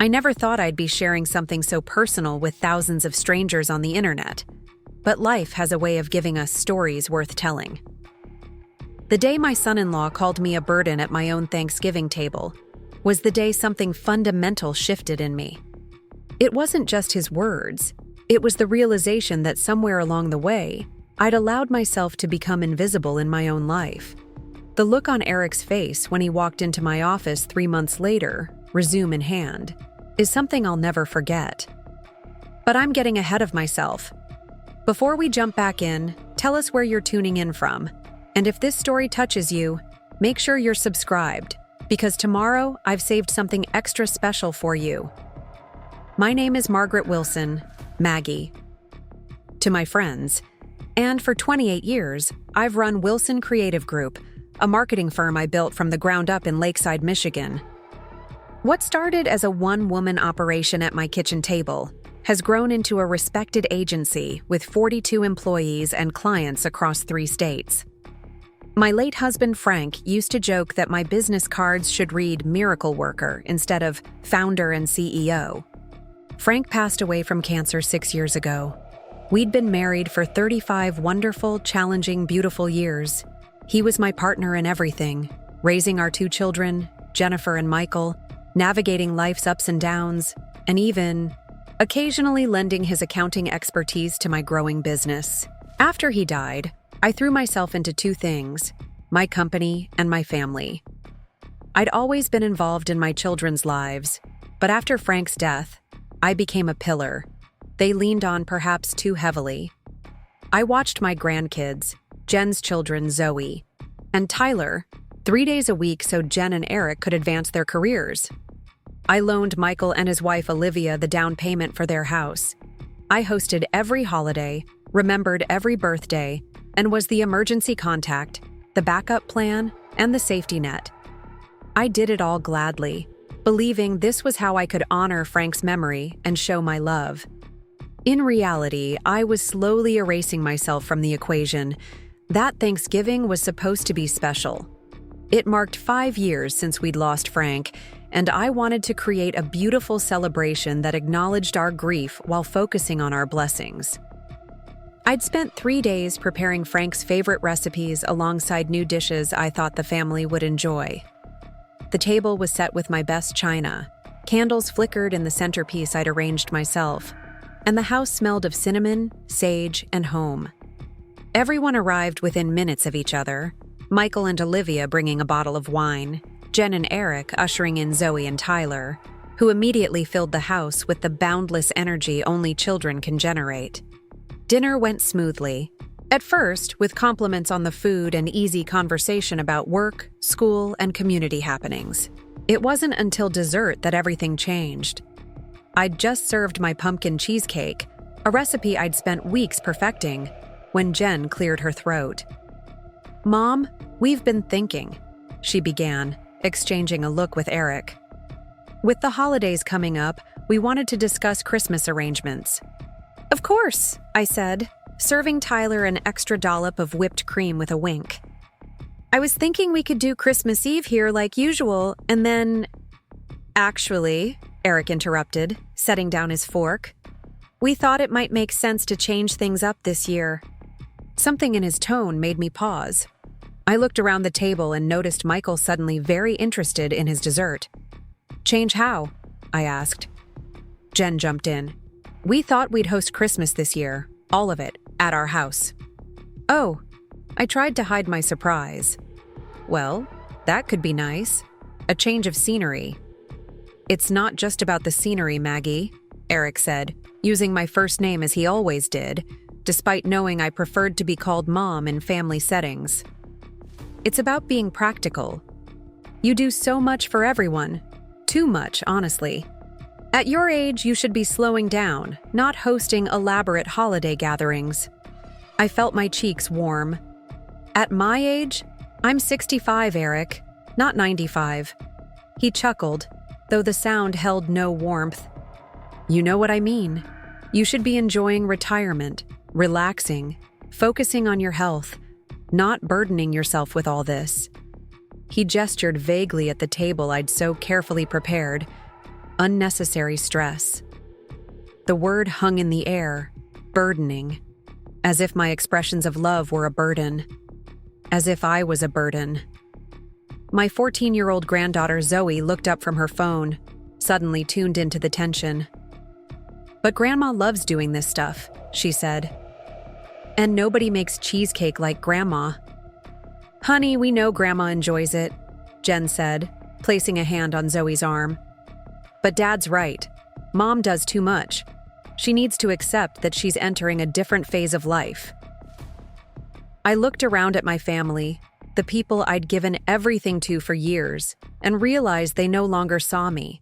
I never thought I'd be sharing something so personal with thousands of strangers on the internet. But life has a way of giving us stories worth telling. The day my son-in-law called me a burden at my own Thanksgiving table was the day something fundamental shifted in me. It wasn't just his words. It was the realization that somewhere along the way, I'd allowed myself to become invisible in my own life. The look on Eric's face when he walked into my office 3 months later, resume in hand, is something I'll never forget. But I'm getting ahead of myself. Before we jump back in, tell us where you're tuning in from. And if this story touches you, make sure you're subscribed, because tomorrow I've saved something extra special for you. My name is Margaret Wilson, Maggie. To my friends, and for 28 years, I've run Wilson Creative Group, a marketing firm I built from the ground up in Lakeside, Michigan. What started as a one-woman operation at my kitchen table has grown into a respected agency with 42 employees and clients across 3 states. My late husband Frank used to joke that my business cards should read Miracle Worker instead of Founder and CEO. Frank passed away from cancer 6 years ago. We'd been married for 35 wonderful, challenging, beautiful years. He was my partner in everything, raising our 2 children, Jennifer and Michael, navigating life's ups and downs, and even occasionally lending his accounting expertise to my growing business. After he died, I threw myself into 2 things: my company and my family. I'd always been involved in my children's lives, but after Frank's death, I became a pillar. They leaned on perhaps too heavily. I watched my grandkids, Jen's children Zoe, and Tyler, 3 days a week so Jen and Eric could advance their careers. I loaned Michael and his wife Olivia the down payment for their house. I hosted every holiday, remembered every birthday, and was the emergency contact, the backup plan, and the safety net. I did it all gladly, believing this was how I could honor Frank's memory and show my love. In reality, I was slowly erasing myself from the equation. That Thanksgiving was supposed to be special. It marked 5 years since we'd lost Frank, and I wanted to create a beautiful celebration that acknowledged our grief while focusing on our blessings. I'd spent 3 days preparing Frank's favorite recipes alongside new dishes I thought the family would enjoy. The table was set with my best china. Candles flickered in the centerpiece I'd arranged myself, and the house smelled of cinnamon, sage, and home. Everyone arrived within minutes of each other, Michael and Olivia bringing a bottle of wine, Jen and Eric ushering in Zoe and Tyler, who immediately filled the house with the boundless energy only children can generate. Dinner went smoothly, at first with compliments on the food and easy conversation about work, school, and community happenings. It wasn't until dessert that everything changed. I'd just served my pumpkin cheesecake, a recipe I'd spent weeks perfecting, when Jen cleared her throat. "Mom, we've been thinking," she began, exchanging a look with Eric. "With the holidays coming up, we wanted to discuss Christmas arrangements." "Of course," I said, serving Tyler an extra dollop of whipped cream with a wink. "I was thinking we could do Christmas Eve here like usual, and then—" "Actually," Eric interrupted, setting down his fork, "we thought it might make sense to change things up this year." Something in his tone made me pause. I looked around the table and noticed Michael suddenly very interested in his dessert. "Change how?" I asked. Jen jumped in. "We thought we'd host Christmas this year, all of it, at our house." "Oh," I tried to hide my surprise. "Well, that could be nice. A change of scenery." "It's not just about the scenery, Maggie," Eric said, using my first name as he always did, despite knowing I preferred to be called Mom in family settings. "It's about being practical. You do so much for everyone. Too much, honestly. At your age, you should be slowing down, not hosting elaborate holiday gatherings." I felt my cheeks warm. "At my age? I'm 65, Eric, not 95. He chuckled, though the sound held no warmth. "You know what I mean. You should be enjoying retirement, relaxing, focusing on your health, not burdening yourself with all this." He gestured vaguely at the table I'd so carefully prepared. unnecessary stress. The word hung in the air, burdening, as if my expressions of love were a burden, as if I was a burden. My 14-year-old granddaughter Zoe looked up from her phone, suddenly tuned into the tension. "But Grandma loves doing this stuff," she said. "And nobody makes cheesecake like Grandma." "Honey, we know Grandma enjoys it," Jen said, placing a hand on Zoe's arm. "But Dad's right. Mom does too much. She needs to accept that she's entering a different phase of life." I looked around at my family, the people I'd given everything to for years, and realized they no longer saw me.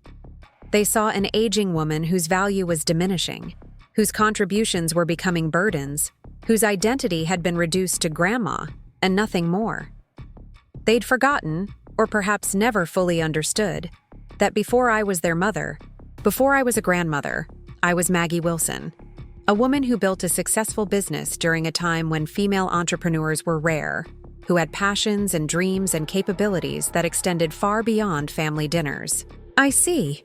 They saw an aging woman whose value was diminishing, whose contributions were becoming burdens, whose identity had been reduced to Grandma and nothing more. They'd forgotten, or perhaps never fully understood, that before I was their mother, before I was a grandmother, I was Maggie Wilson, a woman who built a successful business during a time when female entrepreneurs were rare, who had passions and dreams and capabilities that extended far beyond family dinners. "I see,"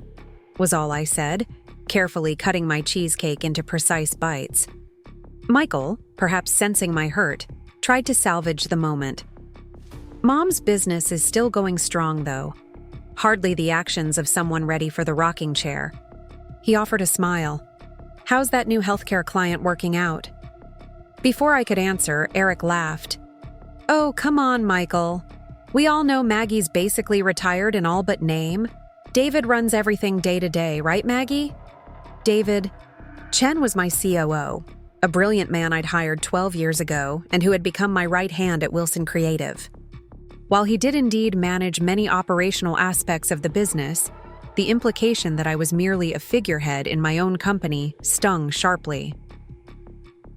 was all I said, carefully cutting my cheesecake into precise bites. Michael, perhaps sensing my hurt, tried to salvage the moment. "Mom's business is still going strong, though. Hardly the actions of someone ready for the rocking chair." He offered a smile. "How's that new healthcare client working out?" Before I could answer, Eric laughed. "Oh, come on, Michael. We all know Maggie's basically retired in all but name. David runs everything day to day, right, Maggie?" David. Chen was my COO, a brilliant man I'd hired 12 years ago and who had become my right hand at Wilson Creative. While he did indeed manage many operational aspects of the business, the implication that I was merely a figurehead in my own company stung sharply.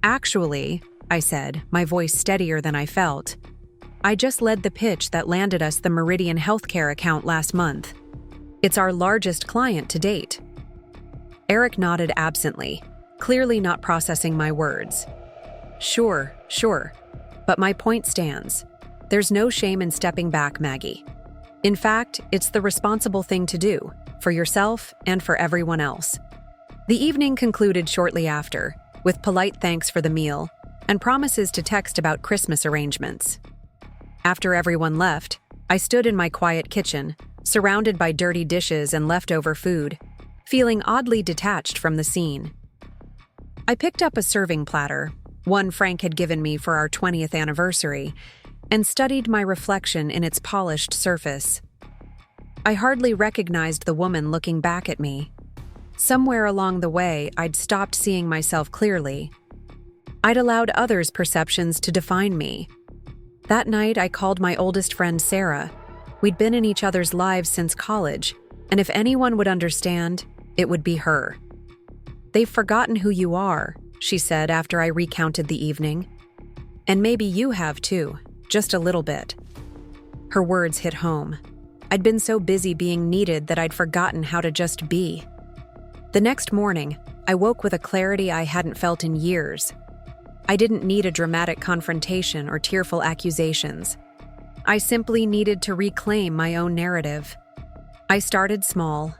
"Actually," I said, my voice steadier than I felt, "I just led the pitch that landed us the Meridian Healthcare account last month. It's our largest client to date." Eric nodded absently, clearly not processing my words. Sure, but my point stands. There's no shame in stepping back, Maggie. In fact, it's the responsible thing to do, for yourself and for everyone else." The evening concluded shortly after, with polite thanks for the meal and promises to text about Christmas arrangements. After everyone left, I stood in my quiet kitchen, surrounded by dirty dishes and leftover food, feeling oddly detached from the scene. I picked up a serving platter, one Frank had given me for our 20th anniversary, and studied my reflection in its polished surface. I hardly recognized the woman looking back at me. Somewhere along the way, I'd stopped seeing myself clearly. I'd allowed others' perceptions to define me. That night, I called my oldest friend Sarah. We'd been in each other's lives since college, and if anyone would understand, it would be her. "They've forgotten who you are," she said after I recounted the evening. "And maybe you have too, just a little bit." Her words hit home. I'd been so busy being needed that I'd forgotten how to just be. The next morning, I woke with a clarity I hadn't felt in years. I didn't need a dramatic confrontation or tearful accusations. I simply needed to reclaim my own narrative. I started small.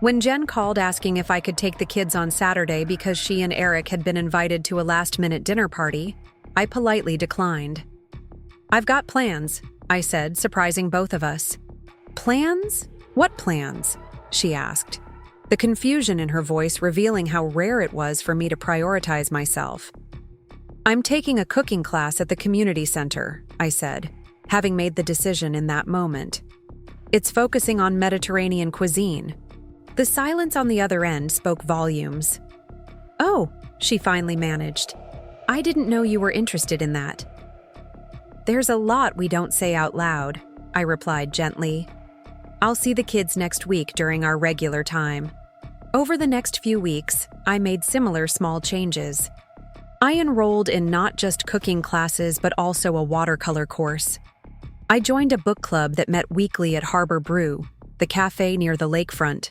When Jen called asking if I could take the kids on Saturday because she and Eric had been invited to a last-minute dinner party, I politely declined. "I've got plans," I said, surprising both of us. "Plans? What plans?" she asked, the confusion in her voice revealing how rare it was for me to prioritize myself. "I'm taking a cooking class at the community center," I said, having made the decision in that moment. "It's focusing on Mediterranean cuisine." The silence on the other end spoke volumes. "Oh," she finally managed. "I didn't know you were interested in that." "There's a lot we don't say out loud," I replied gently. "I'll see the kids next week during our regular time." Over the next few weeks, I made similar small changes. I enrolled in not just cooking classes but also a watercolor course. I joined a book club that met weekly at Harbor Brew, the cafe near the lakefront.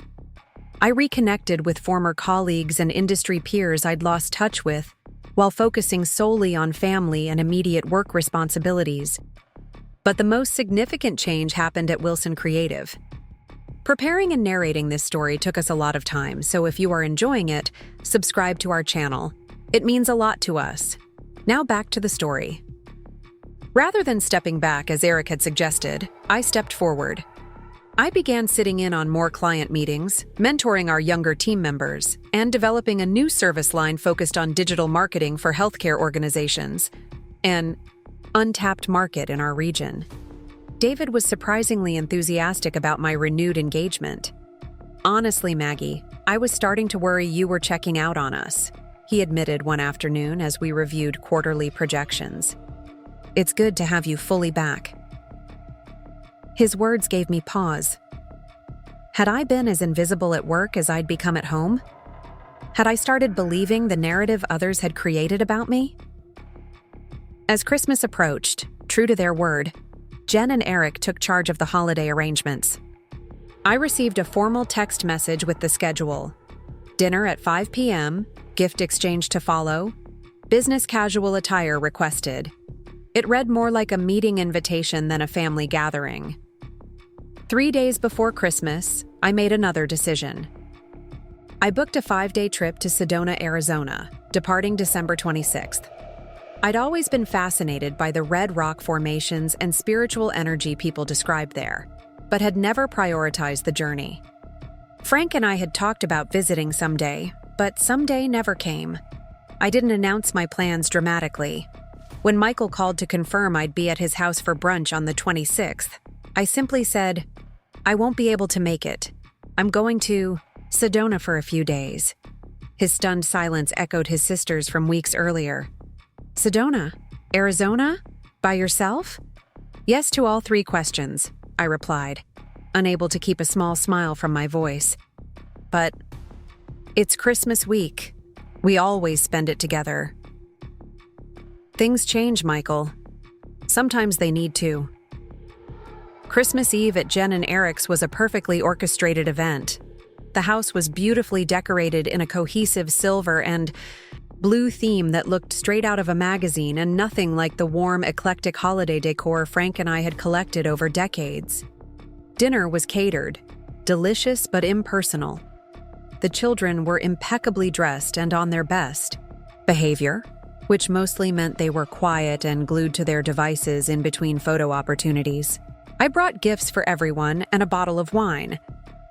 I reconnected with former colleagues and industry peers I'd lost touch with, while focusing solely on family and immediate work responsibilities. But the most significant change happened at Wilson Creative. Preparing and narrating this story took us a lot of time, so if you are enjoying it, subscribe to our channel. It means a lot to us. Now back to the story. Rather than stepping back as Eric had suggested, I stepped forward. I began sitting in on more client meetings, mentoring our younger team members, and developing a new service line focused on digital marketing for healthcare organizations, an untapped market in our region. David was surprisingly enthusiastic about my renewed engagement. "Honestly, Maggie, I was starting to worry you were checking out on us," he admitted one afternoon as we reviewed quarterly projections. "It's good to have you fully back." His words gave me pause. Had I been as invisible at work as I'd become at home? Had I started believing the narrative others had created about me? As Christmas approached, true to their word, Jen and Eric took charge of the holiday arrangements. I received a formal text message with the schedule. Dinner at 5 p.m., gift exchange to follow, business casual attire requested. It read more like a meeting invitation than a family gathering. 3 days before Christmas, I made another decision. I booked a 5-day trip to Sedona, Arizona, departing December 26th. I'd always been fascinated by the red rock formations and spiritual energy people described there, but had never prioritized the journey. Frank and I had talked about visiting someday, but someday never came. I didn't announce my plans dramatically. When Michael called to confirm I'd be at his house for brunch on the 26th, I simply said, "I won't be able to make it. I'm going to Sedona for a few days." His stunned silence echoed his sister's from weeks earlier. "Sedona? Arizona? By yourself?" "Yes to all 3 questions," I replied, unable to keep a small smile from my voice. "But it's Christmas week. We always spend it together." "Things change, Michael. Sometimes they need to." Christmas Eve at Jen and Eric's was a perfectly orchestrated event. The house was beautifully decorated in a cohesive silver and blue theme that looked straight out of a magazine and nothing like the warm, eclectic holiday decor Frank and I had collected over decades. Dinner was catered, delicious but impersonal. The children were impeccably dressed and on their best behavior, which mostly meant they were quiet and glued to their devices in between photo opportunities. I brought gifts for everyone and a bottle of wine,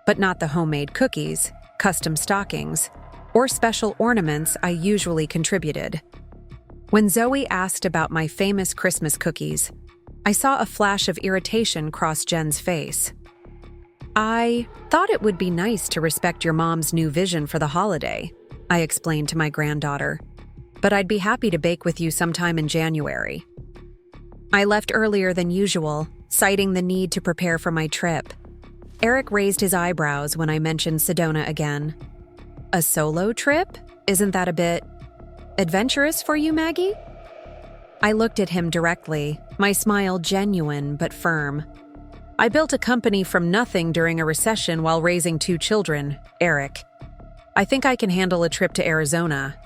but not the homemade cookies, custom stockings, or special ornaments I usually contributed. When Zoe asked about my famous Christmas cookies, I saw a flash of irritation cross Jen's face. "I thought it would be nice to respect your mom's new vision for the holiday," I explained to my granddaughter, "but I'd be happy to bake with you sometime in January." I left earlier than usual, citing the need to prepare for my trip. Eric raised his eyebrows when I mentioned Sedona again. "A solo trip? Isn't that a bit adventurous for you, Maggie?" I looked at him directly, my smile genuine but firm. "I built a company from nothing during a recession while raising 2 children, Eric. I think I can handle a trip to Arizona."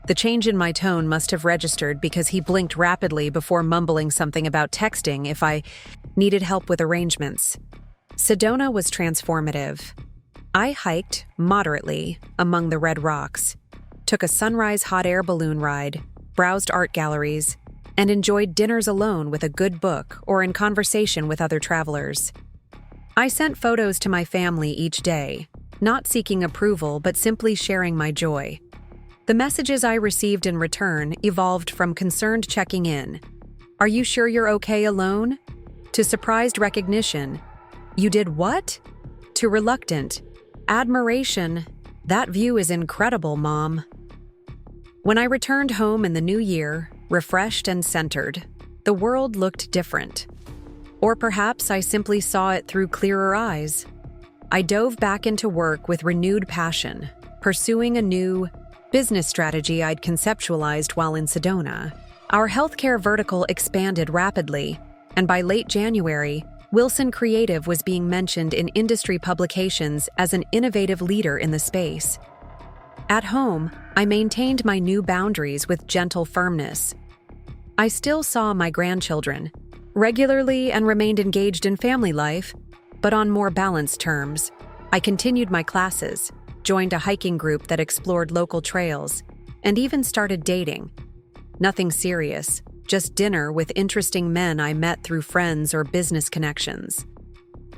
The change in my tone must have registered because he blinked rapidly before mumbling something about texting if I needed help with arrangements. Sedona was transformative. I hiked, moderately, among the red rocks, took a sunrise hot air balloon ride, browsed art galleries, and enjoyed dinners alone with a good book or in conversation with other travelers. I sent photos to my family each day, not seeking approval but simply sharing my joy. The messages I received in return evolved from concerned checking in. "Are you sure you're okay alone?" to surprised recognition. "You did what?" to reluctant admiration. "That view is incredible, Mom." When I returned home in the new year, refreshed and centered, the world looked different. Or perhaps I simply saw it through clearer eyes. I dove back into work with renewed passion, pursuing a new business strategy I'd conceptualized while in Sedona. Our healthcare vertical expanded rapidly, and by late January, Wilson Creative was being mentioned in industry publications as an innovative leader in the space. At home, I maintained my new boundaries with gentle firmness. I still saw my grandchildren regularly and remained engaged in family life, but on more balanced terms. I continued my classes, joined a hiking group that explored local trails, and even started dating. Nothing serious, just dinner with interesting men I met through friends or business connections.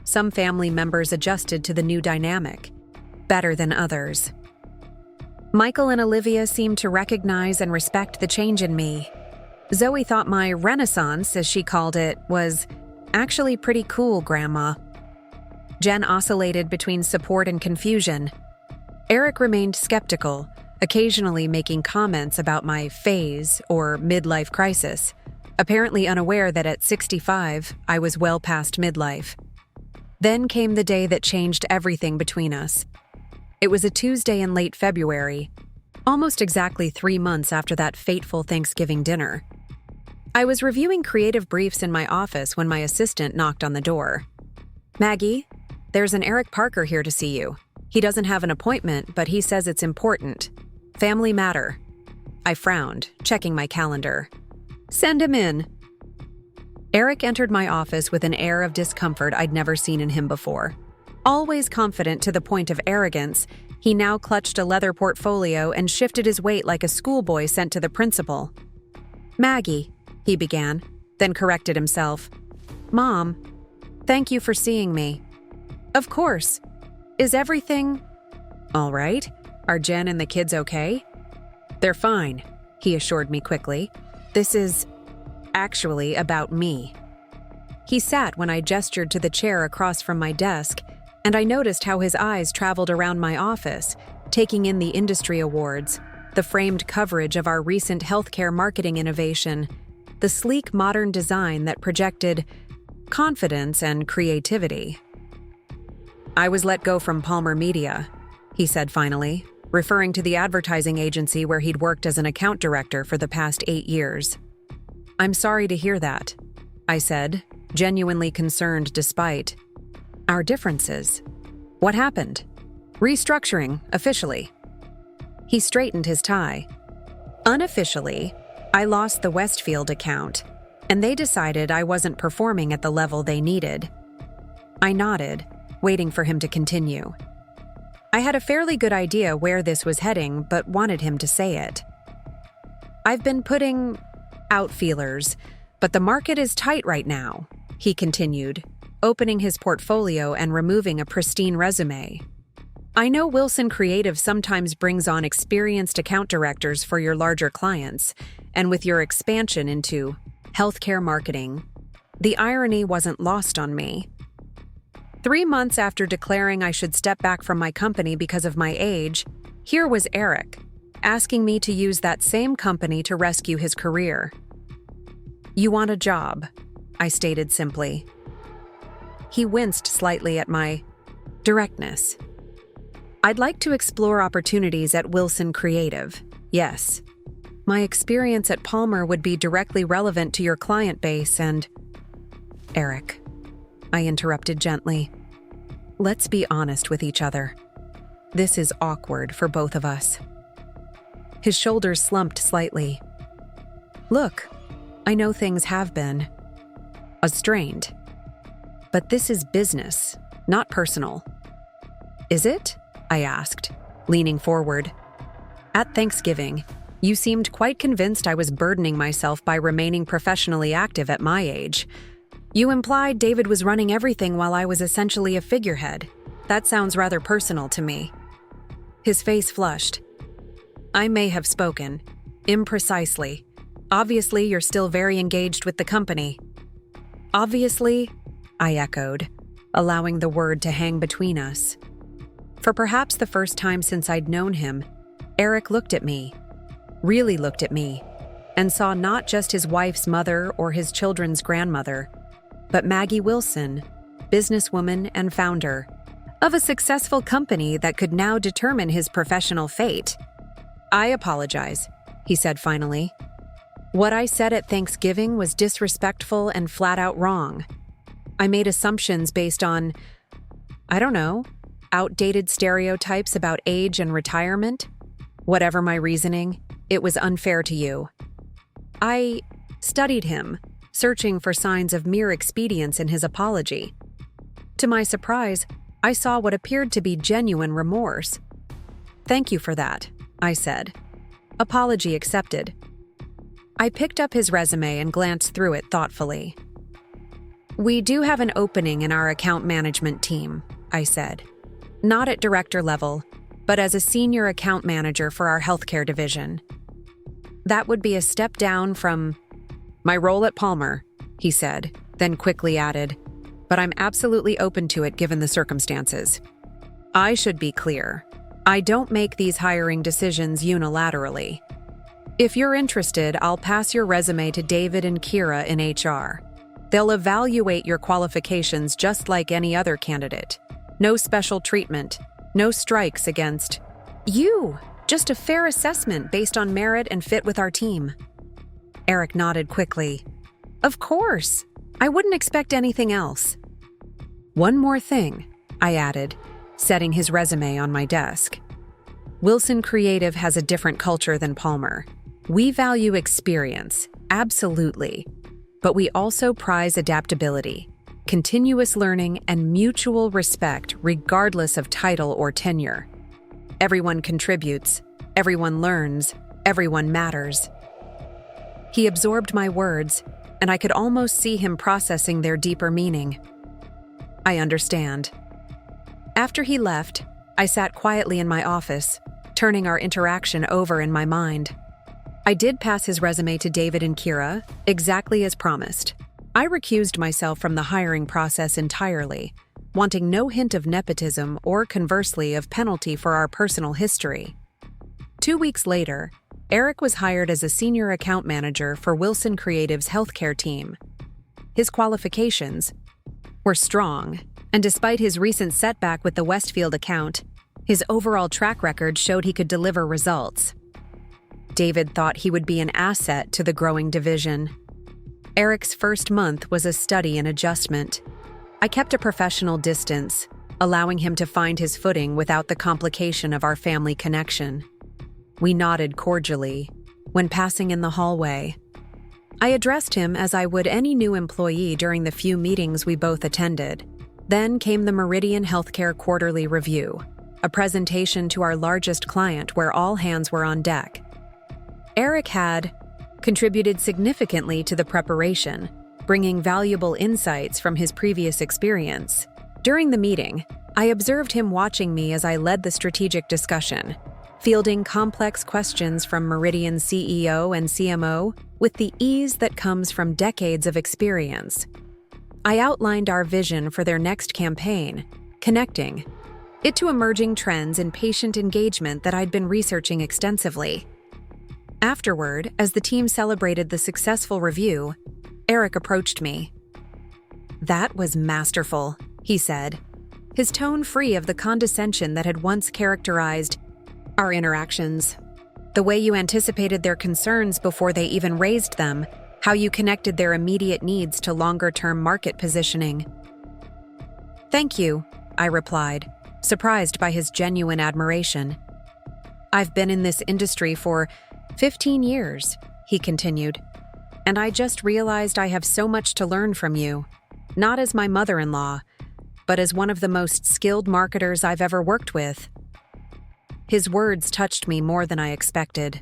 Some family members adjusted to the new dynamic, better than others. Michael and Olivia seemed to recognize and respect the change in me. Zoe thought my renaissance, as she called it, was actually pretty cool, Grandma. Jen oscillated between support and confusion. Eric remained skeptical, occasionally making comments about my phase or midlife crisis, apparently unaware that at 65, I was well past midlife. Then came the day that changed everything between us. It was a Tuesday in late February, almost exactly 3 months after that fateful Thanksgiving dinner. I was reviewing creative briefs in my office when my assistant knocked on the door. "Maggie, there's an Eric Parker here to see you. He doesn't have an appointment, but he says it's important. Family matter." I frowned, checking my calendar. "Send him in." Eric entered my office with an air of discomfort I'd never seen in him before. Always confident to the point of arrogance, he now clutched a leather portfolio and shifted his weight like a schoolboy sent to the principal. "Maggie," he began, then corrected himself. "Mom, thank you for seeing me." "Of course. Is everything all right? Are Jen and the kids okay?" "They're fine," he assured me quickly. "This is actually about me." He sat when I gestured to the chair across from my desk, and I noticed how his eyes traveled around my office, taking in the industry awards, the framed coverage of our recent healthcare marketing innovation, the sleek modern design that projected confidence and creativity. "I was let go from Palmer Media," he said finally, referring to the advertising agency where he'd worked as an account director for the past 8 years. "I'm sorry to hear that," I said, genuinely concerned despite our differences. "What happened?" "Restructuring, officially." He straightened his tie. "Unofficially, I lost the Westfield account, and they decided I wasn't performing at the level they needed." I nodded, waiting for him to continue. I had a fairly good idea where this was heading, but wanted him to say it. "I've been putting out feelers, but the market is tight right now," he continued, opening his portfolio and removing a pristine resume. "I know Wilson Creative sometimes brings on experienced account directors for your larger clients, and with your expansion into healthcare marketing, the irony wasn't lost on me. 3 months after declaring I should step back from my company because of my age, here was Eric, asking me to use that same company to rescue his career. "You want a job," I stated simply. He winced slightly at my directness. "I'd like to explore opportunities at Wilson Creative, yes. My experience at Palmer would be directly relevant to your client base and—" "Eric," I interrupted gently, "let's be honest with each other. This is awkward for both of us." His shoulders slumped slightly. "Look, I know things have been strained. But this is business, not personal." "Is it?" I asked, leaning forward. "At Thanksgiving, you seemed quite convinced I was burdening myself by remaining professionally active at my age. You implied David was running everything while I was essentially a figurehead. That sounds rather personal to me." His face flushed. "I may have spoken imprecisely. Obviously, you're still very engaged with the company." "Obviously?" I echoed, allowing the word to hang between us. For perhaps the first time since I'd known him, Eric looked at me, really looked at me, and saw not just his wife's mother or his children's grandmother, but Maggie Wilson, businesswoman and founder of a successful company that could now determine his professional fate. "I apologize," he said finally. "What I said at Thanksgiving was disrespectful and flat out wrong. I made assumptions based on, I don't know, outdated stereotypes about age and retirement. Whatever my reasoning, it was unfair to you." I studied him, searching for signs of mere expedience in his apology. To my surprise, I saw what appeared to be genuine remorse. "Thank you for that," I said. "Apology accepted." I picked up his resume and glanced through it thoughtfully. "We do have an opening in our account management team," I said. "Not at director level, but as a senior account manager for our healthcare division. That would be a step down from my role at Palmer," he said, then quickly added, "but I'm absolutely open to it given the circumstances." I should be clear. I don't make these hiring decisions unilaterally. If you're interested, I'll pass your resume to David and Kira in HR. They'll evaluate your qualifications just like any other candidate. No special treatment, no strikes against you. Just a fair assessment based on merit and fit with our team. Eric nodded quickly. "Of course. I wouldn't expect anything else." "One more thing," I added, setting his resume on my desk. "Wilson Creative has a different culture than Palmer. We value experience, absolutely, but we also prize adaptability, continuous learning, and mutual respect regardless of title or tenure. Everyone contributes, everyone learns, everyone matters." He absorbed my words, and I could almost see him processing their deeper meaning. "I understand." After he left, I sat quietly in my office, turning our interaction over in my mind. I did pass his resume to David and Kira, exactly as promised. I recused myself from the hiring process entirely, wanting no hint of nepotism or, conversely, of penalty for our personal history. 2 weeks later, Eric was hired as a senior account manager for Wilson Creative's healthcare team. His qualifications were strong, and despite his recent setback with the Westfield account, his overall track record showed he could deliver results. David thought he would be an asset to the growing division. Eric's first month was a study in adjustment. I kept a professional distance, allowing him to find his footing without the complication of our family connection. We nodded cordially when passing in the hallway. I addressed him as I would any new employee during the few meetings we both attended. Then came the Meridian Healthcare Quarterly Review, a presentation to our largest client where all hands were on deck. Eric had contributed significantly to the preparation, bringing valuable insights from his previous experience. During the meeting, I observed him watching me as I led the strategic discussion, fielding complex questions from Meridian's CEO and CMO with the ease that comes from decades of experience. I outlined our vision for their next campaign, connecting it to emerging trends in patient engagement that I'd been researching extensively. Afterward, as the team celebrated the successful review, Eric approached me. "That was masterful," he said, his tone free of the condescension that had once characterized our interactions. "The way you anticipated their concerns before they even raised them, how you connected their immediate needs to longer-term market positioning." "Thank you," I replied, surprised by his genuine admiration. "I've been in this industry for 15 years, he continued, "and I just realized I have so much to learn from you, not as my mother-in-law, but as one of the most skilled marketers I've ever worked with." His words touched me more than I expected,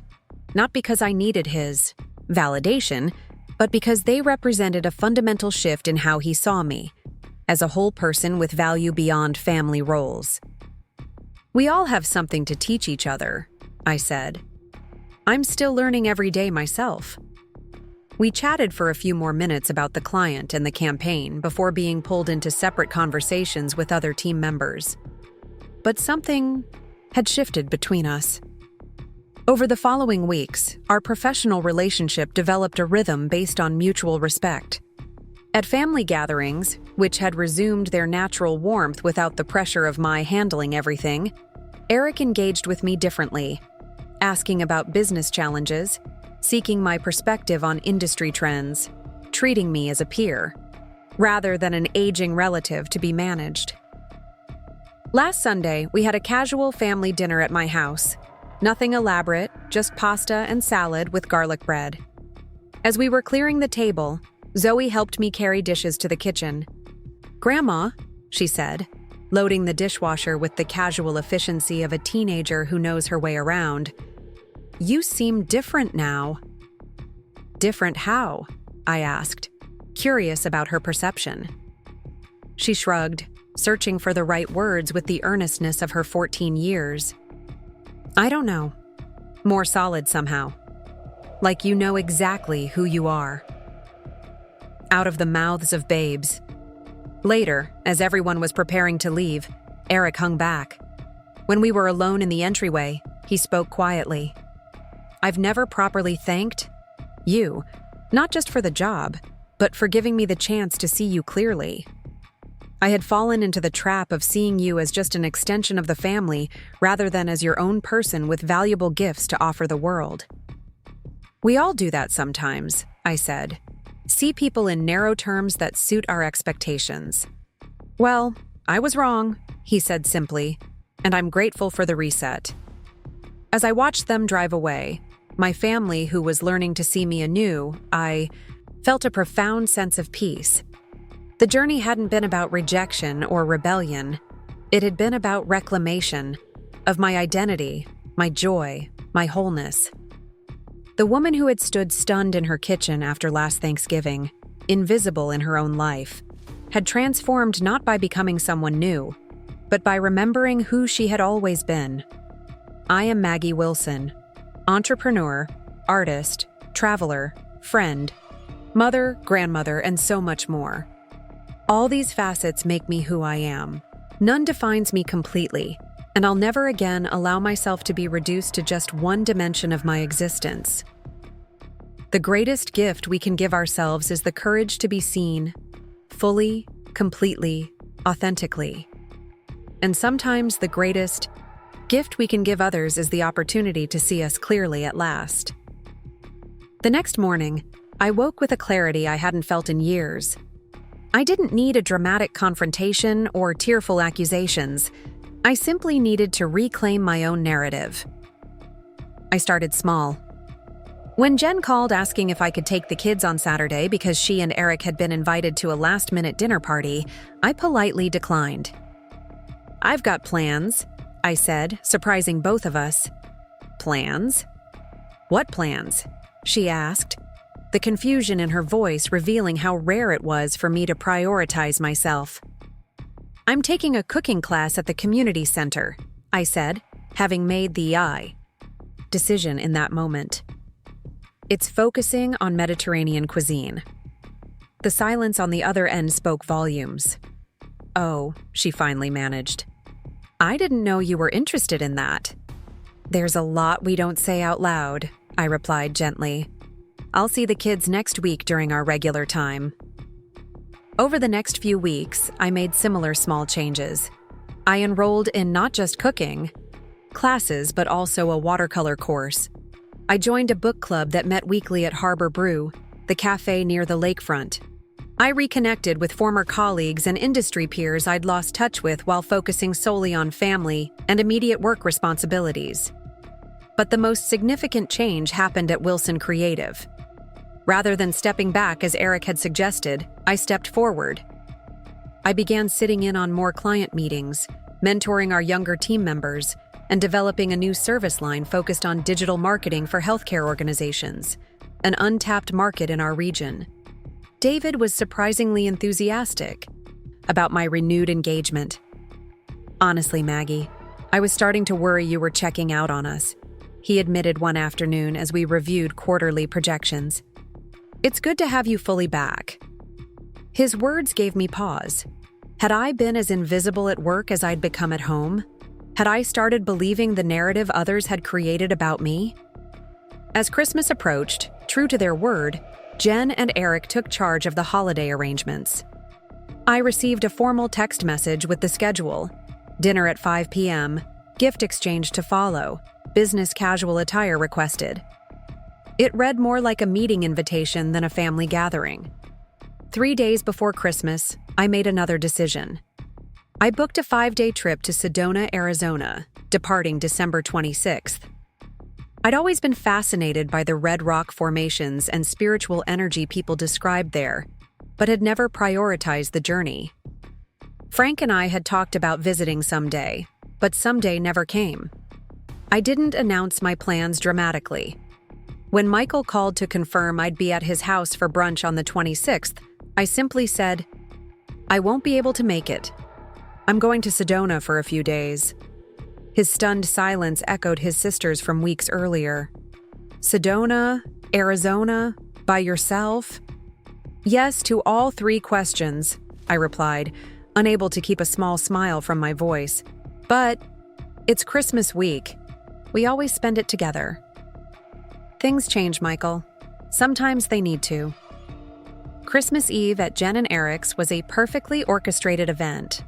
not because I needed his validation, but because they represented a fundamental shift in how he saw me, as a whole person with value beyond family roles. "We all have something to teach each other," I said. "I'm still learning every day myself." We chatted for a few more minutes about the client and the campaign before being pulled into separate conversations with other team members. But something had shifted between us. Over the following weeks, our professional relationship developed a rhythm based on mutual respect. At family gatherings, which had resumed their natural warmth without the pressure of my handling everything, Eric engaged with me differently, asking about business challenges, seeking my perspective on industry trends, treating me as a peer, rather than an aging relative to be managed. Last Sunday, we had a casual family dinner at my house. Nothing elaborate, just pasta and salad with garlic bread. As we were clearing the table, Zoe helped me carry dishes to the kitchen. "Grandma, she said, loading the dishwasher with the casual efficiency of a teenager who knows her way around. "You seem different now." "Different how?" I asked, curious about her perception. She shrugged, searching for the right words with the earnestness of her 14 years. "I don't know. More solid somehow. Like you know exactly who you are." Out of the mouths of babes. Later, as everyone was preparing to leave, Eric hung back. When we were alone in the entryway, he spoke quietly. "I've never properly thanked you, not just for the job, but for giving me the chance to see you clearly. I had fallen into the trap of seeing you as just an extension of the family rather than as your own person with valuable gifts to offer the world." "We all do that sometimes," I said. "See people in narrow terms that suit our expectations." "Well, I was wrong," he said simply, "and I'm grateful for the reset." As I watched them drive away, my family who was learning to see me anew, I felt a profound sense of peace. The journey hadn't been about rejection or rebellion. It had been about reclamation of my identity, my joy, my wholeness. The woman who had stood stunned in her kitchen after last Thanksgiving, invisible in her own life, had transformed not by becoming someone new, but by remembering who she had always been. I am Maggie Wilson, entrepreneur, artist, traveler, friend, mother, grandmother, and so much more. All these facets make me who I am. None defines me completely, and I'll never again allow myself to be reduced to just one dimension of my existence. The greatest gift we can give ourselves is the courage to be seen, fully, completely, authentically. And sometimes the greatest gift we can give others is the opportunity to see us clearly at last. The next morning, I woke with a clarity I hadn't felt in years. I didn't need a dramatic confrontation or tearful accusations. I simply needed to reclaim my own narrative. I started small. When Jen called asking if I could take the kids on Saturday because she and Eric had been invited to a last-minute dinner party, I politely declined. "I've got plans," I said, surprising both of us. "Plans? What plans?" she asked, the confusion in her voice revealing how rare it was for me to prioritize myself. "I'm taking a cooking class at the community center," I said, having made the decision in that moment. "It's focusing on Mediterranean cuisine." The silence on the other end spoke volumes. "Oh," she finally managed. "I didn't know you were interested in that." "There's a lot we don't say out loud," I replied gently. "I'll see the kids next week during our regular time." Over the next few weeks, I made similar small changes. I enrolled in not just cooking classes, but also a watercolor course. I joined a book club that met weekly at Harbor Brew, the cafe near the lakefront. I reconnected with former colleagues and industry peers I'd lost touch with while focusing solely on family and immediate work responsibilities. But the most significant change happened at Wilson Creative. Rather than stepping back as Eric had suggested, I stepped forward. I began sitting in on more client meetings, mentoring our younger team members, and developing a new service line focused on digital marketing for healthcare organizations, an untapped market in our region. David was surprisingly enthusiastic about my renewed engagement. "Honestly, Maggie, I was starting to worry you were checking out on us," he admitted one afternoon as we reviewed quarterly projections. "It's good to have you fully back." His words gave me pause. Had I been as invisible at work as I'd become at home? Had I started believing the narrative others had created about me? As Christmas approached, true to their word, Jen and Eric took charge of the holiday arrangements. I received a formal text message with the schedule: dinner at 5 p.m., gift exchange to follow, business casual attire requested. It read more like a meeting invitation than a family gathering. 3 days before Christmas, I made another decision. I booked a 5-day trip to Sedona, Arizona, departing December 26th. I'd always been fascinated by the red rock formations and spiritual energy people described there, but had never prioritized the journey. Frank and I had talked about visiting someday, but someday never came. I didn't announce my plans dramatically. When Michael called to confirm I'd be at his house for brunch on the 26th, I simply said, "I won't be able to make it. I'm going to Sedona for a few days." His stunned silence echoed his sister's from weeks earlier. "Sedona? Arizona? By yourself?" "Yes to all three questions," I replied, unable to keep a small smile from my voice. "But it's Christmas week. We always spend it together." Things change, Michael. Sometimes they need to. Christmas Eve at Jen and Eric's was a perfectly orchestrated event.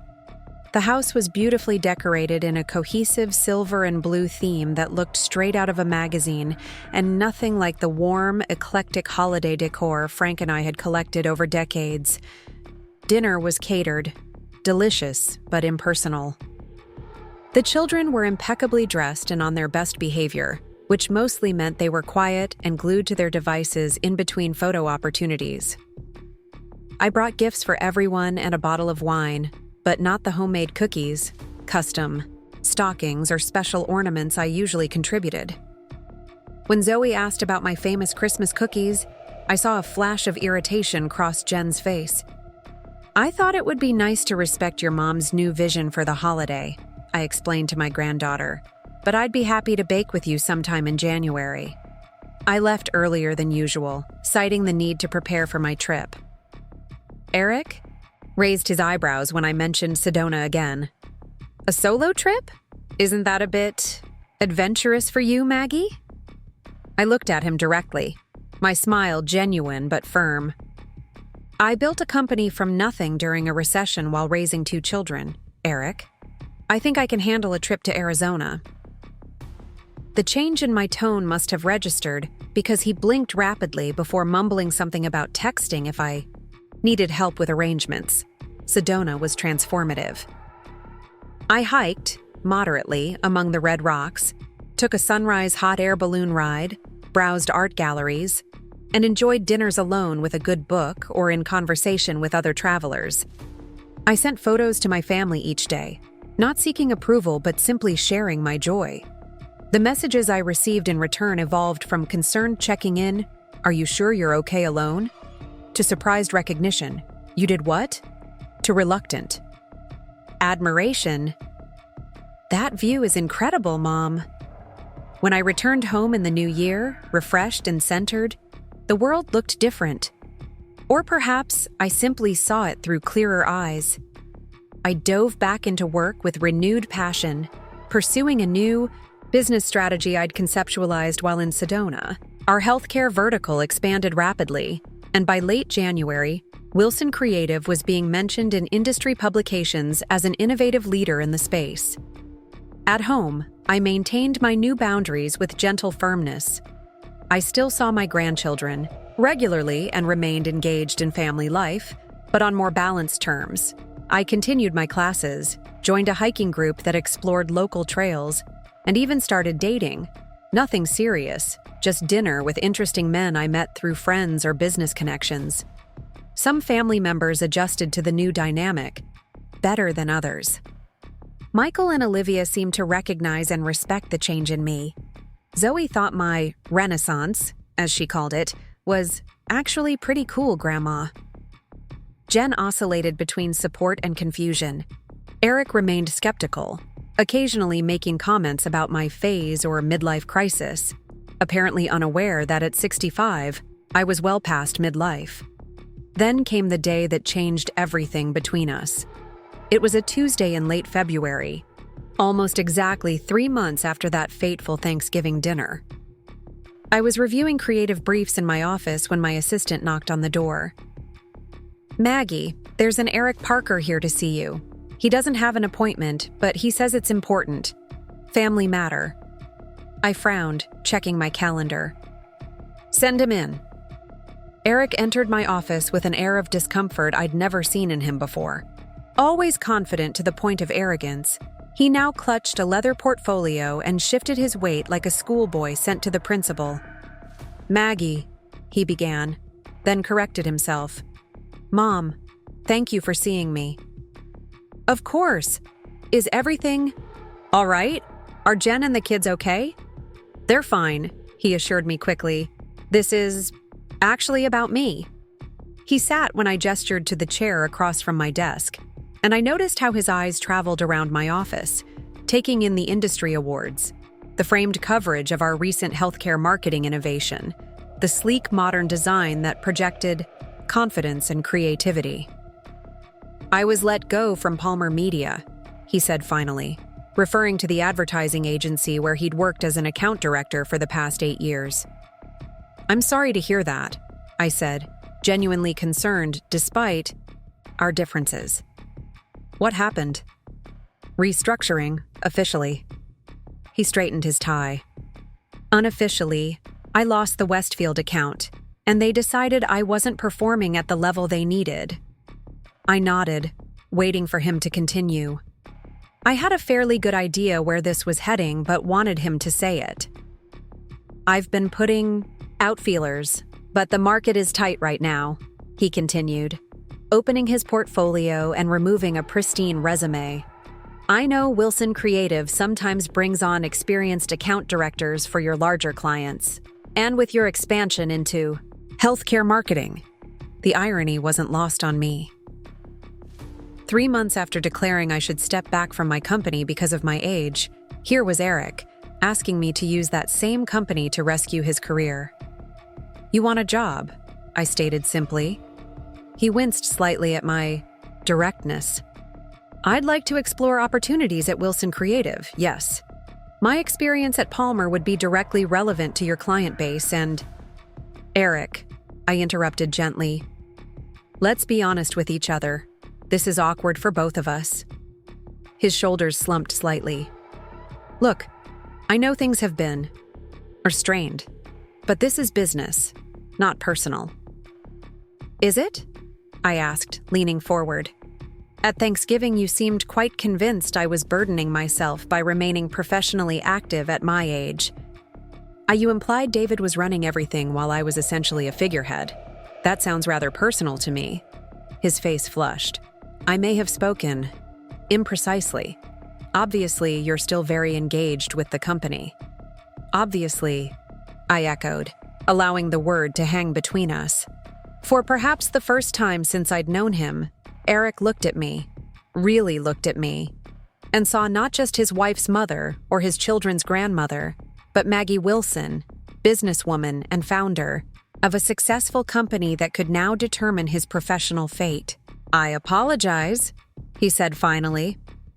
The house was beautifully decorated in a cohesive silver and blue theme that looked straight out of a magazine and nothing like the warm, eclectic holiday decor Frank and I had collected over decades. Dinner was catered, delicious but impersonal. The children were impeccably dressed and on their best behavior, which mostly meant they were quiet and glued to their devices in between photo opportunities. I brought gifts for everyone and a bottle of wine, but not the homemade cookies, custom, stockings, or special ornaments I usually contributed. When Zoe asked about my famous Christmas cookies, I saw a flash of irritation cross Jen's face. "I thought it would be nice to respect your mom's new vision for the holiday," I explained to my granddaughter, "but I'd be happy to bake with you sometime in January." I left earlier than usual, citing the need to prepare for my trip. Eric raised his eyebrows when I mentioned Sedona again. "A solo trip? Isn't that a bit adventurous for you, Maggie?" I looked at him directly, my smile genuine but firm. "I built a company from nothing during a recession while raising 2 children, Eric. I think I can handle a trip to Arizona." The change in my tone must have registered because he blinked rapidly before mumbling something about texting if I needed help with arrangements. Sedona was transformative. I hiked, moderately, among the red rocks, took a sunrise hot air balloon ride, browsed art galleries, and enjoyed dinners alone with a good book or in conversation with other travelers. I sent photos to my family each day, not seeking approval but simply sharing my joy. The messages I received in return evolved from concerned checking in, "Are you sure you're okay alone?" to surprised recognition, "You did what?" to reluctant. Admiration, "That view is incredible, Mom." When I returned home in the new year, refreshed and centered, the world looked different. Or perhaps I simply saw it through clearer eyes. I dove back into work with renewed passion, pursuing a new business strategy I'd conceptualized while in Sedona. Our healthcare vertical expanded rapidly, and by late January, Wilson Creative was being mentioned in industry publications as an innovative leader in the space. At home, I maintained my new boundaries with gentle firmness. I still saw my grandchildren regularly and remained engaged in family life, but on more balanced terms. I continued my classes, joined a hiking group that explored local trails, and even started dating. Nothing serious, just dinner with interesting men I met through friends or business connections. Some family members adjusted to the new dynamic, better than others. Michael and Olivia seemed to recognize and respect the change in me. Zoe thought my renaissance, as she called it, was actually pretty cool, Grandma. Jen oscillated between support and confusion. Eric remained skeptical, occasionally making comments about my phase or midlife crisis, apparently unaware that at 65, I was well past midlife. Then came the day that changed everything between us. It was a Tuesday in late February, almost exactly 3 months after that fateful Thanksgiving dinner. I was reviewing creative briefs in my office when my assistant knocked on the door. "Maggie, there's an Eric Parker here to see you. He doesn't have an appointment, but he says it's important. Family matter." I frowned, checking my calendar. "Send him in." Eric entered my office with an air of discomfort I'd never seen in him before. Always confident to the point of arrogance, he now clutched a leather portfolio and shifted his weight like a schoolboy sent to the principal. "Maggie," he began, then corrected himself. "Mom, thank you for seeing me." Of course. Is everything all right? Are Jen and the kids okay? They're fine, he assured me quickly. This is actually about me. He sat when I gestured to the chair across from my desk, and I noticed how his eyes traveled around my office, taking in the industry awards, the framed coverage of our recent healthcare marketing innovation, the sleek modern design that projected confidence and creativity. I was let go from Palmer Media, he said finally, referring to the advertising agency where he'd worked as an account director for the past 8 years. I'm sorry to hear that, I said, genuinely concerned despite our differences. What happened? Restructuring, officially. He straightened his tie. Unofficially, I lost the Westfield account, and they decided I wasn't performing at the level they needed. I nodded, waiting for him to continue. I had a fairly good idea where this was heading, but wanted him to say it. I've been putting out feelers, but the market is tight right now, he continued, opening his portfolio and removing a pristine resume. I know Wilson Creative sometimes brings on experienced account directors for your larger clients, and with your expansion into healthcare marketing, the irony wasn't lost on me. 3 months after declaring I should step back from my company because of my age, here was Eric, asking me to use that same company to rescue his career. You want a job, I stated simply. He winced slightly at my directness. I'd like to explore opportunities at Wilson Creative, yes. My experience at Palmer would be directly relevant to your client base and… Eric, I interrupted gently. Let's be honest with each other. This is awkward for both of us. His shoulders slumped slightly. Look, I know things have been strained, but this is business, not personal. Is it? I asked, leaning forward. At Thanksgiving, you seemed quite convinced I was burdening myself by remaining professionally active at my age. You implied David was running everything while I was essentially a figurehead. That sounds rather personal to me. His face flushed. I may have spoken imprecisely. Obviously, you're still very engaged with the company. Obviously, I echoed, allowing the word to hang between us. For perhaps the first time since I'd known him, Eric looked at me, really looked at me, and saw not just his wife's mother or his children's grandmother, but Maggie Wilson, businesswoman and founder of a successful company that could now determine his professional fate. I apologize, he said finally.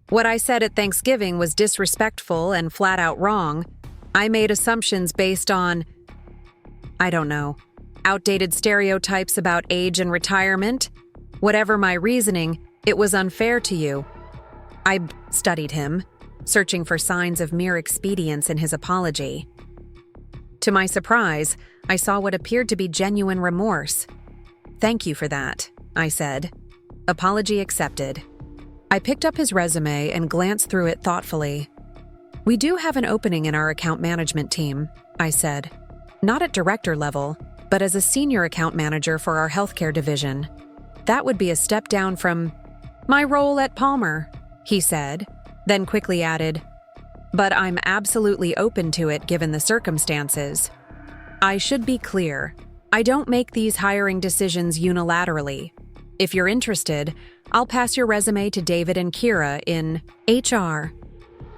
What I said at Thanksgiving was disrespectful and flat out wrong. I made assumptions based on, I don't know, outdated stereotypes about age and retirement. Whatever my reasoning, it was unfair to you. I studied him, searching for signs of mere expedience in his apology. To my surprise, I saw what appeared to be genuine remorse. Thank you for that, I said. Apology accepted. I picked up his resume and glanced through it thoughtfully. We do have an opening in our account management team, I said. Not at director level, but as a senior account manager for our healthcare division. That would be a step down from my role at Palmer, he said, then quickly added, but I'm absolutely open to it given the circumstances. I should be clear, I don't make these hiring decisions unilaterally. If you're interested, I'll pass your resume to David and Kira in HR.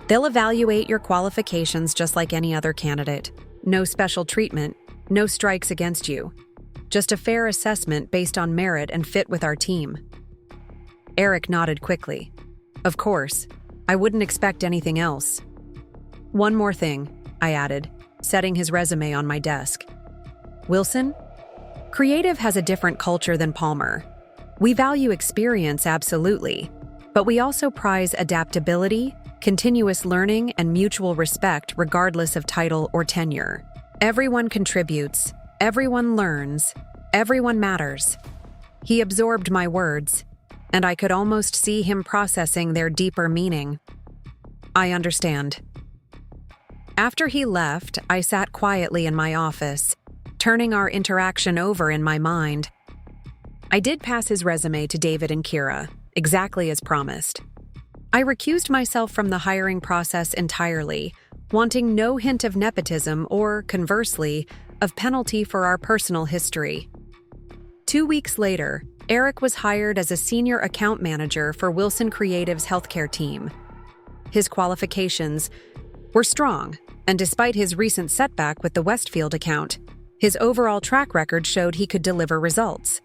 They'll evaluate your qualifications just like any other candidate. No special treatment, no strikes against you. Just a fair assessment based on merit and fit with our team. Eric nodded quickly. Of course, I wouldn't expect anything else. One more thing, I added, setting his resume on my desk. Wilson? Creative has a different culture than Palmer. We value experience, absolutely, but we also prize adaptability, continuous learning, and mutual respect regardless of title or tenure. Everyone contributes, everyone learns, everyone matters. He absorbed my words, and I could almost see him processing their deeper meaning. I understand. After he left, I sat quietly in my office, turning our interaction over in my mind. I did pass his resume to David and Kira, exactly as promised. I recused myself from the hiring process entirely, wanting no hint of nepotism or, conversely, of penalty for our personal history. 2 weeks later, Eric was hired as a senior account manager for Wilson Creative's healthcare team. His qualifications were strong, and despite his recent setback with the Westfield account, his overall track record showed he could deliver results.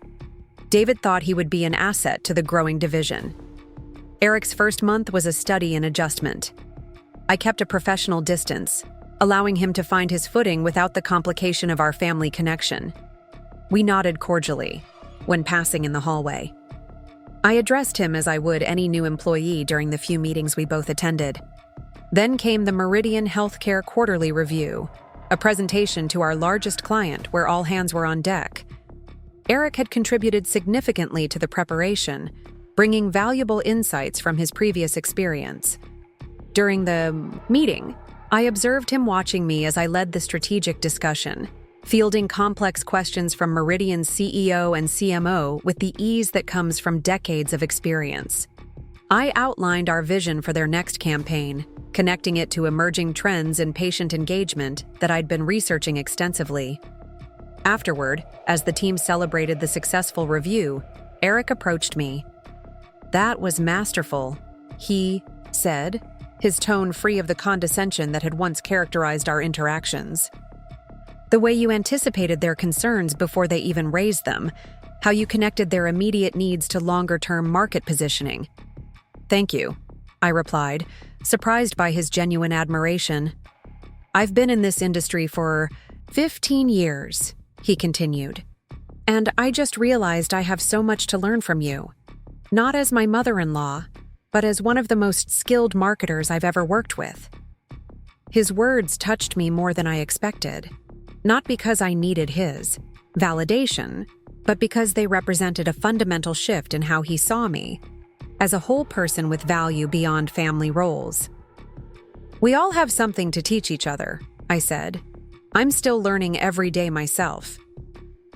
David thought he would be an asset to the growing division. Eric's first month was a study in adjustment. I kept a professional distance, allowing him to find his footing without the complication of our family connection. We nodded cordially when passing in the hallway. I addressed him as I would any new employee during the few meetings we both attended. Then came the Meridian Healthcare Quarterly Review, a presentation to our largest client where all hands were on deck. Eric had contributed significantly to the preparation, bringing valuable insights from his previous experience. During the meeting, I observed him watching me as I led the strategic discussion, fielding complex questions from Meridian's CEO and CMO with the ease that comes from decades of experience. I outlined our vision for their next campaign, connecting it to emerging trends in patient engagement that I'd been researching extensively. Afterward, as the team celebrated the successful review, Eric approached me. "That was masterful," he said, his tone free of the condescension that had once characterized our interactions. "The way you anticipated their concerns before they even raised them, how you connected their immediate needs to longer-term market positioning." "Thank you," I replied, surprised by his genuine admiration. "I've been in this industry for 15 years, he continued, "and I just realized I have so much to learn from you. Not as my mother-in-law, but as one of the most skilled marketers I've ever worked with." His words touched me more than I expected, not because I needed his validation, but because they represented a fundamental shift in how he saw me, as a whole person with value beyond family roles. "We all have something to teach each other," I said. "I'm still learning every day myself."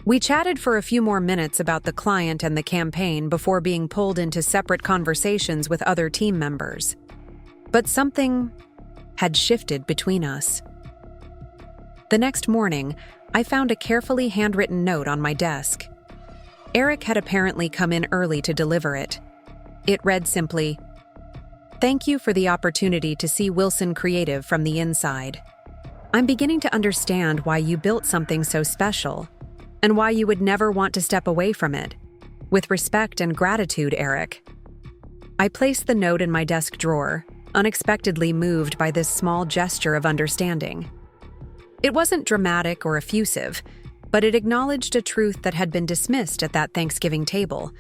We chatted for a few more minutes about the client and the campaign before being pulled into separate conversations with other team members. But something had shifted between us. The next morning, I found a carefully handwritten note on my desk. Eric had apparently come in early to deliver it. It read simply, "Thank you for the opportunity to see Wilson Creative from the inside. I'm beginning to understand why you built something so special, and why you would never want to step away from it. With respect and gratitude, Eric." I placed the note in my desk drawer, unexpectedly moved by this small gesture of understanding. It wasn't dramatic or effusive, but it acknowledged a truth that had been dismissed at that Thanksgiving table,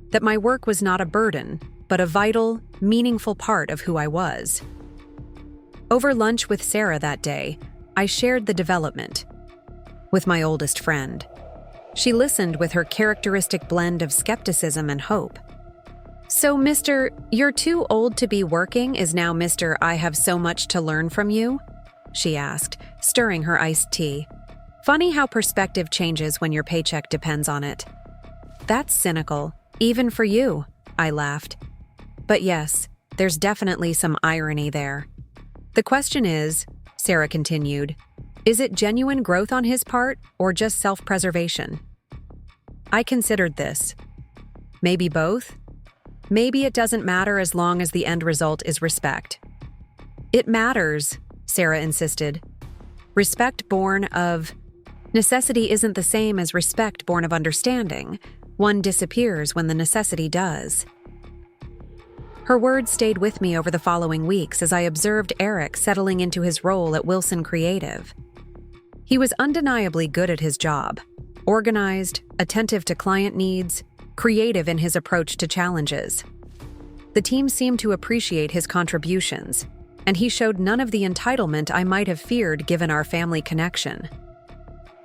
that my work was not a burden, but a vital, meaningful part of who I was. Over lunch with Sarah that day, I shared the development with my oldest friend. She listened with her characteristic blend of skepticism and hope. "So, Mr. You're too old to be working is now Mr. I have so much to learn from you?" she asked, stirring her iced tea. "Funny how perspective changes when your paycheck depends on it." "That's cynical, even for you," I laughed. "But yes, there's definitely some irony there. The question is," Sarah continued, "is it genuine growth on his part or just self-preservation?" I considered this. Maybe both? Maybe it doesn't matter as long as the end result is respect. "It matters," Sarah insisted. "Respect born of necessity isn't the same as respect born of understanding. One disappears when the necessity does." Her words stayed with me over the following weeks as I observed Eric settling into his role at Wilson Creative. He was undeniably good at his job, organized, attentive to client needs, creative in his approach to challenges. The team seemed to appreciate his contributions, and he showed none of the entitlement I might have feared given our family connection.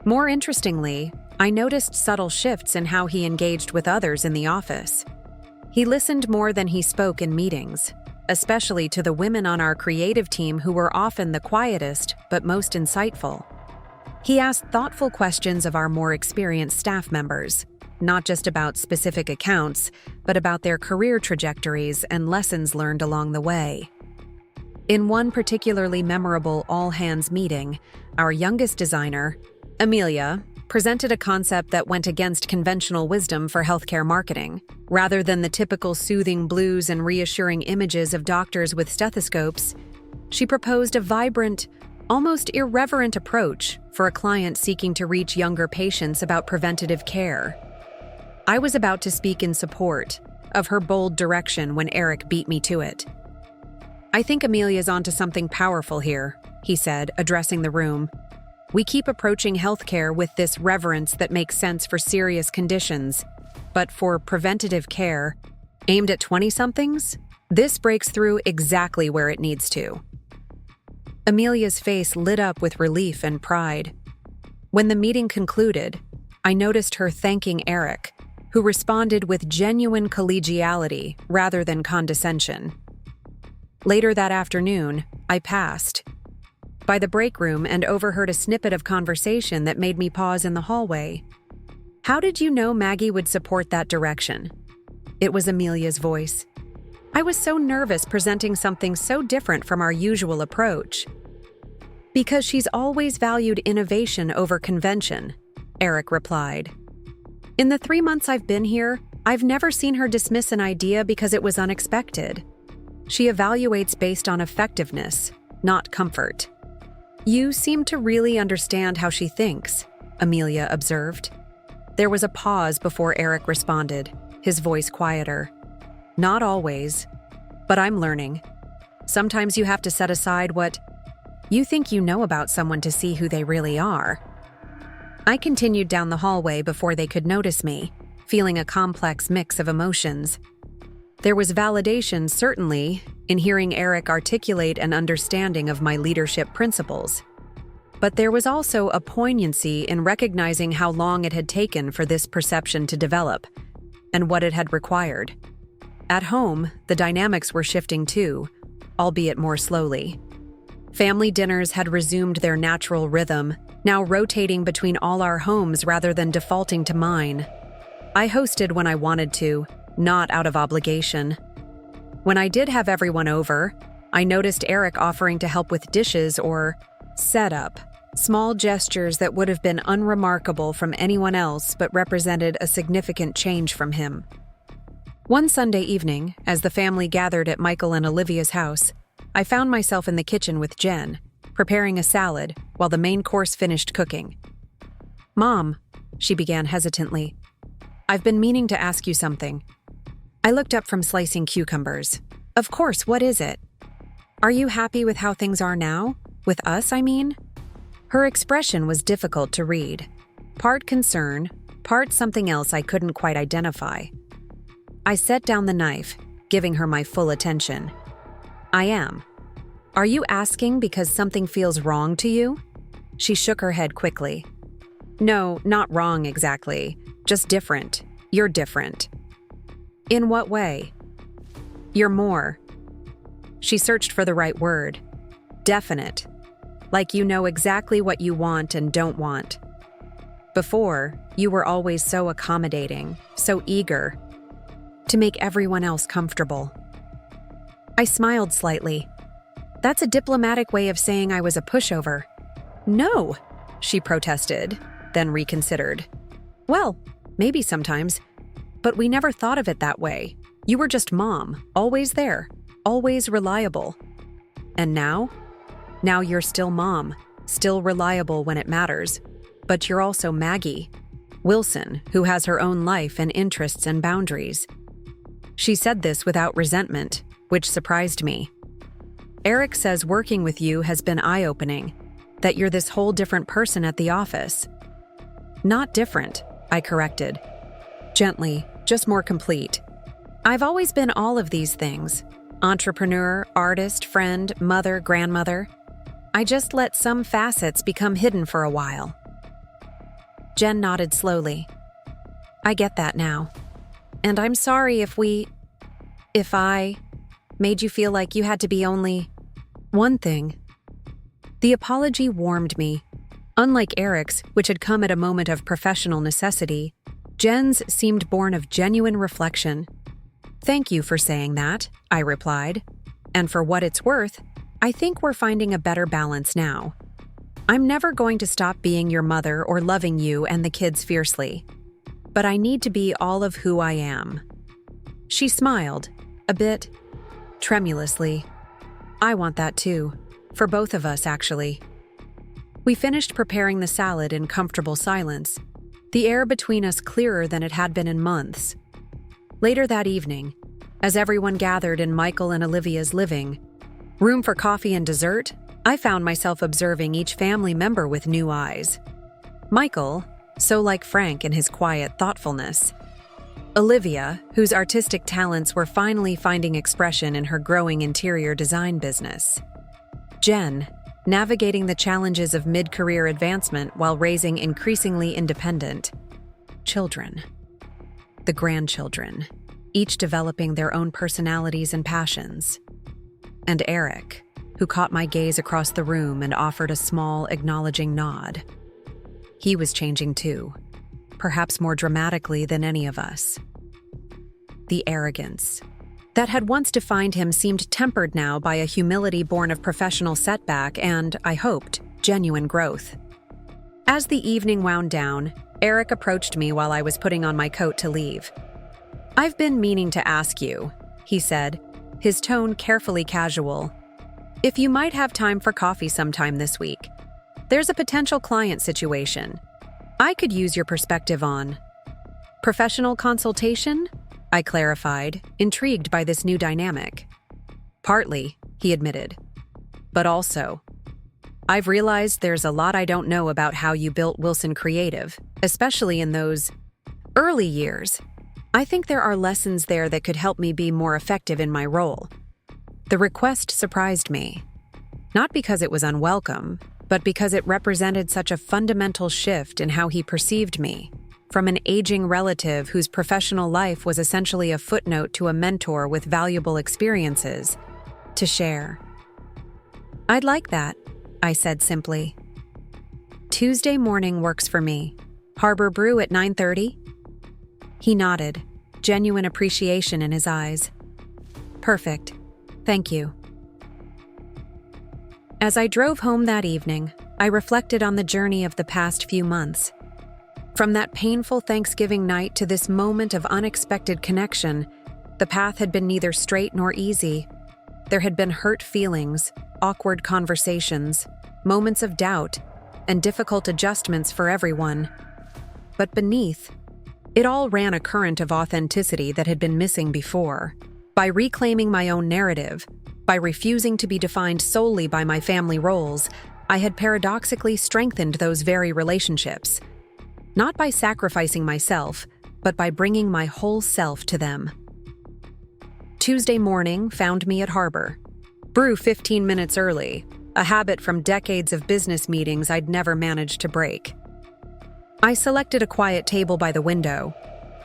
More interestingly, I noticed subtle shifts in how he engaged with others in the office. He listened more than he spoke in meetings, especially to the women on our creative team who were often the quietest but most insightful. He asked thoughtful questions of our more experienced staff members, not just about specific accounts, but about their career trajectories and lessons learned along the way. In one particularly memorable all-hands meeting, our youngest designer, Amelia, presented a concept that went against conventional wisdom for healthcare marketing. Rather than the typical soothing blues and reassuring images of doctors with stethoscopes, she proposed a vibrant, almost irreverent approach for a client seeking to reach younger patients about preventative care. I was about to speak in support of her bold direction when Eric beat me to it. "I think Amelia's onto something powerful here," he said, addressing the room. "We keep approaching healthcare with this reverence that makes sense for serious conditions, but for preventative care, aimed at 20-somethings, this breaks through exactly where it needs to." Amelia's face lit up with relief and pride. When the meeting concluded, I noticed her thanking Eric, who responded with genuine collegiality rather than condescension. Later that afternoon, I passed by the break room and overheard a snippet of conversation that made me pause in the hallway. "How did you know Maggie would support that direction?" It was Amelia's voice. "I was so nervous presenting something so different from our usual approach." "Because she's always valued innovation over convention," Eric replied. "In the 3 months I've been here, I've never seen her dismiss an idea because it was unexpected. She evaluates based on effectiveness, not comfort." "You seem to really understand how she thinks," Amelia observed. There was a pause before Eric responded, his voice quieter. "Not always, but I'm learning. Sometimes you have to set aside what you think you know about someone to see who they really are." I continued down the hallway before they could notice me, feeling a complex mix of emotions. There was validation, certainly, in hearing Eric articulate an understanding of my leadership principles. But there was also a poignancy in recognizing how long it had taken for this perception to develop, and what it had required. At home, the dynamics were shifting too, albeit more slowly. Family dinners had resumed their natural rhythm, now rotating between all our homes rather than defaulting to mine. I hosted when I wanted to, not out of obligation. When I did have everyone over, I noticed Eric offering to help with dishes or setup, small gestures that would have been unremarkable from anyone else but represented a significant change from him. One Sunday evening, as the family gathered at Michael and Olivia's house, I found myself in the kitchen with Jen, preparing a salad while the main course finished cooking. "Mom," she began hesitantly, "I've been meaning to ask you something." I looked up from slicing cucumbers. "Of course, what is it?" "Are you happy with how things are now? With us, I mean?" Her expression was difficult to read. Part concern, part something else I couldn't quite identify. I set down the knife, giving her my full attention. "I am. Are you asking because something feels wrong to you?" She shook her head quickly. "No, not wrong exactly. Just different. You're different." "In what way?" "You're more." She searched for the right word. "Definite. Like you know exactly what you want and don't want. Before, you were always so accommodating, so eager to make everyone else comfortable." I smiled slightly. "That's a diplomatic way of saying I was a pushover." "No," she protested, then reconsidered. "Well, maybe sometimes, but we never thought of it that way. You were just Mom, always there, always reliable. And now? Now you're still Mom, still reliable when it matters, but you're also Maggie, Wilson, who has her own life and interests and boundaries." She said this without resentment, which surprised me. "Eric says working with you has been eye-opening, that you're this whole different person at the office." "Not different," I corrected. Gently, just more complete. "I've always been all of these things. Entrepreneur, artist, friend, mother, grandmother. I just let some facets become hidden for a while." Jen nodded slowly. "I get that now. And I'm sorry if I made you feel like you had to be only one thing." The apology warmed me. Unlike Eric's, which had come at a moment of professional necessity, Jen's seemed born of genuine reflection. "Thank you for saying that," I replied. "And for what it's worth, I think we're finding a better balance now. I'm never going to stop being your mother or loving you and the kids fiercely. But I need to be all of who I am." She smiled, a bit tremulously. "I want that too. For both of us, actually." We finished preparing the salad in comfortable silence, the air between us clearer than it had been in months. Later that evening, as everyone gathered in Michael and Olivia's living room for coffee and dessert, I found myself observing each family member with new eyes. Michael, so like Frank in his quiet thoughtfulness. Olivia, whose artistic talents were finally finding expression in her growing interior design business. Jen, navigating the challenges of mid-career advancement while raising increasingly independent children. The grandchildren, each developing their own personalities and passions. And Eric, who caught my gaze across the room and offered a small, acknowledging nod. He was changing too, perhaps more dramatically than any of us. The arrogance that had once defined him seemed tempered now by a humility born of professional setback and, I hoped, genuine growth. As the evening wound down, Eric approached me while I was putting on my coat to leave. "I've been meaning to ask you," he said, his tone carefully casual, "if you might have time for coffee sometime this week. There's a potential client situation. I could use your perspective on." "Professional consultation?" I clarified, intrigued by this new dynamic. "Partly," he admitted. "But also, I've realized there's a lot I don't know about how you built Wilson Creative, especially in those early years. I think there are lessons there that could help me be more effective in my role." The request surprised me, not because it was unwelcome, but because it represented such a fundamental shift in how he perceived me, from an aging relative whose professional life was essentially a footnote to a mentor with valuable experiences to share. "I'd like that," I said simply. "Tuesday morning works for me. Harbor Brew at 9:30? He nodded, genuine appreciation in his eyes. "Perfect. Thank you." As I drove home that evening, I reflected on the journey of the past few months. From that painful Thanksgiving night to this moment of unexpected connection, the path had been neither straight nor easy. There had been hurt feelings, awkward conversations, moments of doubt, and difficult adjustments for everyone. But beneath, it all ran a current of authenticity that had been missing before. By reclaiming my own narrative, by refusing to be defined solely by my family roles, I had paradoxically strengthened those very relationships. Not by sacrificing myself, but by bringing my whole self to them. Tuesday morning found me at Harbor Brew 15 minutes early, a habit from decades of business meetings I'd never managed to break. I selected a quiet table by the window,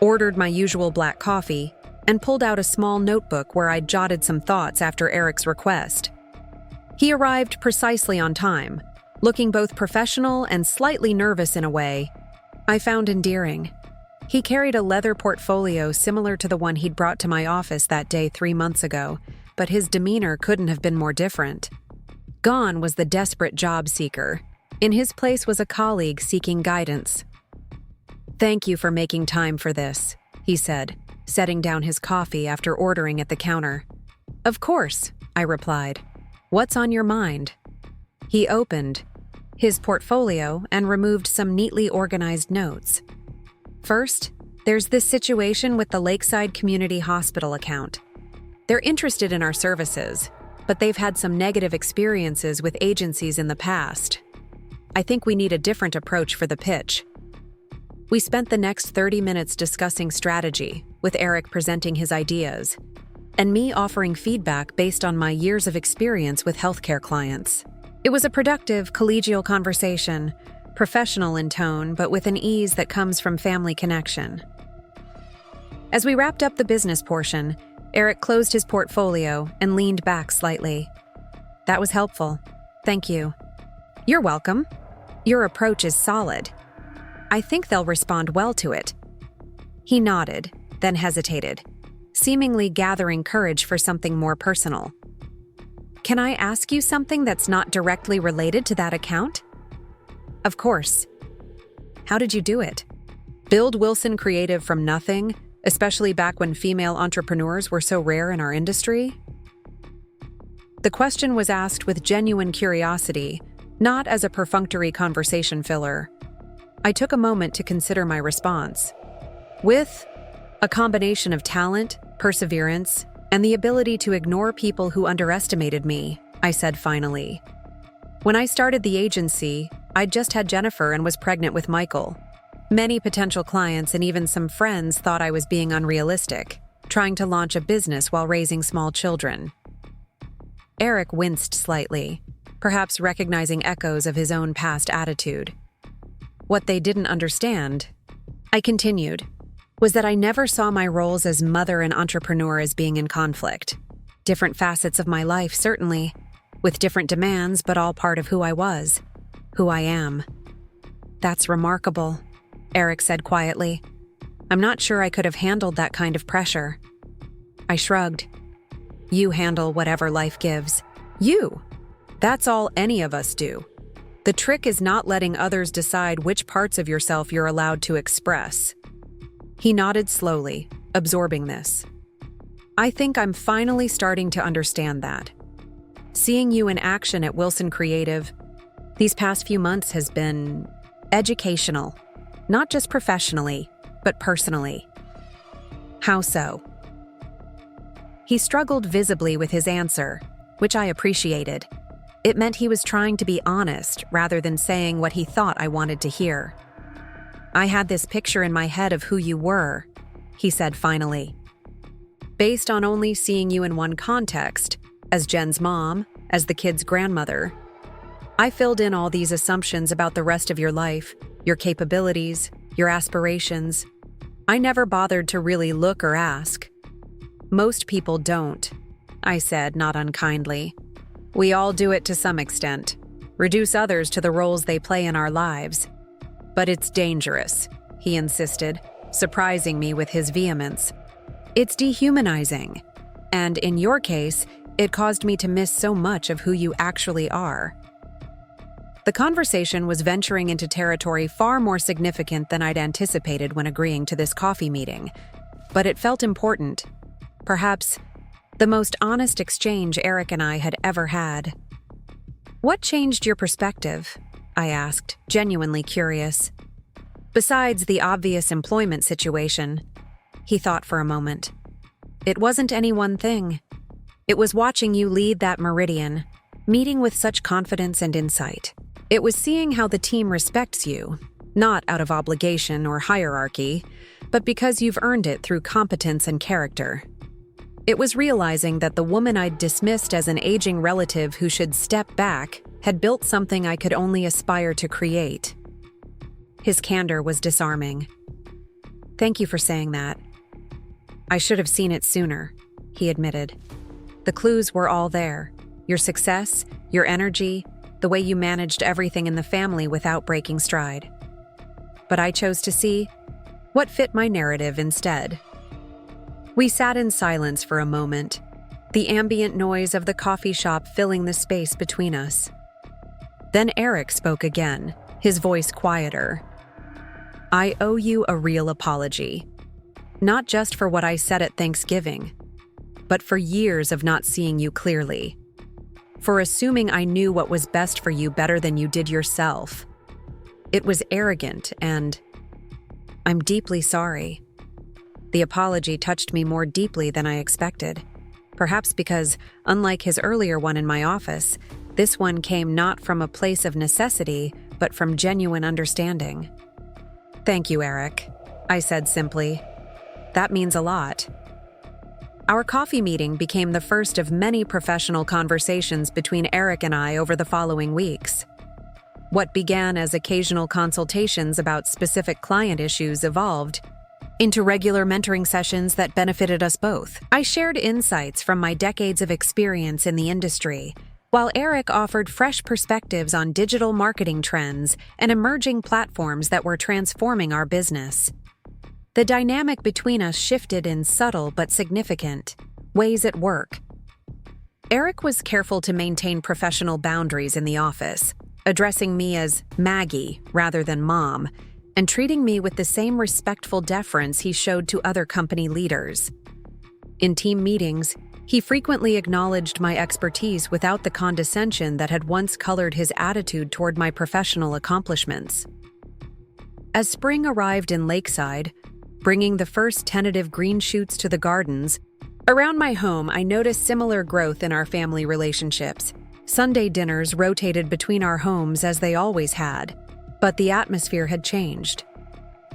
ordered my usual black coffee, and pulled out a small notebook where I'd jotted some thoughts after Eric's request. He arrived precisely on time, looking both professional and slightly nervous in a way I found endearing. He carried a leather portfolio similar to the one he'd brought to my office that day 3 months ago, but his demeanor couldn't have been more different. Gone was the desperate job seeker. In his place was a colleague seeking guidance. "Thank you for making time for this," he said, setting down his coffee after ordering at the counter. "Of course," I replied. "What's on your mind?" He opened his portfolio and removed some neatly organized notes. "First, there's this situation with the Lakeside Community Hospital account. They're interested in our services, but they've had some negative experiences with agencies in the past. I think we need a different approach for the pitch." We spent the next 30 minutes discussing strategy, with Eric presenting his ideas, and me offering feedback based on my years of experience with healthcare clients. It was a productive, collegial conversation, professional in tone, but with an ease that comes from family connection. As we wrapped up the business portion, Eric closed his portfolio and leaned back slightly. "That was helpful. Thank you." "You're welcome. Your approach is solid. I think they'll respond well to it." He nodded, then hesitated, seemingly gathering courage for something more personal. Can I ask you something that's not directly related to that account? Of course. How did you do it? Build Wilson Creative from nothing, especially back when female entrepreneurs were so rare in our industry? The question was asked with genuine curiosity, not as a perfunctory conversation filler. I took a moment to consider my response. With a combination of talent, perseverance, and the ability to ignore people who underestimated me, I said finally. When I started the agency, I'd just had Jennifer and was pregnant with Michael. Many potential clients and even some friends thought I was being unrealistic, trying to launch a business while raising small children. Eric winced slightly, perhaps recognizing echoes of his own past attitude. What they didn't understand, I continued, was that I never saw my roles as mother and entrepreneur as being in conflict. Different facets of my life, certainly, with different demands, but all part of who I was, who I am. That's remarkable, Eric said quietly. I'm not sure I could have handled that kind of pressure. I shrugged. You handle whatever life gives. You! That's all any of us do. The trick is not letting others decide which parts of yourself you're allowed to express. He nodded slowly, absorbing this. I think I'm finally starting to understand that. Seeing you in action at Wilson Creative, these past few months has been educational, not just professionally, but personally. How so? He struggled visibly with his answer, which I appreciated. It meant he was trying to be honest rather than saying what he thought I wanted to hear. I had this picture in my head of who you were, he said finally. Based on only seeing you in one context, as Jen's mom, as the kid's grandmother, I filled in all these assumptions about the rest of your life, your capabilities, your aspirations. I never bothered to really look or ask. Most people don't, I said, not unkindly. We all do it to some extent, reduce others to the roles they play in our lives. But it's dangerous, he insisted, surprising me with his vehemence. It's dehumanizing. And in your case, it caused me to miss so much of who you actually are. The conversation was venturing into territory far more significant than I'd anticipated when agreeing to this coffee meeting. But it felt important. Perhaps the most honest exchange Eric and I had ever had. What changed your perspective? I asked, genuinely curious. Besides the obvious employment situation, he thought for a moment. It wasn't any one thing. It was watching you lead that Meridian, meeting with such confidence and insight. It was seeing how the team respects you, not out of obligation or hierarchy, but because you've earned it through competence and character. It was realizing that the woman I'd dismissed as an aging relative who should step back had built something I could only aspire to create. His candor was disarming. Thank you for saying that. I should have seen it sooner, he admitted. The clues were all there. Your success, your energy, the way you managed everything in the family without breaking stride. But I chose to see what fit my narrative instead. We sat in silence for a moment, the ambient noise of the coffee shop filling the space between us. Then Eric spoke again, his voice quieter. I owe you a real apology. Not just for what I said at Thanksgiving, but for years of not seeing you clearly. For assuming I knew what was best for you better than you did yourself. It was arrogant, and I'm deeply sorry. The apology touched me more deeply than I expected. Perhaps because, unlike his earlier one in my office, this one came not from a place of necessity, but from genuine understanding. Thank you, Eric, I said simply. That means a lot. Our coffee meeting became the first of many professional conversations between Eric and I over the following weeks. What began as occasional consultations about specific client issues evolved into regular mentoring sessions that benefited us both. I shared insights from my decades of experience in the industry, while Eric offered fresh perspectives on digital marketing trends and emerging platforms that were transforming our business. The dynamic between us shifted in subtle but significant ways at work. Eric was careful to maintain professional boundaries in the office, addressing me as Maggie rather than Mom, and treating me with the same respectful deference he showed to other company leaders. In team meetings, he frequently acknowledged my expertise without the condescension that had once colored his attitude toward my professional accomplishments. As spring arrived in Lakeside, bringing the first tentative green shoots to the gardens, around my home I noticed similar growth in our family relationships. Sunday dinners rotated between our homes as they always had, but the atmosphere had changed.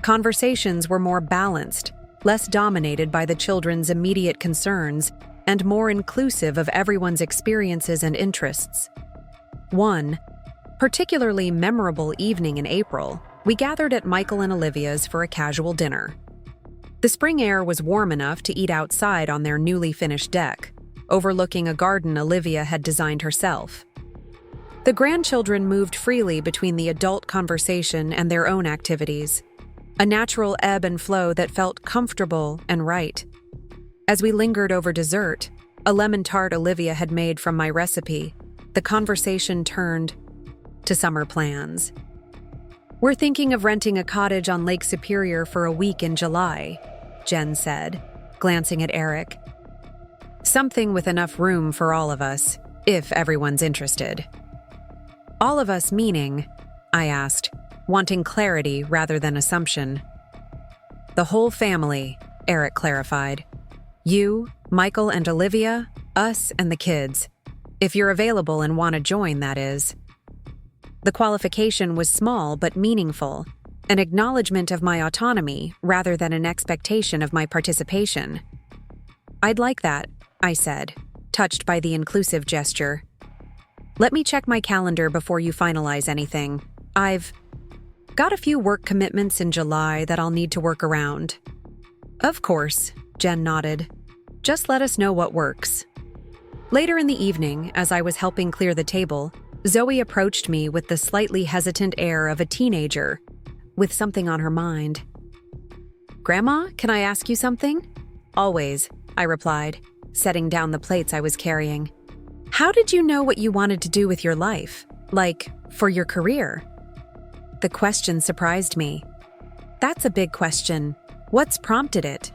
Conversations were more balanced, less dominated by the children's immediate concerns, and more inclusive of everyone's experiences and interests. One particularly memorable evening in April, we gathered at Michael and Olivia's for a casual dinner. The spring air was warm enough to eat outside on their newly finished deck, overlooking a garden Olivia had designed herself. The grandchildren moved freely between the adult conversation and their own activities, a natural ebb and flow that felt comfortable and right. As we lingered over dessert, a lemon tart Olivia had made from my recipe, the conversation turned to summer plans. "We're thinking of renting a cottage on Lake Superior for a week in July," Jen said, glancing at Eric. "Something with enough room for all of us, if everyone's interested." "All of us meaning?" I asked, wanting clarity rather than assumption. "The whole family," Eric clarified. "You, Michael and Olivia, us and the kids. If you're available and want to join, that is." The qualification was small but meaningful, an acknowledgement of my autonomy rather than an expectation of my participation. "I'd like that," I said, touched by the inclusive gesture. "Let me check my calendar before you finalize anything. I've got a few work commitments in July that I'll need to work around." "Of course," Jen nodded. "Just let us know what works." Later in the evening, as I was helping clear the table, Zoe approached me with the slightly hesitant air of a teenager, with something on her mind. "Grandma, can I ask you something?" "Always," I replied, setting down the plates I was carrying. "How did you know what you wanted to do with your life? Like, for your career?" The question surprised me. "That's a big question. What's prompted it?"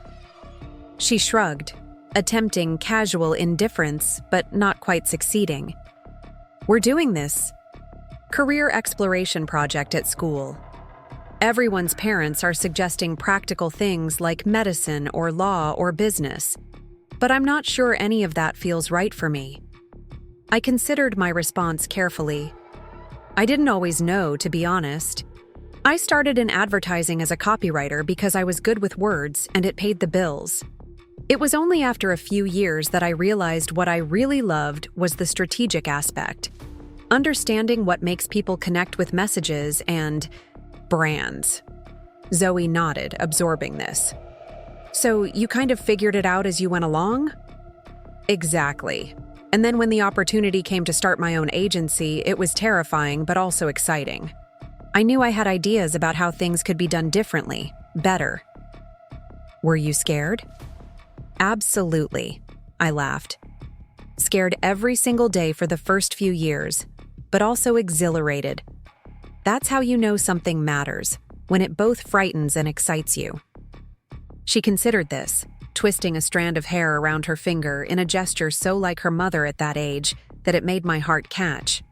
She shrugged, attempting casual indifference, but not quite succeeding. "We're doing this career exploration project at school. Everyone's parents are suggesting practical things like medicine or law or business, but I'm not sure any of that feels right for me." I considered my response carefully. I didn't always know, to be honest. I started in advertising as a copywriter because I was good with words and it paid the bills. It was only after a few years that I realized what I really loved was the strategic aspect, understanding what makes people connect with messages and brands. Zoe nodded, absorbing this. "So you kind of figured it out as you went along?" "Exactly. And then when the opportunity came to start my own agency, it was terrifying but also exciting. I knew I had ideas about how things could be done differently, better." "Were you scared?" "Absolutely," I laughed. "Scared every single day for the first few years, but also exhilarated. That's how you know something matters, when it both frightens and excites you." She considered this, twisting a strand of hair around her finger in a gesture so like her mother at that age that it made my heart catch.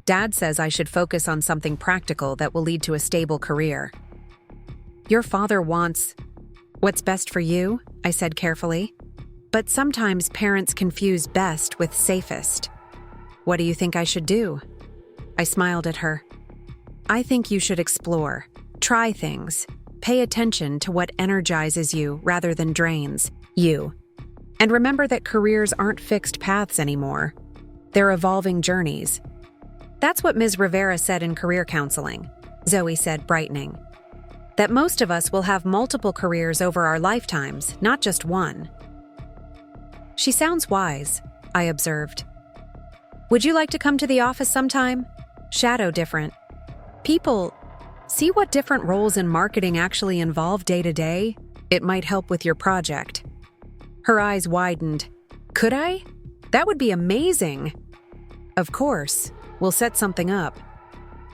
"Dad says I should focus on something practical that will lead to a stable career." "Your father wants what's best for you," I said carefully. "But sometimes parents confuse best with safest. What do you think I should do?" I smiled at her. "I think you should explore, try things, pay attention to what energizes you rather than drains you. And remember that careers aren't fixed paths anymore. They're evolving journeys." "That's what Ms. Rivera said in career counseling," Zoe said, brightening. "That most of us will have multiple careers over our lifetimes, not just one." "She sounds wise," I observed. "Would you like to come to the office sometime? Shadow different people See what different roles in marketing actually involve day to day. It might help with your project." Her eyes widened. "Could I? That would be amazing." "Of course. We'll set something up."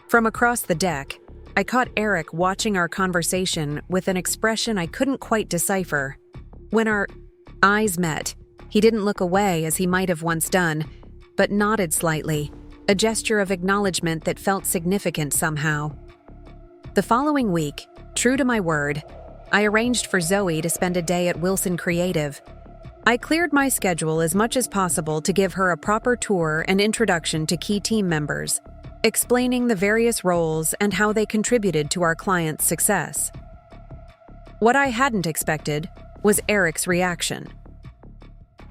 From across the deck, I caught Eric watching our conversation with an expression I couldn't quite decipher. When our eyes met, he didn't look away as he might have once done, but nodded slightly, a gesture of acknowledgement that felt significant somehow. The following week, true to my word, I arranged for Zoe to spend a day at Wilson Creative. I cleared my schedule as much as possible to give her a proper tour and introduction to key team members, explaining the various roles and how they contributed to our client's success. What I hadn't expected was Eric's reaction.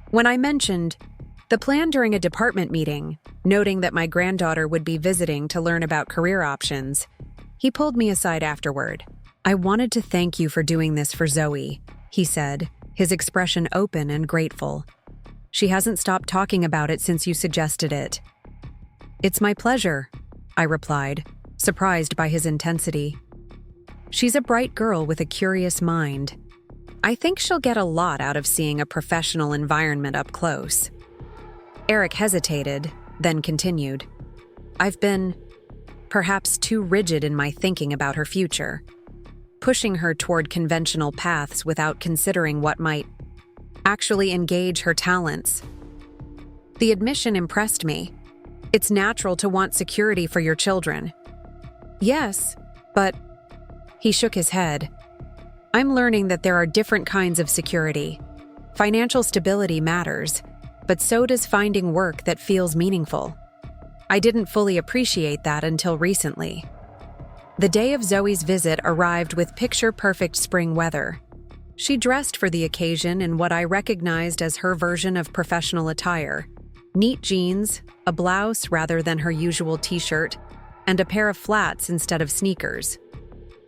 When I mentioned the plan during a department meeting, noting that my granddaughter would be visiting to learn about career options, he pulled me aside afterward. "I wanted to thank you for doing this for Zoe," he said, his expression open and grateful. "She hasn't stopped talking about it since you suggested it." "It's my pleasure," I replied, surprised by his intensity. "She's a bright girl with a curious mind. I think she'll get a lot out of seeing a professional environment up close." Eric hesitated, then continued. "I've been, perhaps, too rigid in my thinking about her future, pushing her toward conventional paths without considering what might actually engage her talents." The admission impressed me. "It's natural to want security for your children." "Yes, but..." He shook his head. "I'm learning that there are different kinds of security. Financial stability matters, but so does finding work that feels meaningful. I didn't fully appreciate that until recently." The day of Zoe's visit arrived with picture-perfect spring weather. She dressed for the occasion in what I recognized as her version of professional attire: neat jeans, a blouse rather than her usual t-shirt, and a pair of flats instead of sneakers.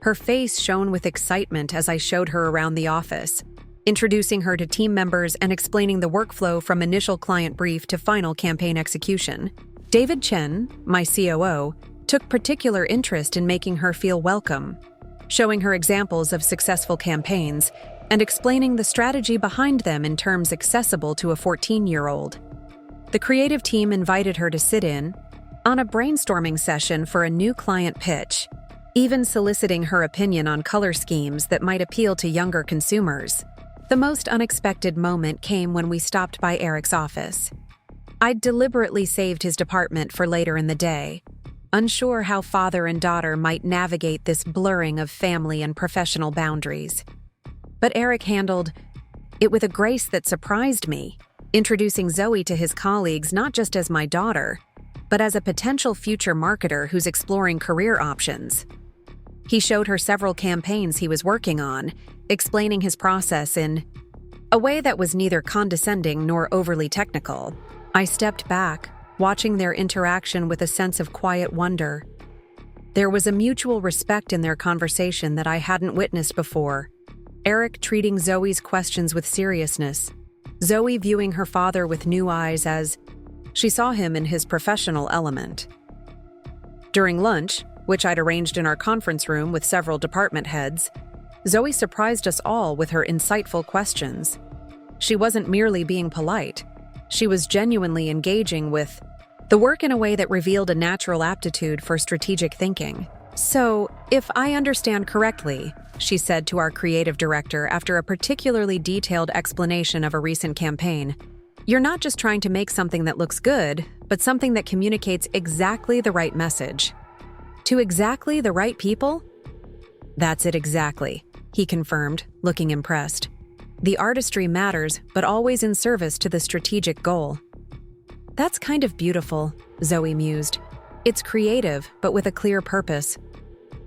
Her face shone with excitement as I showed her around the office, introducing her to team members and explaining the workflow from initial client brief to final campaign execution. David Chen, my COO, took particular interest in making her feel welcome, showing her examples of successful campaigns and explaining the strategy behind them in terms accessible to a 14-year-old. The creative team invited her to sit in on a brainstorming session for a new client pitch, even soliciting her opinion on color schemes that might appeal to younger consumers. The most unexpected moment came when we stopped by Eric's office. I'd deliberately saved his department for later in the day, unsure how father and daughter might navigate this blurring of family and professional boundaries. But Eric handled it with a grace that surprised me, introducing Zoe to his colleagues not just as my daughter, but as a potential future marketer who's exploring career options. He showed her several campaigns he was working on, explaining his process in a way that was neither condescending nor overly technical. I stepped back, watching their interaction with a sense of quiet wonder. There was a mutual respect in their conversation that I hadn't witnessed before. Eric treating Zoe's questions with seriousness, Zoe viewing her father with new eyes as she saw him in his professional element. During lunch, which I'd arranged in our conference room with several department heads, Zoe surprised us all with her insightful questions. She wasn't merely being polite. She was genuinely engaging with the work in a way that revealed a natural aptitude for strategic thinking. "So, if I understand correctly," she said to our creative director after a particularly detailed explanation of a recent campaign, "you're not just trying to make something that looks good, but something that communicates exactly the right message. To exactly the right people?" "That's it exactly," he confirmed, looking impressed. "The artistry matters, but always in service to the strategic goal." "That's kind of beautiful," Zoe mused. "It's creative, but with a clear purpose."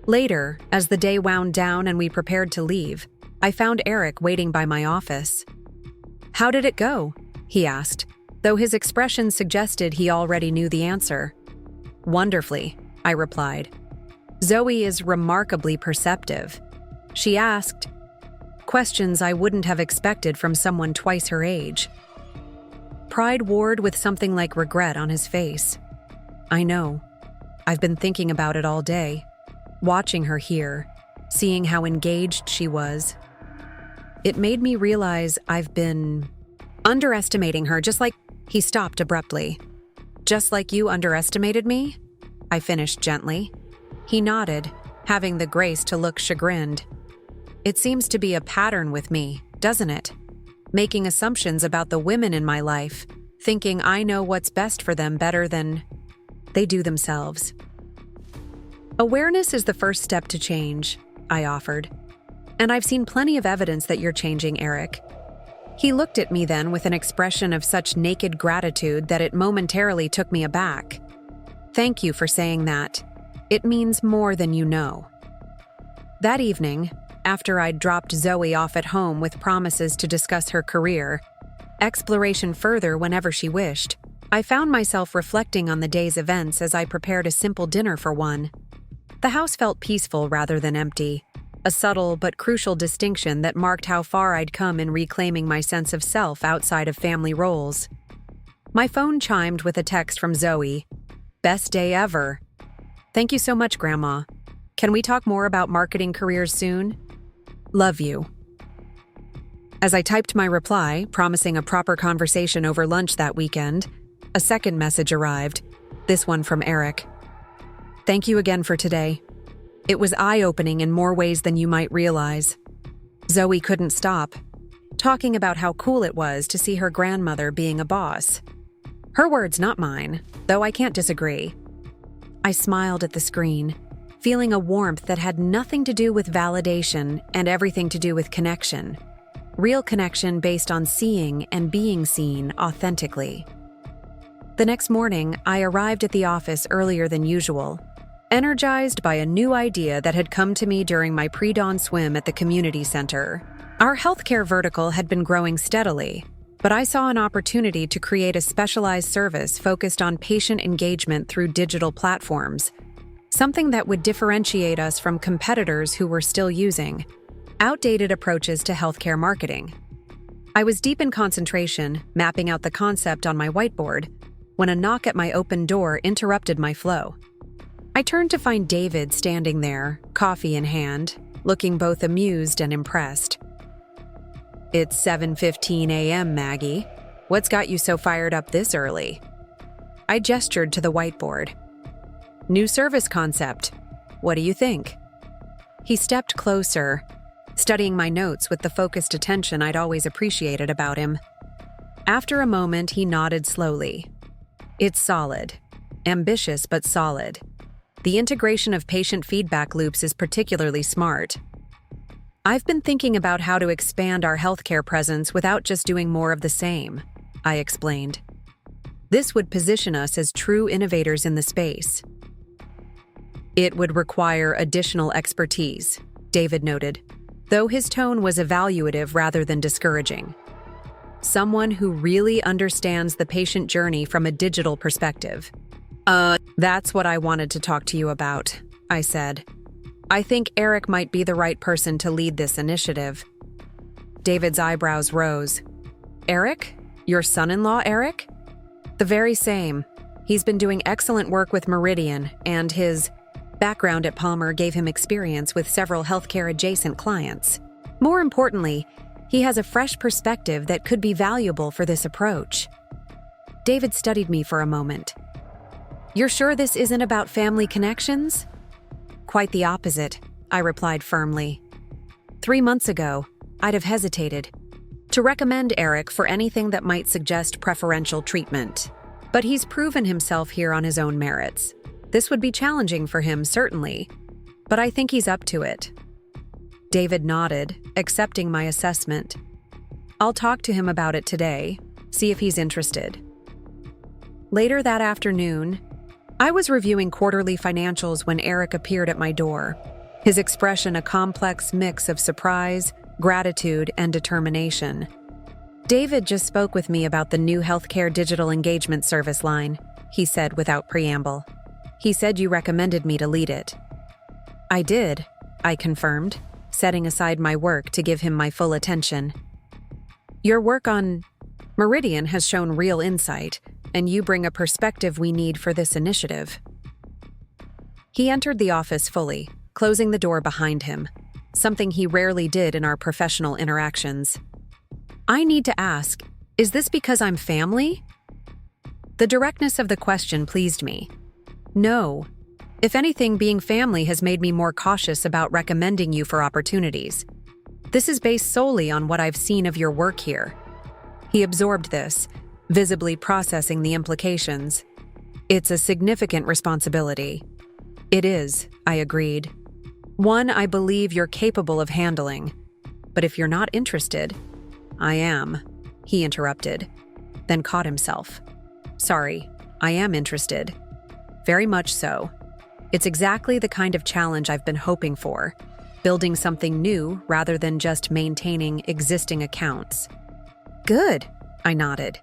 Later, as the day wound down and we prepared to leave, I found Eric waiting by my office. "How did it go?" he asked, though his expression suggested he already knew the answer. "Wonderfully," I replied. "Zoe is remarkably perceptive. She asked questions I wouldn't have expected from someone twice her age." Pride warred with something like regret on his face. "I know. I've been thinking about it all day." Watching her here, seeing how engaged she was, it made me realize I've been underestimating her, just like— He stopped abruptly. Just like you underestimated me? I finished gently. He nodded, having the grace to look chagrined. It seems to be a pattern with me, doesn't it? Making assumptions about the women in my life, thinking I know what's best for them better than they do themselves. Awareness is the first step to change, I offered. And I've seen plenty of evidence that you're changing, Eric. He looked at me then with an expression of such naked gratitude that it momentarily took me aback. Thank you for saying that. It means more than you know. That evening, after I'd dropped Zoe off at home with promises to discuss her career, exploration further whenever she wished, I found myself reflecting on the day's events as I prepared a simple dinner for one. The house felt peaceful rather than empty, a subtle but crucial distinction that marked how far I'd come in reclaiming my sense of self outside of family roles. My phone chimed with a text from Zoe. Best day ever. Thank you so much, Grandma. Can we talk more about marketing careers soon? Love you. As I typed my reply, promising a proper conversation over lunch that weekend, a second message arrived, this one from Eric. Thank you again for today. It was eye-opening in more ways than you might realize. Zoe couldn't stop, talking about how cool it was to see her grandmother being a boss. Her words, not mine, though I can't disagree. I smiled at the screen, feeling a warmth that had nothing to do with validation and everything to do with connection. Real connection based on seeing and being seen authentically. The next morning, I arrived at the office earlier than usual, energized by a new idea that had come to me during my pre-dawn swim at the community center. Our healthcare vertical had been growing steadily, but I saw an opportunity to create a specialized service focused on patient engagement through digital platforms, something that would differentiate us from competitors who were still using outdated approaches to healthcare marketing. I was deep in concentration, mapping out the concept on my whiteboard, when a knock at my open door interrupted my flow. I turned to find David standing there, coffee in hand, looking both amused and impressed. It's 7:15 a.m., Maggie. What's got you so fired up this early? I gestured to the whiteboard. New service concept. What do you think? He stepped closer, studying my notes with the focused attention I'd always appreciated about him. After a moment, he nodded slowly. It's solid. Ambitious but solid. The integration of patient feedback loops is particularly smart. I've been thinking about how to expand our healthcare presence without just doing more of the same, I explained. This would position us as true innovators in the space. It would require additional expertise, David noted, though his tone was evaluative rather than discouraging. Someone who really understands the patient journey from a digital perspective. That's what I wanted to talk to you about, I said. I think Eric might be the right person to lead this initiative. David's eyebrows rose. Eric? Your son-in-law, Eric? The very same. He's been doing excellent work with Meridian, and his background at Palmer gave him experience with several healthcare-adjacent clients. More importantly, he has a fresh perspective that could be valuable for this approach. David studied me for a moment. You're sure this isn't about family connections? Quite the opposite, I replied firmly. 3 months ago, I'd have hesitated to recommend Eric for anything that might suggest preferential treatment. But he's proven himself here on his own merits. This would be challenging for him, certainly, but I think he's up to it. David nodded, accepting my assessment. I'll talk to him about it today, see if he's interested. Later that afternoon, I was reviewing quarterly financials when Eric appeared at my door, his expression a complex mix of surprise, gratitude, and determination. David just spoke with me about the new healthcare digital engagement service line, he said without preamble. He said you recommended me to lead it. I did, I confirmed, setting aside my work to give him my full attention. Your work on Meridian has shown real insight, and you bring a perspective we need for this initiative. He entered the office fully, closing the door behind him, something he rarely did in our professional interactions. I need to ask, is this because I'm family? The directness of the question pleased me. No. If anything, being family has made me more cautious about recommending you for opportunities. This is based solely on what I've seen of your work here. He absorbed this, visibly processing the implications. It's a significant responsibility. It is, I agreed. One I believe you're capable of handling. But if you're not interested, I am, he interrupted, then caught himself. Sorry, I am interested. Very much so. It's exactly the kind of challenge I've been hoping for, building something new rather than just maintaining existing accounts. Good, I nodded.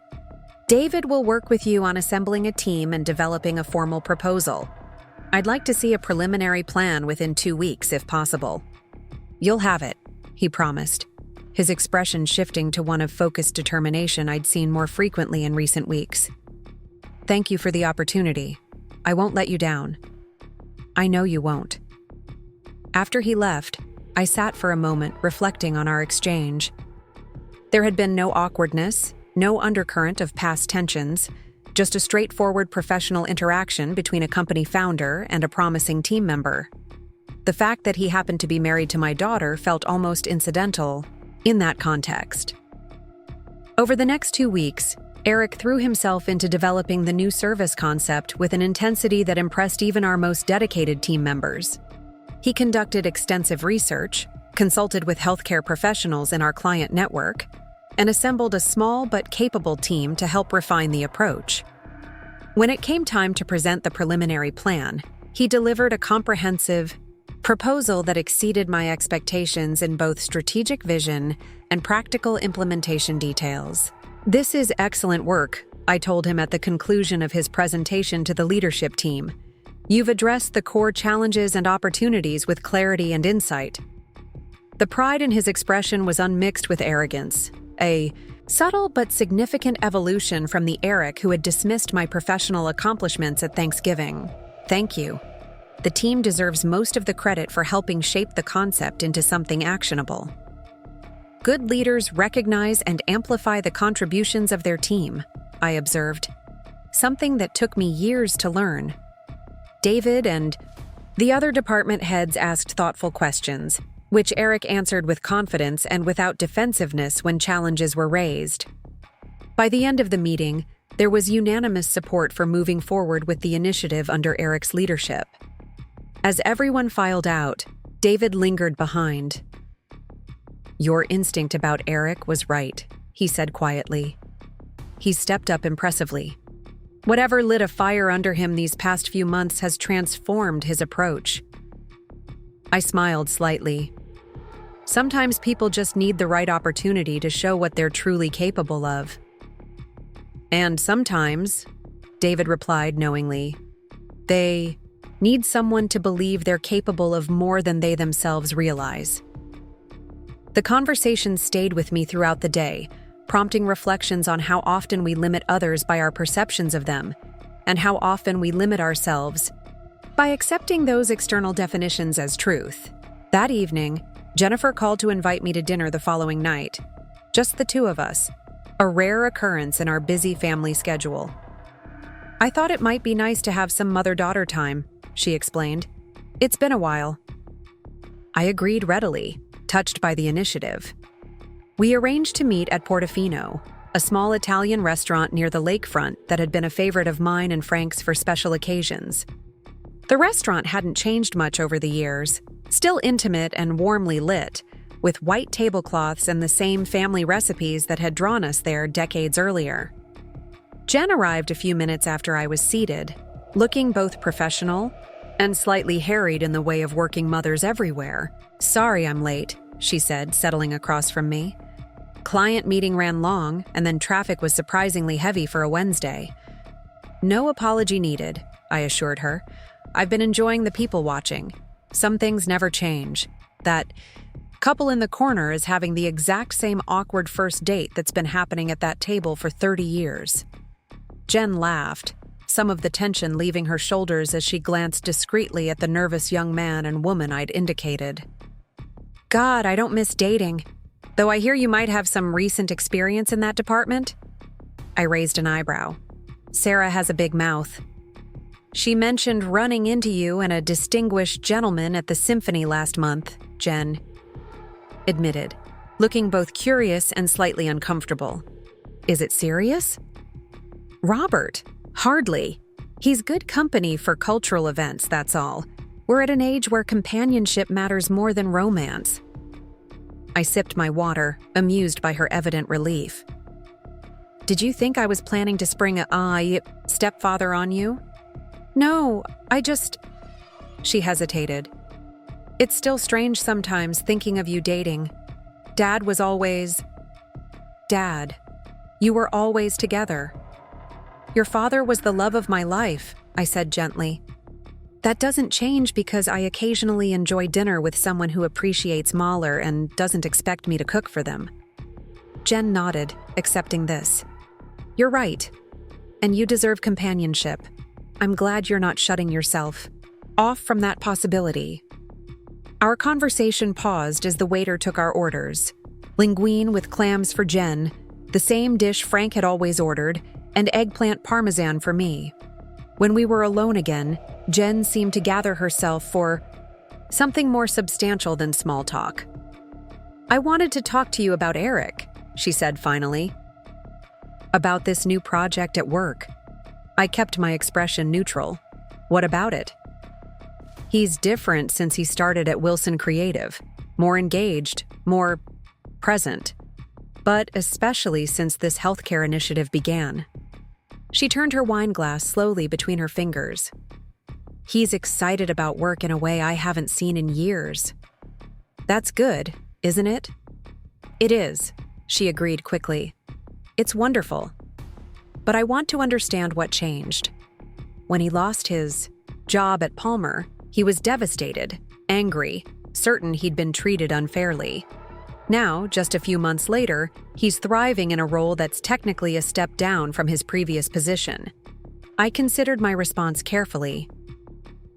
David will work with you on assembling a team and developing a formal proposal. I'd like to see a preliminary plan within 2 weeks, if possible. You'll have it, he promised, his expression shifting to one of focused determination I'd seen more frequently in recent weeks. Thank you for the opportunity. I won't let you down. I know you won't. After he left, I sat for a moment reflecting on our exchange. There had been no awkwardness, no undercurrent of past tensions, just a straightforward professional interaction between a company founder and a promising team member. The fact that he happened to be married to my daughter felt almost incidental in that context. Over the next 2 weeks, Eric threw himself into developing the new service concept with an intensity that impressed even our most dedicated team members. He conducted extensive research, consulted with healthcare professionals in our client network, and assembled a small but capable team to help refine the approach. When it came time to present the preliminary plan, he delivered a comprehensive proposal that exceeded my expectations in both strategic vision and practical implementation details. This is excellent work, I told him at the conclusion of his presentation to the leadership team. You've addressed the core challenges and opportunities with clarity and insight. The pride in his expression was unmixed with arrogance, a subtle but significant evolution from the Eric who had dismissed my professional accomplishments at Thanksgiving. Thank you. The team deserves most of the credit for helping shape the concept into something actionable. Good leaders recognize and amplify the contributions of their team, I observed. Something that took me years to learn. David and the other department heads asked thoughtful questions, which Eric answered with confidence and without defensiveness when challenges were raised. By the end of the meeting, there was unanimous support for moving forward with the initiative under Eric's leadership. As everyone filed out, David lingered behind. Your instinct about Eric was right, he said quietly. He stepped up impressively. Whatever lit a fire under him these past few months has transformed his approach. I smiled slightly. Sometimes people just need the right opportunity to show what they're truly capable of. And sometimes, David replied knowingly, they need someone to believe they're capable of more than they themselves realize. The conversation stayed with me throughout the day, prompting reflections on how often we limit others by our perceptions of them, and how often we limit ourselves by accepting those external definitions as truth. That evening, Jennifer called to invite me to dinner the following night. Just the two of us, a rare occurrence in our busy family schedule. I thought it might be nice to have some mother-daughter time, she explained. It's been a while. I agreed readily, touched by the initiative. We arranged to meet at Portofino, a small Italian restaurant near the lakefront that had been a favorite of mine and Frank's for special occasions. The restaurant hadn't changed much over the years, still intimate and warmly lit, with white tablecloths and the same family recipes that had drawn us there decades earlier. Jen arrived a few minutes after I was seated, looking both professional and slightly harried in the way of working mothers everywhere. Sorry I'm late, she said, settling across from me. Client meeting ran long, and then traffic was surprisingly heavy for a Wednesday. No apology needed, I assured her. I've been enjoying the people watching. Some things never change. That couple in the corner is having the exact same awkward first date that's been happening at that table for 30 years. Jen laughed, some of the tension leaving her shoulders as she glanced discreetly at the nervous young man and woman I'd indicated. God, I don't miss dating. Though I hear you might have some recent experience in that department? I raised an eyebrow. Sarah has a big mouth. She mentioned running into you and a distinguished gentleman at the symphony last month, Jen admitted, looking both curious and slightly uncomfortable. Is it serious? Robert, hardly. He's good company for cultural events, that's all. We're at an age where companionship matters more than romance. I sipped my water, amused by her evident relief. Did you think I was planning to spring a stepfather on you? No, She hesitated. It's still strange sometimes thinking of you dating. Dad, you were always together. Your father was the love of my life, I said gently. That doesn't change because I occasionally enjoy dinner with someone who appreciates Mahler and doesn't expect me to cook for them. Jen nodded, accepting this. You're right. And you deserve companionship. I'm glad you're not shutting yourself off from that possibility. Our conversation paused as the waiter took our orders. Linguine with clams for Jen, the same dish Frank had always ordered, and eggplant parmesan for me. When we were alone again, Jen seemed to gather herself for something more substantial than small talk. I wanted to talk to you about Eric, she said finally. About this new project at work. I kept my expression neutral. What about it? He's different since he started at Wilson Creative. More engaged, more present. But especially since this healthcare initiative began. She turned her wine glass slowly between her fingers. He's excited about work in a way I haven't seen in years. That's good, isn't it? It is, she agreed quickly. It's wonderful. But I want to understand what changed. When he lost his job at Palmer, he was devastated, angry, certain he'd been treated unfairly. Now, just a few months later, he's thriving in a role that's technically a step down from his previous position. I considered my response carefully.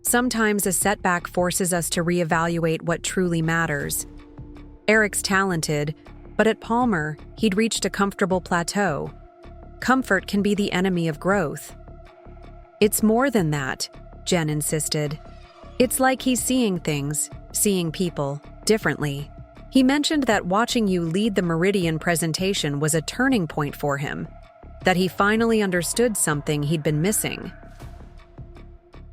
Sometimes a setback forces us to reevaluate what truly matters. Eric's talented, but at Palmer, he'd reached a comfortable plateau. Comfort can be the enemy of growth. It's more than that, Jen insisted. It's like he's seeing things, seeing people, differently. He mentioned that watching you lead the Meridian presentation was a turning point for him, that he finally understood something he'd been missing.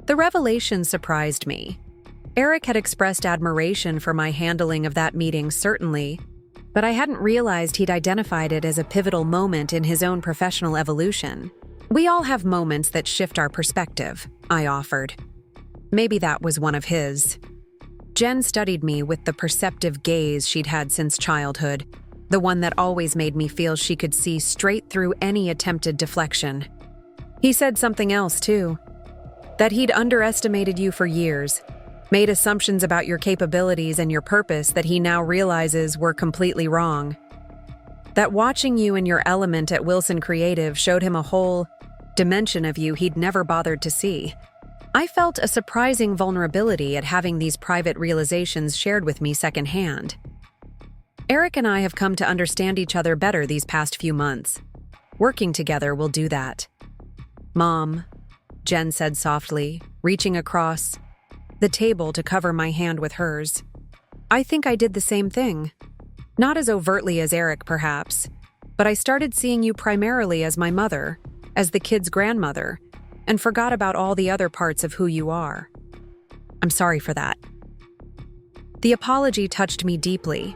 The revelation surprised me. Eric had expressed admiration for my handling of that meeting, certainly, but I hadn't realized he'd identified it as a pivotal moment in his own professional evolution. We all have moments that shift our perspective, I offered. Maybe that was one of his. Jen studied me with the perceptive gaze she'd had since childhood, the one that always made me feel she could see straight through any attempted deflection. He said something else, too. That he'd underestimated you for years, made assumptions about your capabilities and your purpose that he now realizes were completely wrong. That watching you in your element at Wilson Creative showed him a whole dimension of you he'd never bothered to see. I felt a surprising vulnerability at having these private realizations shared with me secondhand. Eric and I have come to understand each other better these past few months. Working together will do that. Mom, Jen said softly, reaching across the table to cover my hand with hers. I think I did the same thing. Not as overtly as Eric, perhaps, but I started seeing you primarily as my mother, as the kid's grandmother, and forgot about all the other parts of who you are. I'm sorry for that. The apology touched me deeply.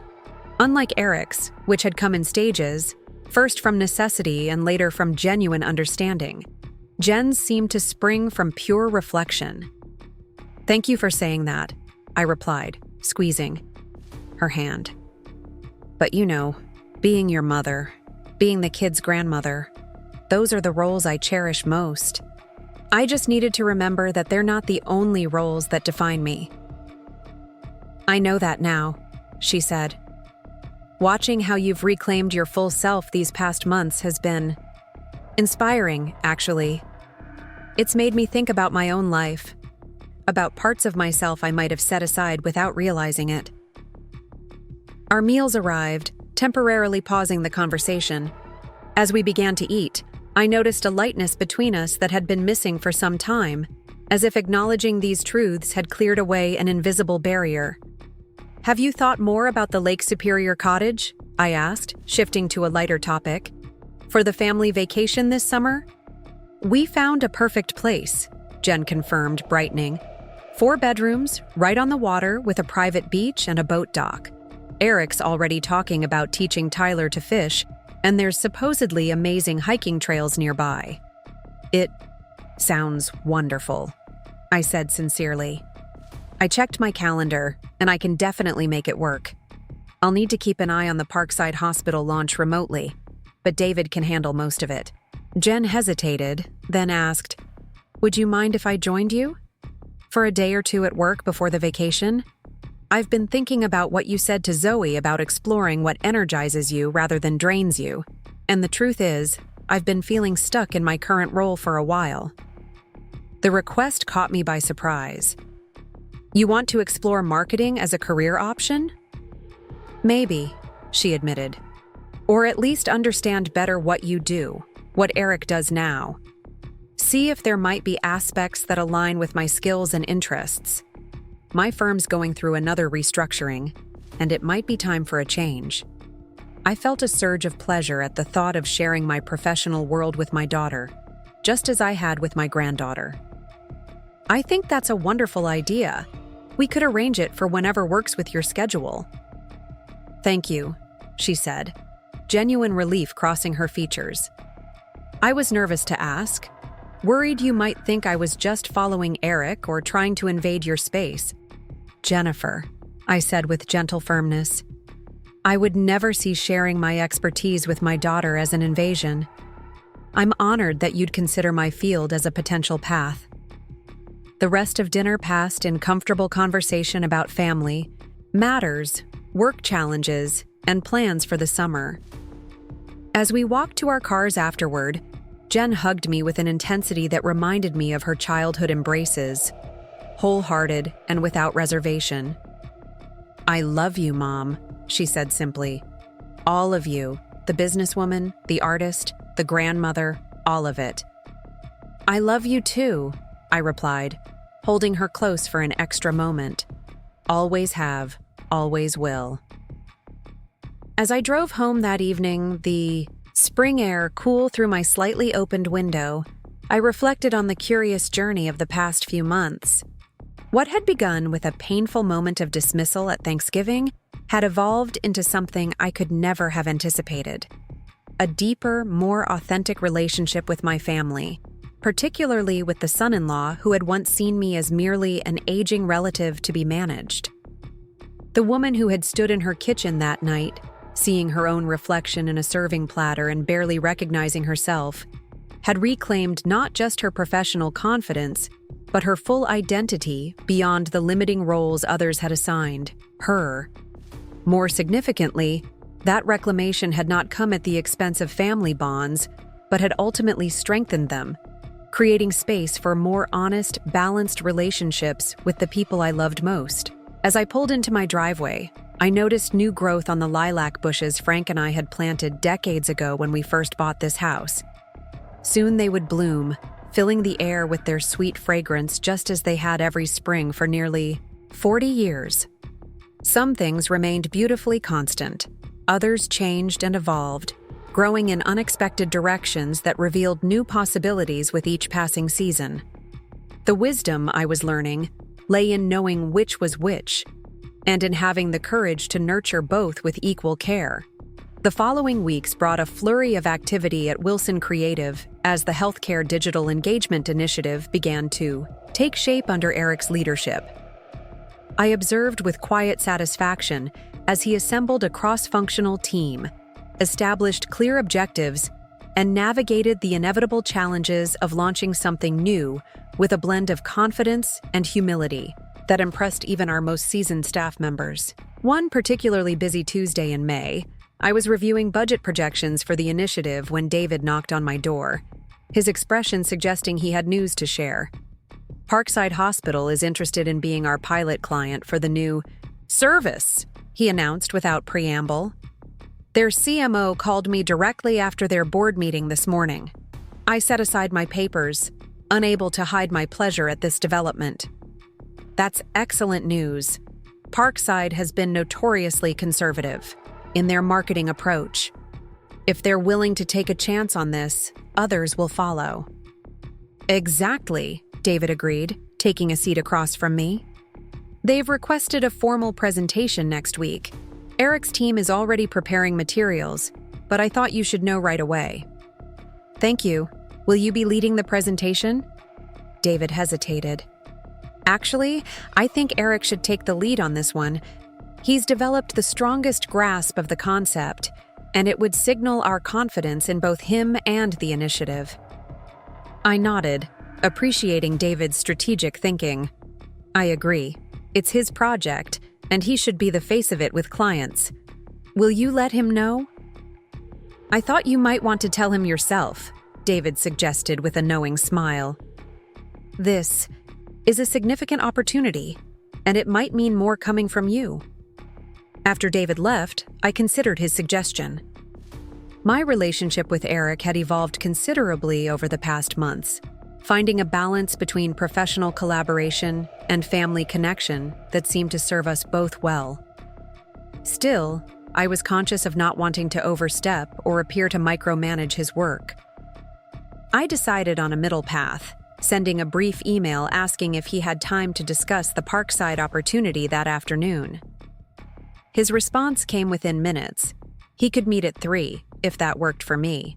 Unlike Eric's, which had come in stages, first from necessity and later from genuine understanding, Jen's seemed to spring from pure reflection. Thank you for saying that, I replied, squeezing her hand. But you know, being your mother, being the kid's grandmother, those are the roles I cherish most. I just needed to remember that they're not the only roles that define me. I know that now, she said. Watching how you've reclaimed your full self these past months has been inspiring, actually. It's made me think about my own life, about parts of myself I might have set aside without realizing it. Our meals arrived, temporarily pausing the conversation. As we began to eat, I noticed a lightness between us that had been missing for some time, as if acknowledging these truths had cleared away an invisible barrier. "Have you thought more about the Lake Superior cottage?" I asked, shifting to a lighter topic. "For the family vacation this summer?" "We found a perfect place," Jen confirmed, brightening. 4 bedrooms, right on the water with a private beach and a boat dock. Eric's already talking about teaching Tyler to fish, and there's supposedly amazing hiking trails nearby. "It sounds wonderful," I said sincerely. I checked my calendar, and I can definitely make it work. I'll need to keep an eye on the Parkside Hospital launch remotely, but David can handle most of it. Jen hesitated, then asked, "Would you mind if I joined you? For a day or two at work before the vacation? I've been thinking about what you said to Zoe about exploring what energizes you rather than drains you, and the truth is, I've been feeling stuck in my current role for a while." The request caught me by surprise. "You want to explore marketing as a career option?" "Maybe," she admitted. "Or at least understand better what you do, what Eric does now. See if there might be aspects that align with my skills and interests. My firm's going through another restructuring, and it might be time for a change." I felt a surge of pleasure at the thought of sharing my professional world with my daughter, just as I had with my granddaughter. "I think that's a wonderful idea. We could arrange it for whenever works with your schedule." "Thank you," she said, genuine relief crossing her features. I was nervous to ask, worried you might think I was just following Eric or trying to invade your space. "Jennifer," I said with gentle firmness, "I would never see sharing my expertise with my daughter as an invasion. I'm honored that you'd consider my field as a potential path." The rest of dinner passed in comfortable conversation about family, matters, work challenges, and plans for the summer. As we walked to our cars afterward, Jen hugged me with an intensity that reminded me of her childhood embraces, wholehearted and without reservation. "I love you, Mom," she said simply. "All of you, the businesswoman, the artist, the grandmother, all of it." "I love you too," I replied, holding her close for an extra moment. "Always have, always will." As I drove home that evening, the spring air cool through my slightly opened window, I reflected on the curious journey of the past few months. What had begun with a painful moment of dismissal at Thanksgiving had evolved into something I could never have anticipated. A deeper, more authentic relationship with my family, particularly with the son-in-law who had once seen me as merely an aging relative to be managed. The woman who had stood in her kitchen that night, seeing her own reflection in a serving platter and barely recognizing herself, had reclaimed not just her professional confidence, but her full identity beyond the limiting roles others had assigned her. More significantly, that reclamation had not come at the expense of family bonds, but had ultimately strengthened them, creating space for more honest, balanced relationships with the people I loved most. As I pulled into my driveway, I noticed new growth on the lilac bushes Frank and I had planted decades ago when we first bought this house. Soon they would bloom, filling the air with their sweet fragrance just as they had every spring for nearly 40 years. Some things remained beautifully constant. Others changed and evolved, growing in unexpected directions that revealed new possibilities with each passing season. The wisdom I was learning lay in knowing which was which, and in having the courage to nurture both with equal care. The following weeks brought a flurry of activity at Wilson Creative as the healthcare digital engagement initiative began to take shape under Eric's leadership. I observed with quiet satisfaction as he assembled a cross-functional team, established clear objectives, and navigated the inevitable challenges of launching something new with a blend of confidence and humility that impressed even our most seasoned staff members. One particularly busy Tuesday in May, I was reviewing budget projections for the initiative when David knocked on my door. his expression suggesting he had news to share. Parkside Hospital is interested in being our pilot client for the new service, he announced without preamble. Their CMO called me directly after their board meeting this morning. I set aside my papers, unable to hide my pleasure at this development. That's excellent news. Parkside has been notoriously conservative in their marketing approach. If they're willing to take a chance on this, others will follow. Exactly, David agreed, taking a seat across from me. They've requested a formal presentation next week. Eric's team is already preparing materials, but I thought you should know right away. Thank you. Will you be leading the presentation? David hesitated. Actually, I think Eric should take the lead on this one. He's developed the strongest grasp of the concept, and it would signal our confidence in both him and the initiative. I nodded, appreciating David's strategic thinking. I agree. It's his project, and he should be the face of it with clients. Will you let him know? I thought you might want to tell him yourself, David suggested with a knowing smile. This is a significant opportunity, and it might mean more coming from you. After David left, I considered his suggestion. My relationship with Eric had evolved considerably over the past months, finding a balance between professional collaboration and family connection that seemed to serve us both well. Still, I was conscious of not wanting to overstep or appear to micromanage his work. I decided on a middle path, sending a brief email asking if he had time to discuss the Parkside opportunity that afternoon. His response came within minutes. He could meet at 3, if that worked for me.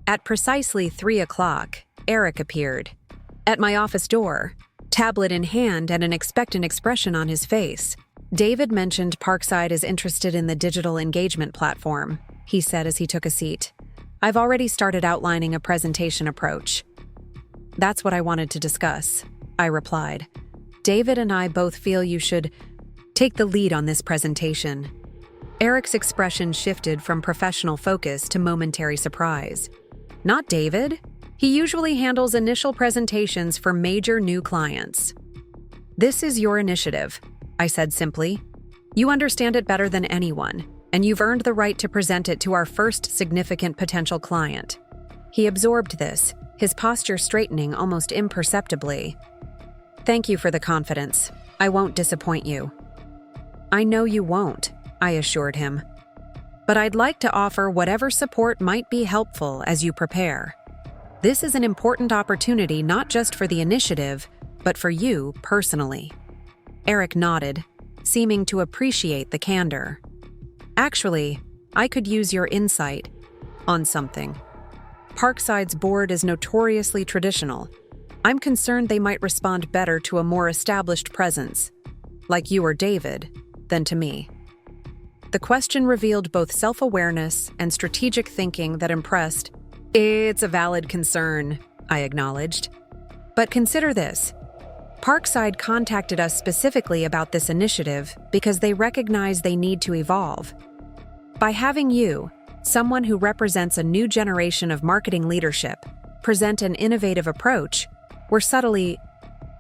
At precisely 3 o'clock, Eric appeared. At my office door, tablet in hand and an expectant expression on his face. David mentioned Parkside is interested in the digital engagement platform, he said as he took a seat. I've already started outlining a presentation approach. That's what I wanted to discuss, I replied. David and I both feel you should take the lead on this presentation. Eric's expression shifted from professional focus to momentary surprise. Not David. He usually handles initial presentations for major new clients. This is your initiative, I said simply. You understand it better than anyone, and you've earned the right to present it to our first significant potential client. He absorbed this, his posture straightening almost imperceptibly. Thank you for the confidence. I won't disappoint you. I know you won't, I assured him. But I'd like to offer whatever support might be helpful as you prepare. This is an important opportunity not just for the initiative, but for you personally. Eric nodded, seeming to appreciate the candor. Actually, I could use your insight on something. Parkside's board is notoriously traditional. I'm concerned they might respond better to a more established presence, like you or David, than to me. The question revealed both self-awareness and strategic thinking that impressed. It's a valid concern, I acknowledged. But consider this. Parkside contacted us specifically about this initiative because they recognize they need to evolve. By having you, someone who represents a new generation of marketing leadership, present an innovative approach, we're subtly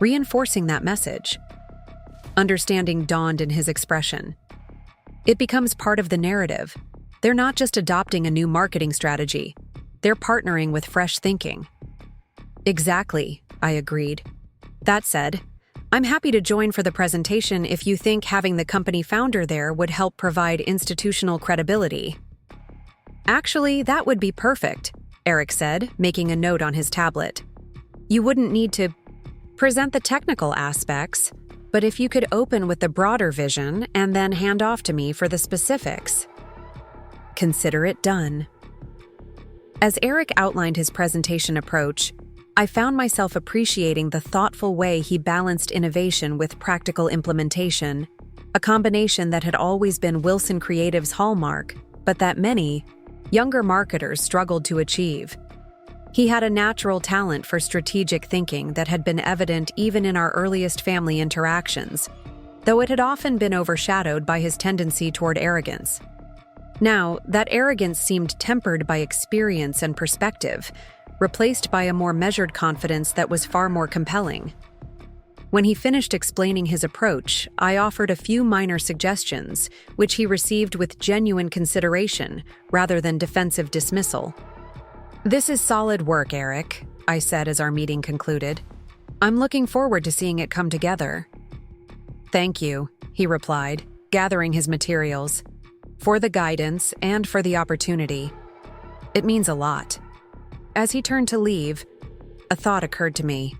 reinforcing that message. Understanding dawned in his expression. It becomes part of the narrative. They're not just adopting a new marketing strategy. They're partnering with fresh thinking. Exactly, I agreed. That said, I'm happy to join for the presentation if you think having the company founder there would help provide institutional credibility. Actually, that would be perfect, Eric said, making a note on his tablet. You wouldn't need to present the technical aspects, but if you could open with the broader vision and then hand off to me for the specifics. Consider it done. As Eric outlined his presentation approach, I found myself appreciating the thoughtful way he balanced innovation with practical implementation, a combination that had always been Wilson Creative's hallmark, but that many, younger marketers struggled to achieve. He had a natural talent for strategic thinking that had been evident even in our earliest family interactions, though it had often been overshadowed by his tendency toward arrogance. Now, that arrogance seemed tempered by experience and perspective, replaced by a more measured confidence that was far more compelling. When he finished explaining his approach, I offered a few minor suggestions, which he received with genuine consideration rather than defensive dismissal. "This is solid work, Eric," I said as our meeting concluded. "I'm looking forward to seeing it come together." "Thank you," he replied, gathering his materials, "for the guidance and for the opportunity. It means a lot." As he turned to leave, a thought occurred to me.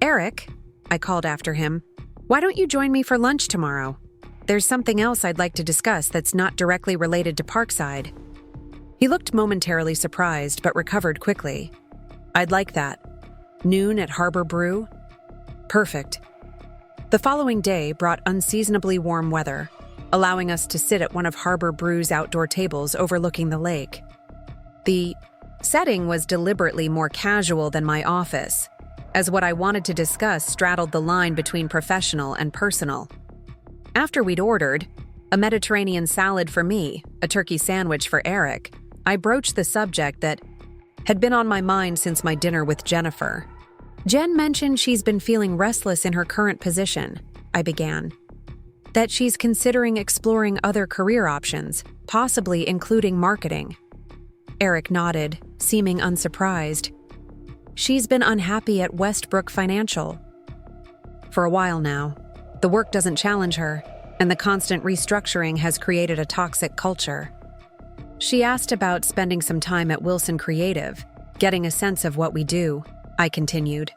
"Eric," I called after him, "why don't you join me for lunch tomorrow? There's something else I'd like to discuss that's not directly related to Parkside." He looked momentarily surprised but recovered quickly. "I'd like that. Noon at Harbor Brew?" "Perfect." The following day brought unseasonably warm weather, allowing us to sit at one of Harbor Brew's outdoor tables overlooking the lake. The setting was deliberately more casual than my office, as what I wanted to discuss straddled the line between professional and personal. After we'd ordered, a Mediterranean salad for me, a turkey sandwich for Eric, I broached the subject that had been on my mind since my dinner with Jennifer. "Jen mentioned she's been feeling restless in her current position," I began. "That she's considering exploring other career options, possibly including marketing." Eric nodded, seeming unsurprised. "She's been unhappy at Westbrook Financial for a while now. The work doesn't challenge her, and the constant restructuring has created a toxic culture. She asked about spending some time at Wilson Creative, getting a sense of what we do," I continued.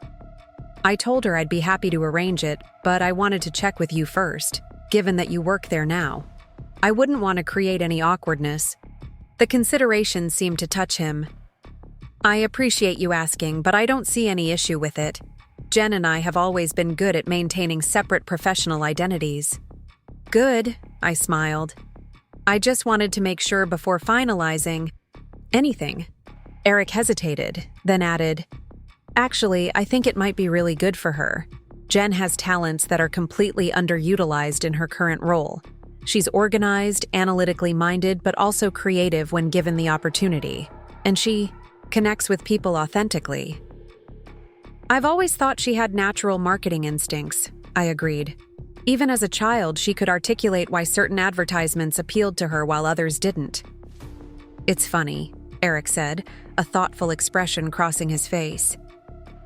"I told her I'd be happy to arrange it, but I wanted to check with you first, given that you work there now. I wouldn't want to create any awkwardness." The consideration seemed to touch him. "I appreciate you asking, but I don't see any issue with it. Jen and I have always been good at maintaining separate professional identities." "Good," I smiled. "I just wanted to make sure before finalizing anything." Eric hesitated, then added, "Actually, I think it might be really good for her. Jen has talents that are completely underutilized in her current role. She's organized, analytically minded, but also creative when given the opportunity. And she connects with people authentically." "I've always thought she had natural marketing instincts," I agreed. "Even as a child, she could articulate why certain advertisements appealed to her while others didn't." "It's funny," Eric said, a thoughtful expression crossing his face.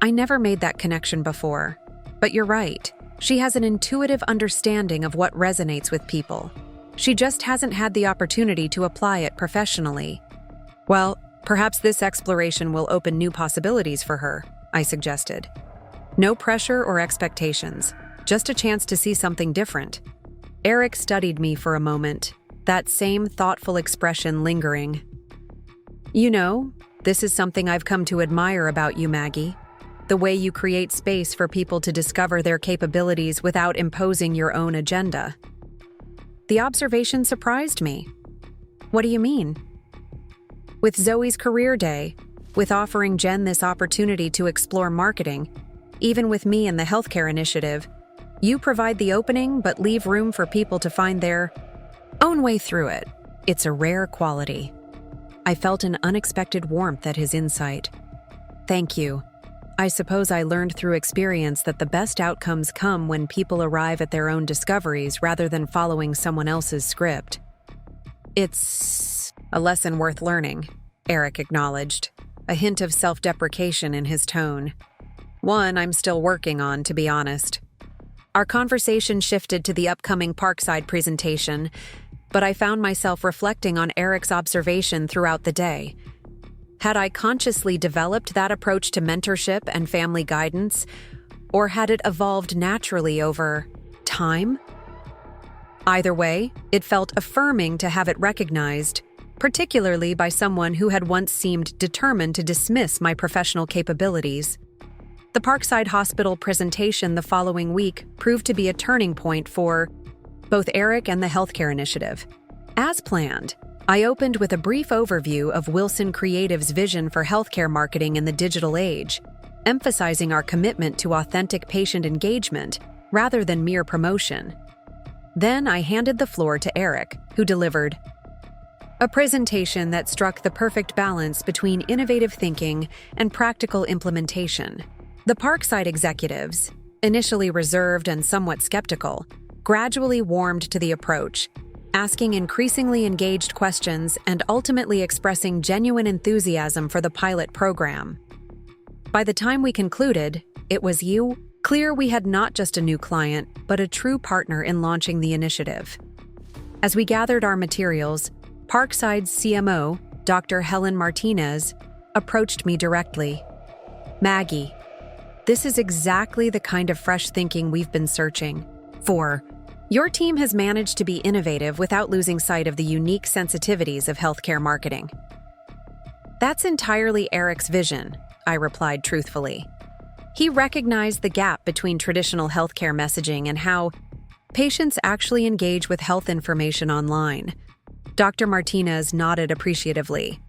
"I never made that connection before. But you're right. She has an intuitive understanding of what resonates with people. She just hasn't had the opportunity to apply it professionally." "Well, perhaps this exploration will open new possibilities for her," I suggested. "No pressure or expectations, just a chance to see something different." Eric studied me for a moment, that same thoughtful expression lingering. "You know, this is something I've come to admire about you, Maggie. The way you create space for people to discover their capabilities without imposing your own agenda." The observation surprised me. "What do you mean?" "With Zoe's Career Day, with offering Jen this opportunity to explore marketing, even with me and the healthcare initiative, you provide the opening but leave room for people to find their own way through it. It's a rare quality." I felt an unexpected warmth at his insight. "Thank you. I suppose I learned through experience that the best outcomes come when people arrive at their own discoveries rather than following someone else's script." "It's a lesson worth learning," Eric acknowledged, a hint of self-deprecation in his tone. "One I'm still working on, to be honest." Our conversation shifted to the upcoming Parkside presentation, but I found myself reflecting on Eric's observation throughout the day. Had I consciously developed that approach to mentorship and family guidance, or had it evolved naturally over time? Either way, it felt affirming to have it recognized, particularly by someone who had once seemed determined to dismiss my professional capabilities. The Parkside Hospital presentation the following week proved to be a turning point for both Eric and the healthcare initiative. As planned, I opened with a brief overview of Wilson Creative's vision for healthcare marketing in the digital age, emphasizing our commitment to authentic patient engagement rather than mere promotion. Then I handed the floor to Eric, who delivered, A presentation that struck the perfect balance between innovative thinking and practical implementation. The Parkside executives, initially reserved and somewhat skeptical, gradually warmed to the approach, asking increasingly engaged questions and ultimately expressing genuine enthusiasm for the pilot program. By the time we concluded, it was clear we had not just a new client, but a true partner in launching the initiative. As we gathered our materials, Parkside's CMO, Dr. Helen Martinez, approached me directly. "Maggie, this is exactly the kind of fresh thinking we've been searching for. Your team has managed to be innovative without losing sight of the unique sensitivities of healthcare marketing." "That's entirely Eric's vision," I replied truthfully. He recognized the gap between traditional healthcare messaging and how patients actually engage with health information online. Dr. Martinez nodded appreciatively.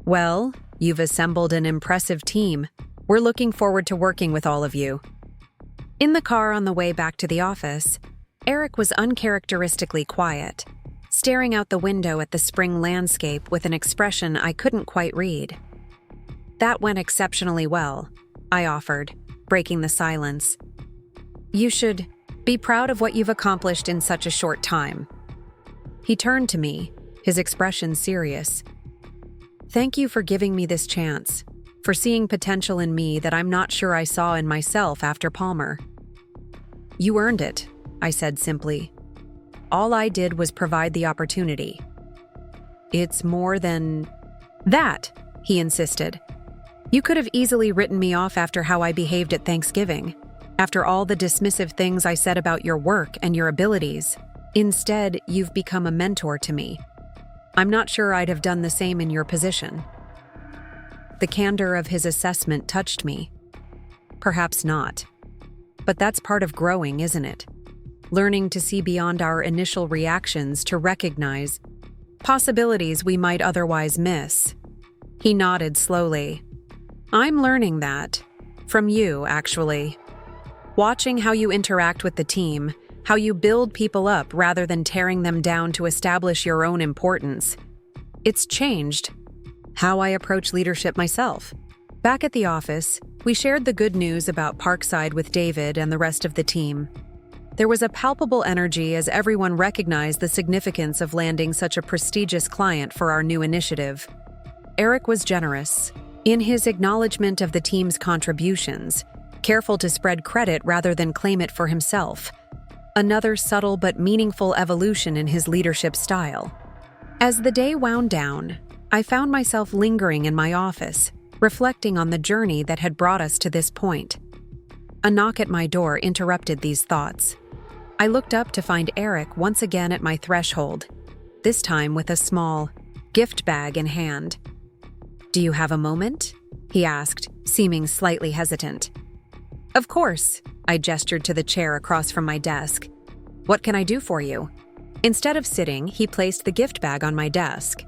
"Well, you've assembled an impressive team. We're looking forward to working with all of you." In the car on the way back to the office, Eric was uncharacteristically quiet, staring out the window at the spring landscape with an expression I couldn't quite read. "That went exceptionally well," I offered, breaking the silence. "You should be proud of what you've accomplished in such a short time." He turned to me, his expression serious. "Thank you for giving me this chance, for seeing potential in me that I'm not sure I saw in myself after Palmer." "You earned it," I said simply. "All I did was provide the opportunity." "It's more than that," he insisted. "You could have easily written me off after how I behaved at Thanksgiving, after all the dismissive things I said about your work and your abilities. Instead, you've become a mentor to me. I'm not sure I'd have done the same in your position." The candor of his assessment touched me. Perhaps not. But that's part of growing, isn't it? Learning to see beyond our initial reactions to recognize possibilities we might otherwise miss. He nodded slowly. "I'm learning that. From you, actually. Watching how you interact with the team, how you build people up rather than tearing them down to establish your own importance. It's changed how I approach leadership myself." Back at the office, we shared the good news about Parkside with David and the rest of the team. There was a palpable energy as everyone recognized the significance of landing such a prestigious client for our new initiative. Eric was generous in his acknowledgement of the team's contributions, careful to spread credit rather than claim it for himself. Another subtle but meaningful evolution in his leadership style. As the day wound down, I found myself lingering in my office, reflecting on the journey that had brought us to this point. A knock at my door interrupted these thoughts. I looked up to find Eric once again at my threshold, this time with a small gift bag in hand. "Do you have a moment?" he asked, seeming slightly hesitant. "Of course," I gestured to the chair across from my desk. "What can I do for you?" Instead of sitting, he placed the gift bag on my desk.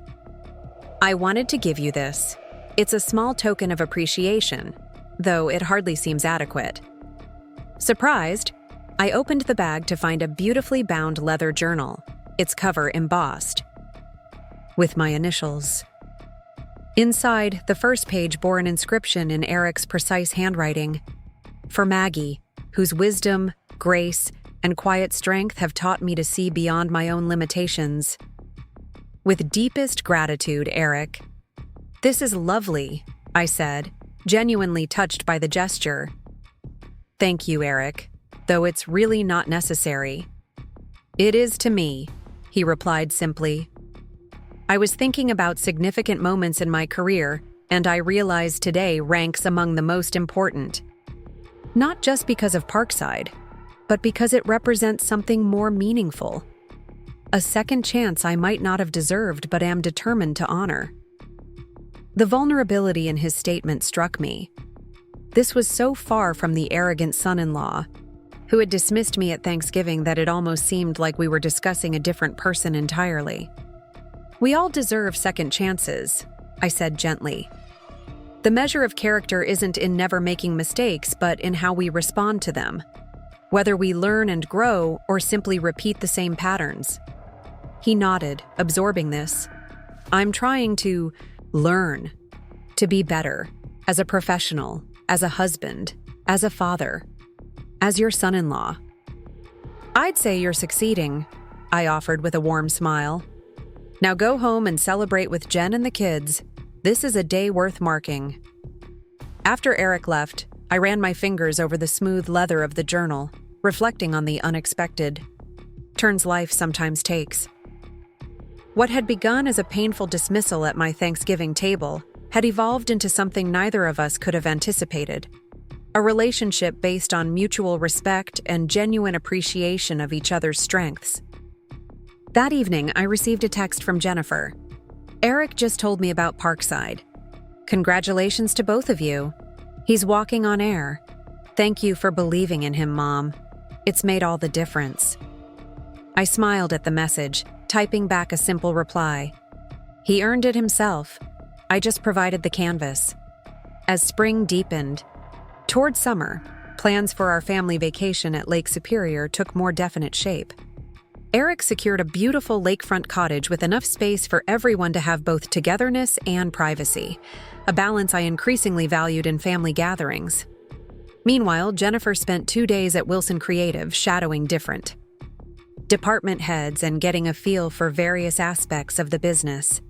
"I wanted to give you this. It's a small token of appreciation, though it hardly seems adequate." Surprised, I opened the bag to find a beautifully bound leather journal, its cover embossed with my initials. Inside, the first page bore an inscription in Eric's precise handwriting. "For Maggie, whose wisdom, grace, and quiet strength have taught me to see beyond my own limitations. With deepest gratitude, Eric." "This is lovely," I said, genuinely touched by the gesture. "Thank you, Eric, though it's really not necessary." "It is to me," he replied simply. I was thinking about significant moments in my career, and I realized today ranks among the most important. Not just because of Parkside, but because it represents something more meaningful. A second chance I might not have deserved but am determined to honor. The vulnerability in his statement struck me. This was so far from the arrogant son-in-law, who had dismissed me at Thanksgiving that it almost seemed like we were discussing a different person entirely. "We all deserve second chances," I said gently. "The measure of character isn't in never making mistakes, but in how we respond to them, whether we learn and grow or simply repeat the same patterns." He nodded, absorbing this. I'm trying to learn, to be better, as a professional, as a husband, as a father, as your son-in-law. I'd say you're succeeding, I offered with a warm smile. Now go home and celebrate with Jen and the kids. This is a day worth marking. After Eric left, I ran my fingers over the smooth leather of the journal, reflecting on the unexpected turns life sometimes takes. What had begun as a painful dismissal at my Thanksgiving table had evolved into something neither of us could have anticipated. A relationship based on mutual respect and genuine appreciation of each other's strengths. That evening, I received a text from Jennifer. Eric just told me about Parkside. Congratulations to both of you. He's walking on air. Thank you for believing in him, Mom. It's made all the difference. I smiled at the message, typing back a simple reply. He earned it himself. I just provided the canvas. As spring deepened, toward summer, plans for our family vacation at Lake Superior took more definite shape. Eric secured a beautiful lakefront cottage with enough space for everyone to have both togetherness and privacy, a balance I increasingly valued in family gatherings. Meanwhile, Jennifer spent 2 days at Wilson Creative shadowing different department heads and getting a feel for various aspects of the business.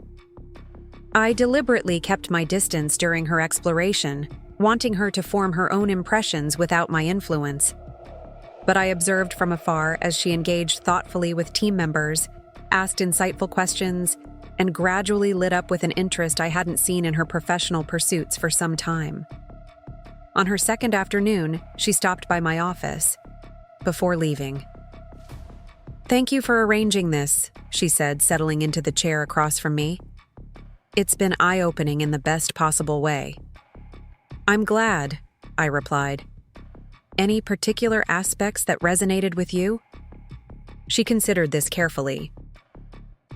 I deliberately kept my distance during her exploration, wanting her to form her own impressions without my influence. But I observed from afar as she engaged thoughtfully with team members, asked insightful questions, and gradually lit up with an interest I hadn't seen in her professional pursuits for some time. On her second afternoon, she stopped by my office. Before leaving, "Thank you for arranging this," she said, settling into the chair across from me. "It's been eye-opening in the best possible way." "I'm glad," I replied. "Any particular aspects that resonated with you?" She considered this carefully.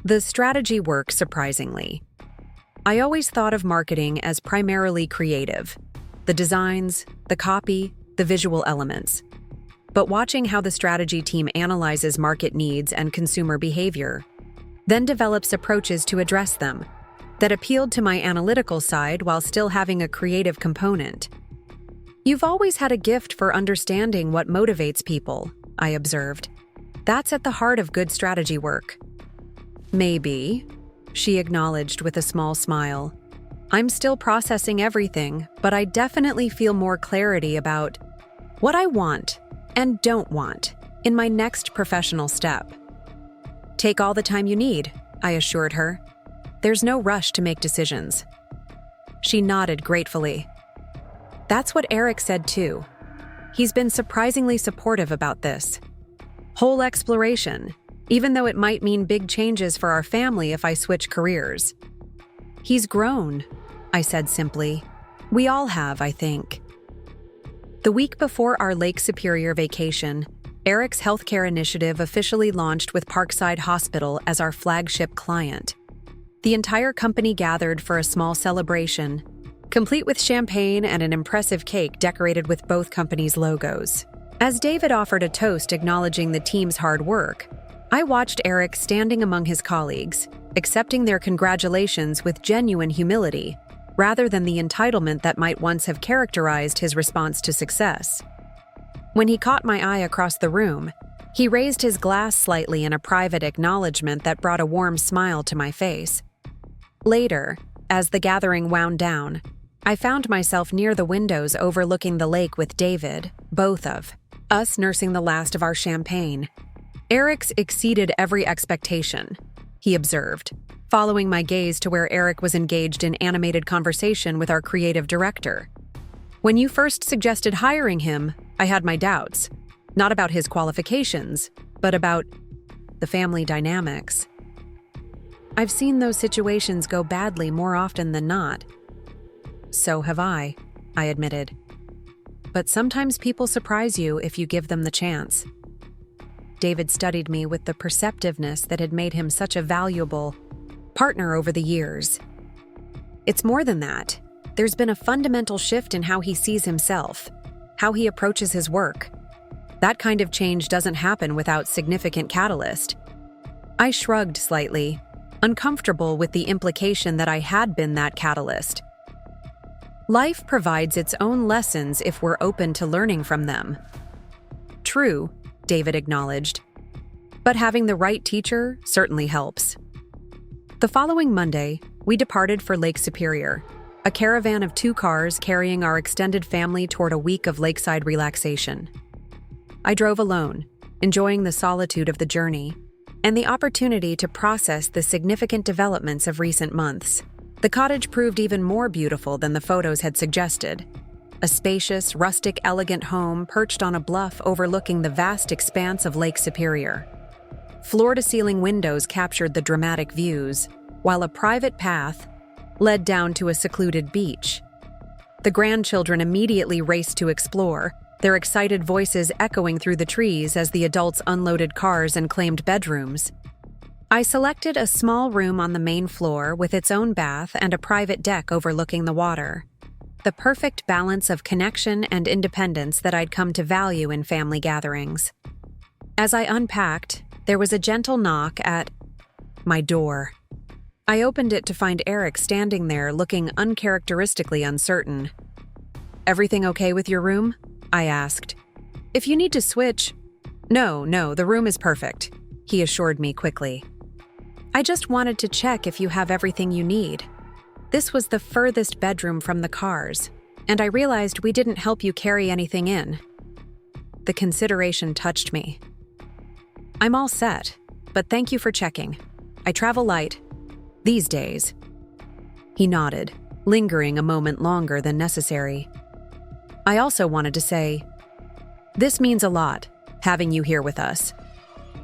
The strategy work, surprisingly. I always thought of marketing as primarily creative. The designs, the copy, the visual elements. But watching how the strategy team analyzes market needs and consumer behavior, then develops approaches to address them, that appealed to my analytical side while still having a creative component. "You've always had a gift for understanding what motivates people," I observed. "That's at the heart of good strategy work." "Maybe," she acknowledged with a small smile. "I'm still processing everything, but I definitely feel more clarity about what I want and don't want in my next professional step." "Take all the time you need," I assured her. "There's no rush to make decisions." She nodded gratefully. That's what Eric said too. He's been surprisingly supportive about this whole exploration, even though it might mean big changes for our family if I switch careers. "He's grown," I said simply. "We all have, I think." The week before our Lake Superior vacation, Eric's healthcare initiative officially launched with Parkside Hospital as our flagship client. The entire company gathered for a small celebration, complete with champagne and an impressive cake decorated with both companies' logos. As David offered a toast acknowledging the team's hard work, I watched Eric standing among his colleagues, accepting their congratulations with genuine humility, rather than the entitlement that might once have characterized his response to success. When he caught my eye across the room, he raised his glass slightly in a private acknowledgement that brought a warm smile to my face. Later, as the gathering wound down, I found myself near the windows overlooking the lake with David, both of us nursing the last of our champagne. "Eric's exceeded every expectation," he observed, following my gaze to where Eric was engaged in animated conversation with our creative director. "When you first suggested hiring him, I had my doubts, not about his qualifications, but about the family dynamics. I've seen those situations go badly more often than not." "So have I admitted. "But sometimes people surprise you if you give them the chance." David studied me with the perceptiveness that had made him such a valuable partner over the years. "It's more than that. There's been a fundamental shift in how he sees himself, how he approaches his work. That kind of change doesn't happen without significant catalyst." I shrugged slightly. uncomfortable with the implication that I had been that catalyst. Life provides its own lessons if we're open to learning from them. True, David acknowledged. But having the right teacher certainly helps. The following Monday, we departed for Lake Superior, a caravan of 2 cars carrying our extended family toward a week of lakeside relaxation. I drove alone, enjoying the solitude of the journey and the opportunity to process the significant developments of recent months. The cottage proved even more beautiful than the photos had suggested. A spacious, rustic, elegant home perched on a bluff overlooking the vast expanse of Lake Superior. Floor-to-ceiling windows captured the dramatic views, while a private path led down to a secluded beach. The grandchildren immediately raced to explore, their excited voices echoing through the trees as the adults unloaded cars and claimed bedrooms. I selected a small room on the main floor with its own bath and a private deck overlooking the water. The perfect balance of connection and independence that I'd come to value in family gatherings. As I unpacked, there was a gentle knock at my door. I opened it to find Eric standing there looking uncharacteristically uncertain. "Everything okay with your room?" I asked. "If you need to switch..." No, the room is perfect," he assured me quickly. "I just wanted to check if you have everything you need." This was the furthest bedroom from the cars, and I realized we didn't help you carry anything in. The consideration touched me. "I'm all set, but thank you for checking. I travel light these days." He nodded, lingering a moment longer than necessary. I also wanted to say, "This means a lot, having you here with us.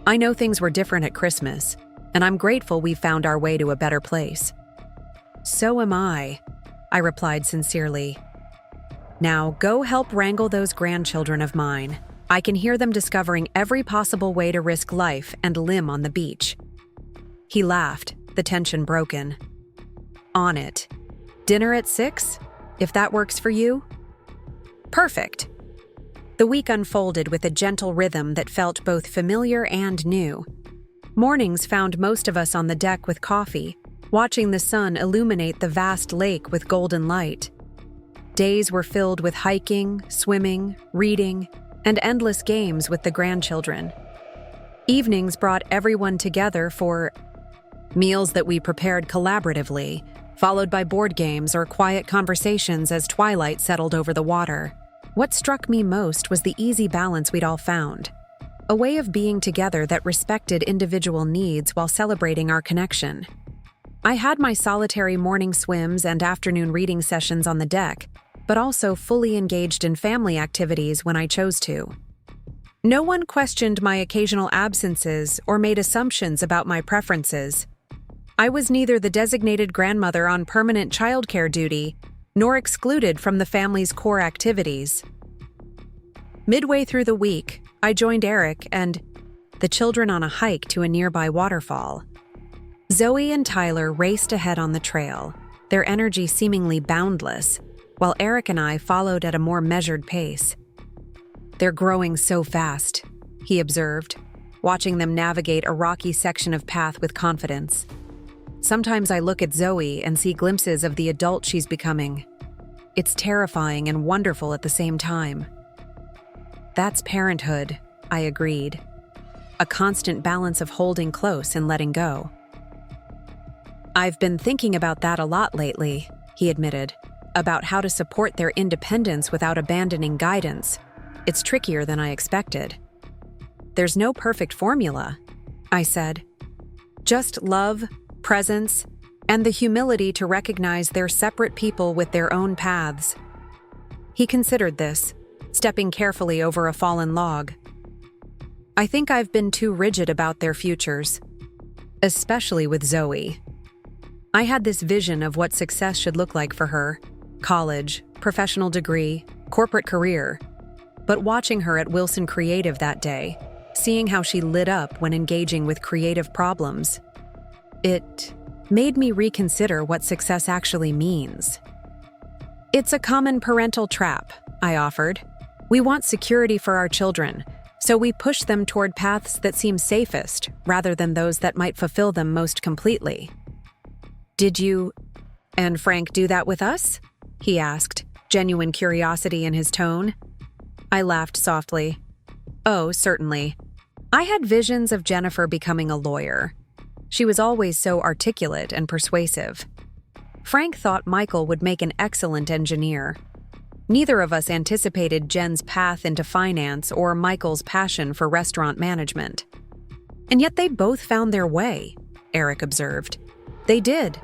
I know things were different at Christmas, and I'm grateful we found our way to a better place." "So am I," I replied sincerely. "Now go help wrangle those grandchildren of mine. I can hear them discovering every possible way to risk life and limb on the beach." He laughed, the tension broken. "On it. Dinner at 6, if that works for you?" "Perfect." The week unfolded with a gentle rhythm that felt both familiar and new. Mornings found most of us on the deck with coffee, watching the sun illuminate the vast lake with golden light. Days were filled with hiking, swimming, reading, and endless games with the grandchildren. Evenings brought everyone together for meals that we prepared collaboratively, followed by board games or quiet conversations as twilight settled over the water. What struck me most was the easy balance we'd all found. A way of being together that respected individual needs while celebrating our connection. I had my solitary morning swims and afternoon reading sessions on the deck, but also fully engaged in family activities when I chose to. No one questioned my occasional absences or made assumptions about my preferences. I was neither the designated grandmother on permanent childcare duty nor excluded from the family's core activities. Midway through the week, I joined Eric and the children on a hike to a nearby waterfall. Zoe and Tyler raced ahead on the trail, their energy seemingly boundless, while Eric and I followed at a more measured pace. "They're growing so fast," he observed, watching them navigate a rocky section of path with confidence. Sometimes I look at Zoe and see glimpses of the adult she's becoming. It's terrifying and wonderful at the same time. "That's parenthood," I agreed. "A constant balance of holding close and letting go." "I've been thinking about that a lot lately," he admitted, "about how to support their independence without abandoning guidance. It's trickier than I expected." "There's no perfect formula," I said. "Just love, presence, and the humility to recognize they're separate people with their own paths." He considered this, stepping carefully over a fallen log. "I think I've been too rigid about their futures, especially with Zoe. I had this vision of what success should look like for her: college, professional degree, corporate career. But watching her at Wilson Creative that day, seeing how she lit up when engaging with creative problems, it made me reconsider what success actually means." "It's a common parental trap," I offered. "We want security for our children, So we push them toward paths that seem safest, rather than those that might fulfill them most completely. Did you and Frank do that with us? He asked, genuine curiosity in his tone. I laughed softly. Oh, certainly. I had visions of Jennifer becoming a lawyer. She was always so articulate and persuasive. Frank thought Michael would make an excellent engineer. Neither of us anticipated Jen's path into finance or Michael's passion for restaurant management. And yet they both found their way, Eric observed. They did,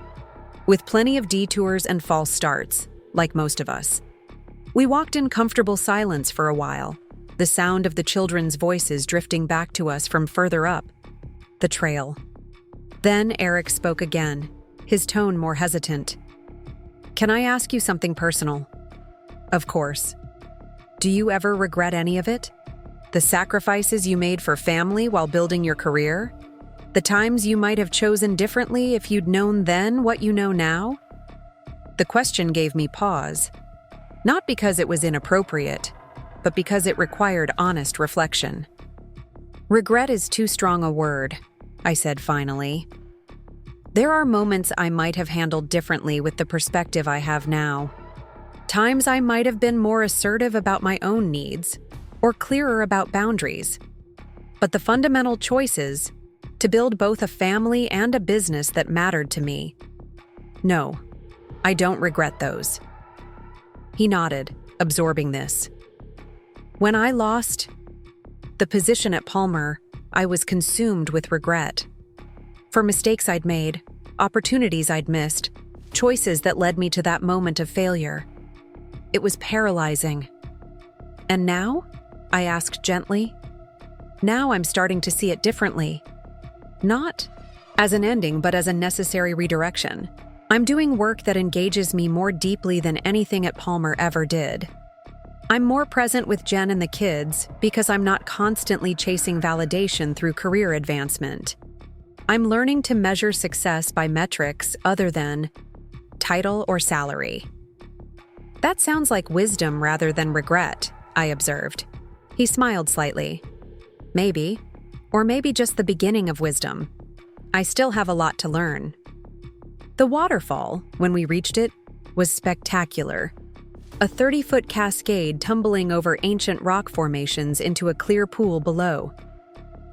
with plenty of detours and false starts, like most of us. We walked in comfortable silence for a while, the sound of the children's voices drifting back to us from further up the trail. Then Eric spoke again, his tone more hesitant. Can I ask you something personal? Of course. Do you ever regret any of it? The sacrifices you made for family while building your career? The times you might have chosen differently if you'd known then what you know now? The question gave me pause. Not because it was inappropriate, but because it required honest reflection. Regret is too strong a word, I said finally. There are moments I might have handled differently with the perspective I have now. Times I might have been more assertive about my own needs, or clearer about boundaries. But the fundamental choices, to build both a family and a business that mattered to me, no, I don't regret those. He nodded, absorbing this. When I lost the position at Palmer, I was consumed with regret. For mistakes I'd made, opportunities I'd missed, choices that led me to that moment of failure. It was paralyzing. And now? I asked gently. Now I'm starting to see it differently. Not as an ending, but as a necessary redirection. I'm doing work that engages me more deeply than anything at Palmer ever did. I'm more present with Jen and the kids because I'm not constantly chasing validation through career advancement. I'm learning to measure success by metrics other than title or salary. That sounds like wisdom rather than regret, I observed. He smiled slightly. Maybe, or maybe just the beginning of wisdom. I still have a lot to learn. The waterfall, when we reached it, was spectacular. A 30-foot cascade tumbling over ancient rock formations into a clear pool below.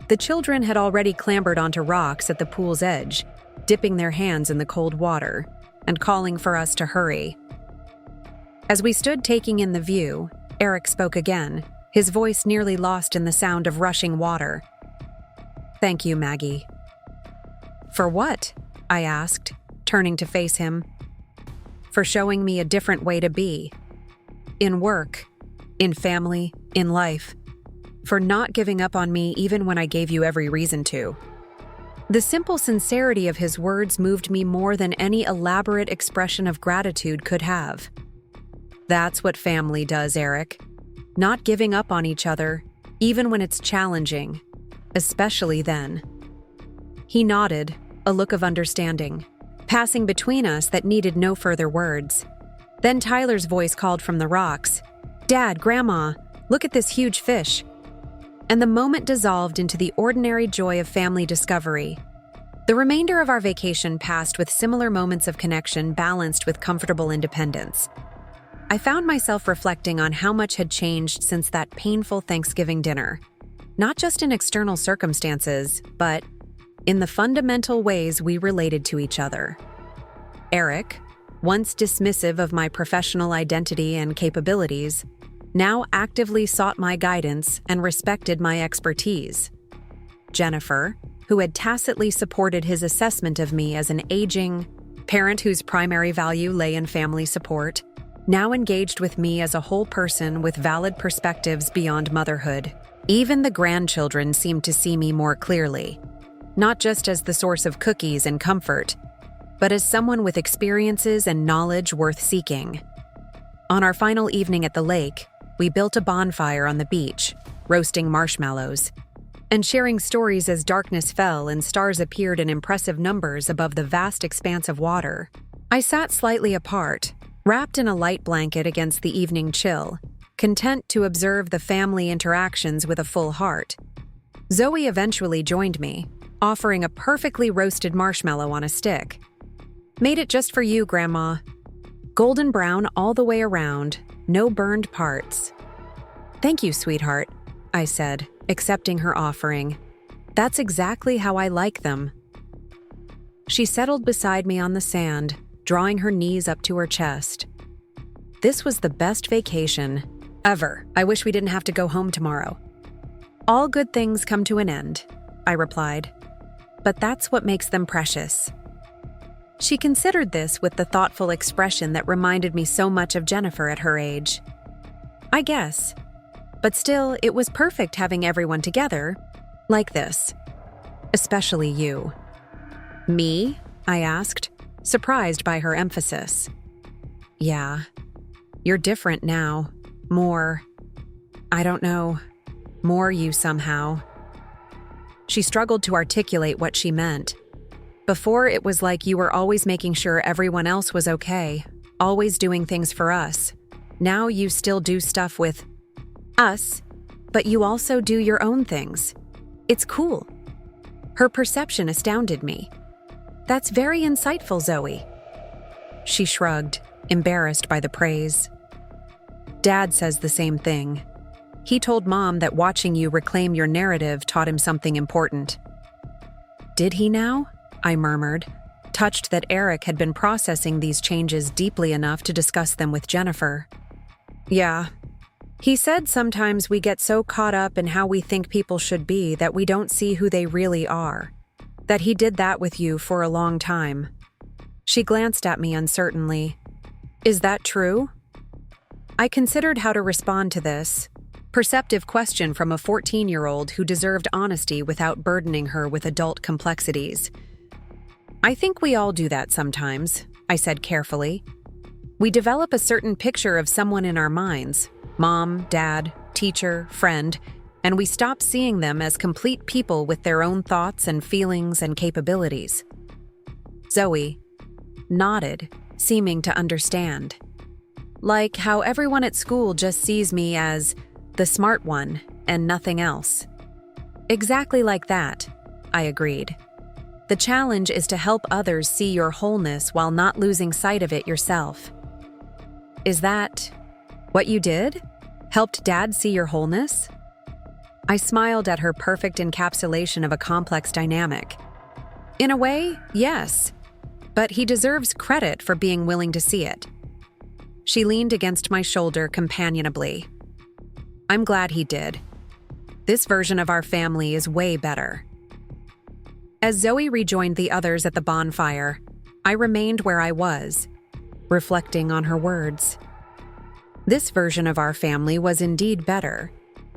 The children had already clambered onto rocks at the pool's edge, dipping their hands in the cold water and calling for us to hurry. As we stood taking in the view, Eric spoke again, his voice nearly lost in the sound of rushing water. Thank you, Maggie. For what? I asked, turning to face him. For showing me a different way to be. In work, in family, in life. For not giving up on me even when I gave you every reason to. The simple sincerity of his words moved me more than any elaborate expression of gratitude could have. That's what family does, Eric. Not giving up on each other, even when it's challenging, especially then. He nodded, a look of understanding, passing between us that needed no further words. Then Tyler's voice called from the rocks, "Dad, Grandma, look at this huge fish." And the moment dissolved into the ordinary joy of family discovery. The remainder of our vacation passed with similar moments of connection balanced with comfortable independence. I found myself reflecting on how much had changed since that painful Thanksgiving dinner, not just in external circumstances, but in the fundamental ways we related to each other. Eric, once dismissive of my professional identity and capabilities, now actively sought my guidance and respected my expertise. Jennifer, who had tacitly supported his assessment of me as an aging parent whose primary value lay in family support, now engaged with me as a whole person with valid perspectives beyond motherhood. Even the grandchildren seemed to see me more clearly, not just as the source of cookies and comfort, but as someone with experiences and knowledge worth seeking. On our final evening at the lake, we built a bonfire on the beach, roasting marshmallows, and sharing stories as darkness fell and stars appeared in impressive numbers above the vast expanse of water. I sat slightly apart, wrapped in a light blanket against the evening chill, content to observe the family interactions with a full heart. Zoe eventually joined me, offering a perfectly roasted marshmallow on a stick. "Made it just for you, Grandma. Golden brown all the way around, no burned parts." "Thank you, sweetheart," I said, accepting her offering. "That's exactly how I like them." She settled beside me on the sand, drawing her knees up to her chest. "This was the best vacation ever. I wish we didn't have to go home tomorrow." "All good things come to an end," I replied. "But that's what makes them precious." She considered this with the thoughtful expression that reminded me so much of Jennifer at her age. "I guess. But still, it was perfect having everyone together like this. Especially you." "Me?" I asked, surprised by her emphasis. "Yeah. You're different now. More, I don't know, more you somehow." She struggled to articulate what she meant. "Before, it was like you were always making sure everyone else was okay, always doing things for us. Now you still do stuff with us, but you also do your own things. It's cool." Her perception astounded me. "That's very insightful, Zoe." She shrugged, embarrassed by the praise. "Dad says the same thing. He told Mom that watching you reclaim your narrative taught him something important." "Did he now?" I murmured, touched that Eric had been processing these changes deeply enough to discuss them with Jennifer. "Yeah. He said sometimes we get so caught up in how we think people should be that we don't see who they really are. That he did that with you for a long time." She glanced at me uncertainly. "Is that true?" I considered how to respond to this perceptive question from a 14-year-old who deserved honesty without burdening her with adult complexities. "I think we all do that sometimes," I said carefully. "We develop a certain picture of someone in our minds, mom, dad, teacher, friend, and we stop seeing them as complete people with their own thoughts and feelings and capabilities." Zoe nodded, seeming to understand. "Like how everyone at school just sees me as the smart one and nothing else." "Exactly like that," I agreed. "The challenge is to help others see your wholeness while not losing sight of it yourself." "Is that what you did? Helped Dad see your wholeness?" I smiled at her perfect encapsulation of a complex dynamic. "In a way, yes. But he deserves credit for being willing to see it." She leaned against my shoulder companionably. "I'm glad he did. This version of our family is way better." As Zoe rejoined the others at the bonfire, I remained where I was, reflecting on her words. This version of our family was indeed better,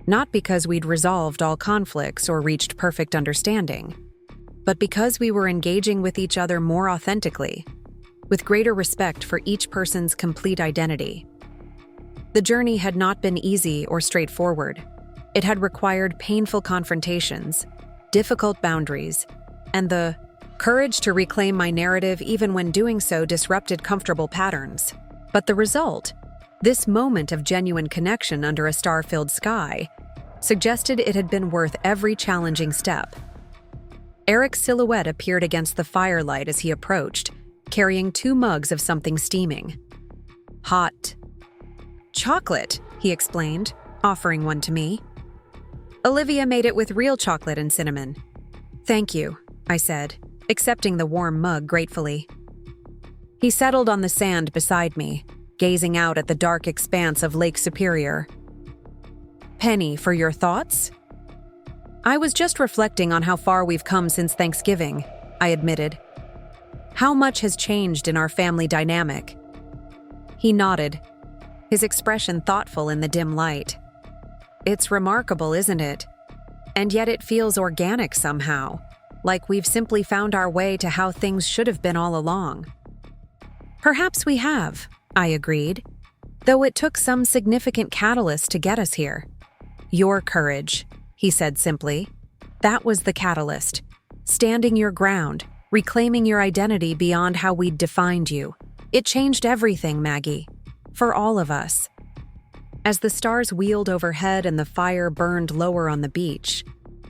not because we'd resolved all conflicts or reached perfect understanding, but because we were engaging with each other more authentically, with greater respect for each person's complete identity. The journey had not been easy or straightforward. It had required painful confrontations, difficult boundaries, and the courage to reclaim my narrative even when doing so disrupted comfortable patterns. But the result, this moment of genuine connection under a star-filled sky, suggested it had been worth every challenging step. Eric's silhouette appeared against the firelight as he approached, carrying 2 mugs of something steaming. "Hot chocolate," he explained, offering one to me. "Olivia made it with real chocolate and cinnamon." "Thank you," I said, accepting the warm mug gratefully. He settled on the sand beside me, gazing out at the dark expanse of Lake Superior. "Penny, for your thoughts?" "I was just reflecting on how far we've come since Thanksgiving," I admitted. "How much has changed in our family dynamic?" He nodded, his expression thoughtful in the dim light. "It's remarkable, isn't it? And yet it feels organic somehow, like we've simply found our way to how things should have been all along." "Perhaps we have," I agreed, "though it took some significant catalyst to get us here." "Your courage," he said simply. "That was the catalyst. Standing your ground, reclaiming your identity beyond how we'd defined you. It changed everything, Maggie. For all of us." As the stars wheeled overhead and the fire burned lower on the beach,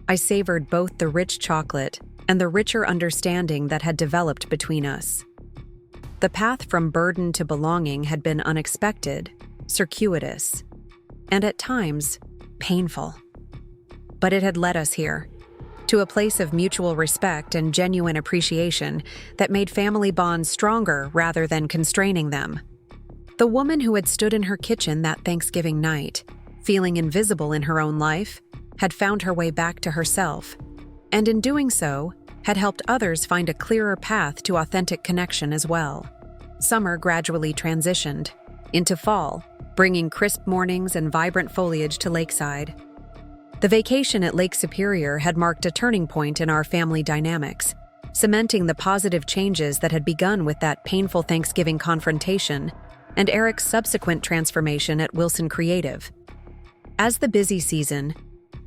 I savored both the rich chocolate and the richer understanding that had developed between us. The path from burden to belonging had been unexpected, circuitous, and at times, painful. But it had led us here, to a place of mutual respect and genuine appreciation that made family bonds stronger rather than constraining them. The woman who had stood in her kitchen that Thanksgiving night, feeling invisible in her own life, had found her way back to herself, and in doing so, had helped others find a clearer path to authentic connection as well. Summer gradually transitioned into fall, bringing crisp mornings and vibrant foliage to Lakeside. The vacation at Lake Superior had marked a turning point in our family dynamics, cementing the positive changes that had begun with that painful Thanksgiving confrontation and Eric's subsequent transformation at Wilson Creative. As the busy season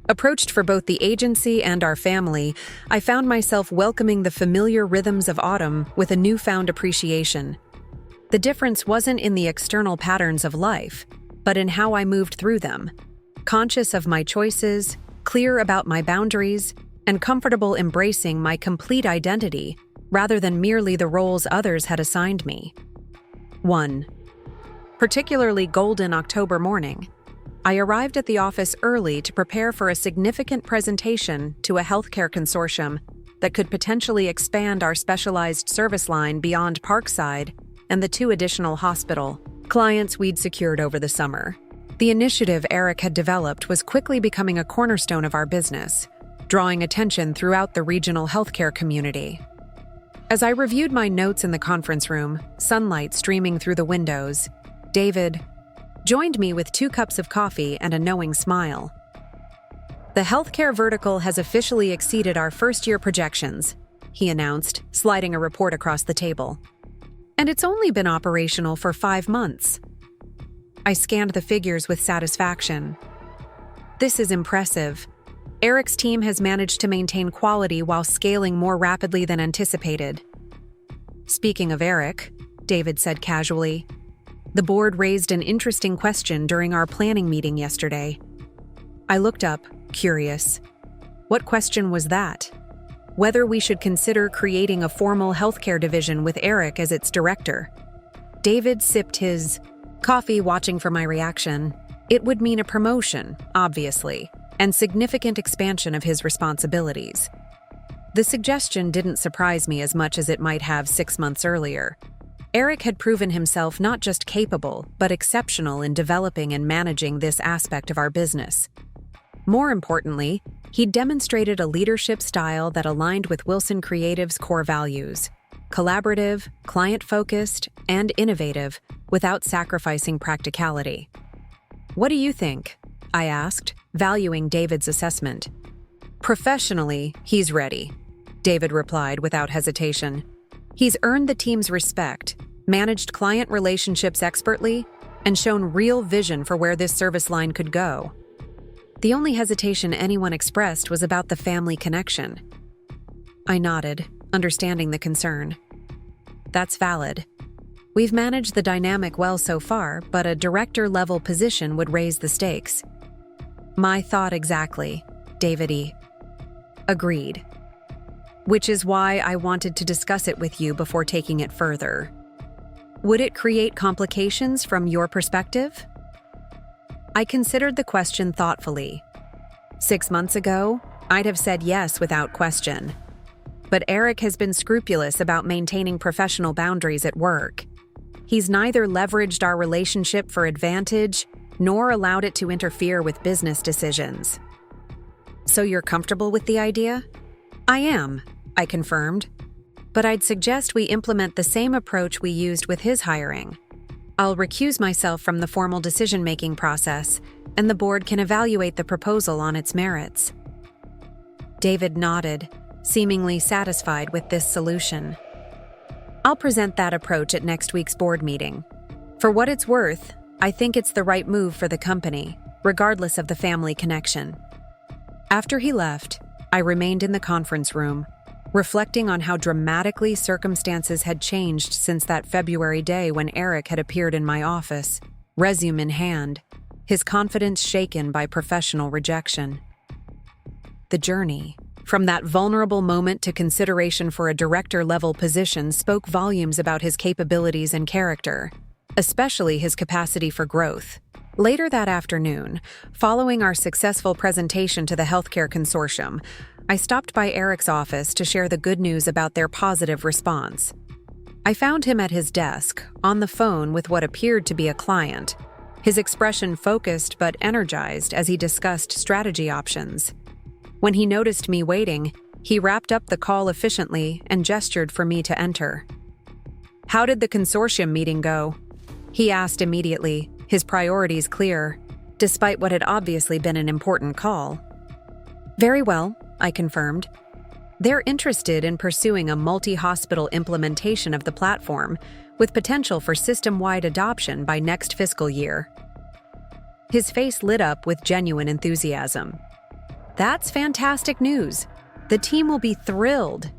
approached for both the agency and our family, I found myself welcoming the familiar rhythms of autumn with a newfound appreciation. The difference wasn't in the external patterns of life, but in how I moved through them, conscious of my choices, clear about my boundaries, and comfortable embracing my complete identity rather than merely the roles others had assigned me. 1. Particularly golden October morning, I arrived at the office early to prepare for a significant presentation to a healthcare consortium that could potentially expand our specialized service line beyond Parkside and the 2 additional hospital clients we'd secured over the summer. The initiative Eric had developed was quickly becoming a cornerstone of our business, drawing attention throughout the regional healthcare community. As I reviewed my notes in the conference room, sunlight streaming through the windows, David joined me with 2 cups of coffee and a knowing smile. The healthcare vertical has officially exceeded our first-year projections, he announced, sliding a report across the table. And it's only been operational for 5 months. I scanned the figures with satisfaction. This is impressive. Eric's team has managed to maintain quality while scaling more rapidly than anticipated. Speaking of Eric, David said casually, the board raised an interesting question during our planning meeting yesterday. I looked up, curious. What question was that? Whether we should consider creating a formal healthcare division with Eric as its director. David sipped his coffee, watching for my reaction. It would mean a promotion, obviously, and significant expansion of his responsibilities. The suggestion didn't surprise me as much as it might have 6 months earlier. Eric had proven himself not just capable, but exceptional in developing and managing this aspect of our business. More importantly, he demonstrated a leadership style that aligned with Wilson Creative's core values: collaborative, client-focused, and innovative, without sacrificing practicality. What do you think? I asked, valuing David's assessment. Professionally, he's ready, David replied without hesitation. He's earned the team's respect, managed client relationships expertly, and shown real vision for where this service line could go. The only hesitation anyone expressed was about the family connection. I nodded, understanding the concern. That's valid. We've managed the dynamic well so far, but a director-level position would raise the stakes. My thought exactly, David E. Agreed. Which is why I wanted to discuss it with you before taking it further. Would it create complications from your perspective? I considered the question thoughtfully. 6 months ago, I'd have said yes without question. But Eric has been scrupulous about maintaining professional boundaries at work. He's neither leveraged our relationship for advantage nor allowed it to interfere with business decisions. So you're comfortable with the idea? I am, I confirmed. But I'd suggest we implement the same approach we used with his hiring. I'll recuse myself from the formal decision-making process, and the board can evaluate the proposal on its merits. David nodded, seemingly satisfied with this solution. I'll present that approach at next week's board meeting. For what it's worth, I think it's the right move for the company, regardless of the family connection. After he left, I remained in the conference room, reflecting on how dramatically circumstances had changed since that February day when Eric had appeared in my office, resume in hand, his confidence shaken by professional rejection. The journey, from that vulnerable moment to consideration for a director-level position, spoke volumes about his capabilities and character, especially his capacity for growth. Later that afternoon, following our successful presentation to the healthcare consortium, I stopped by Eric's office to share the good news about their positive response. I found him at his desk, on the phone with what appeared to be a client, his expression focused but energized as he discussed strategy options. When he noticed me waiting, he wrapped up the call efficiently and gestured for me to enter. "How did the consortium meeting go?" he asked immediately, his priorities clear, despite what had obviously been an important call. "Very well," I confirmed. "They're interested in pursuing a multi-hospital implementation of the platform, with potential for system-wide adoption by next fiscal year." His face lit up with genuine enthusiasm. "That's fantastic news. The team will be thrilled.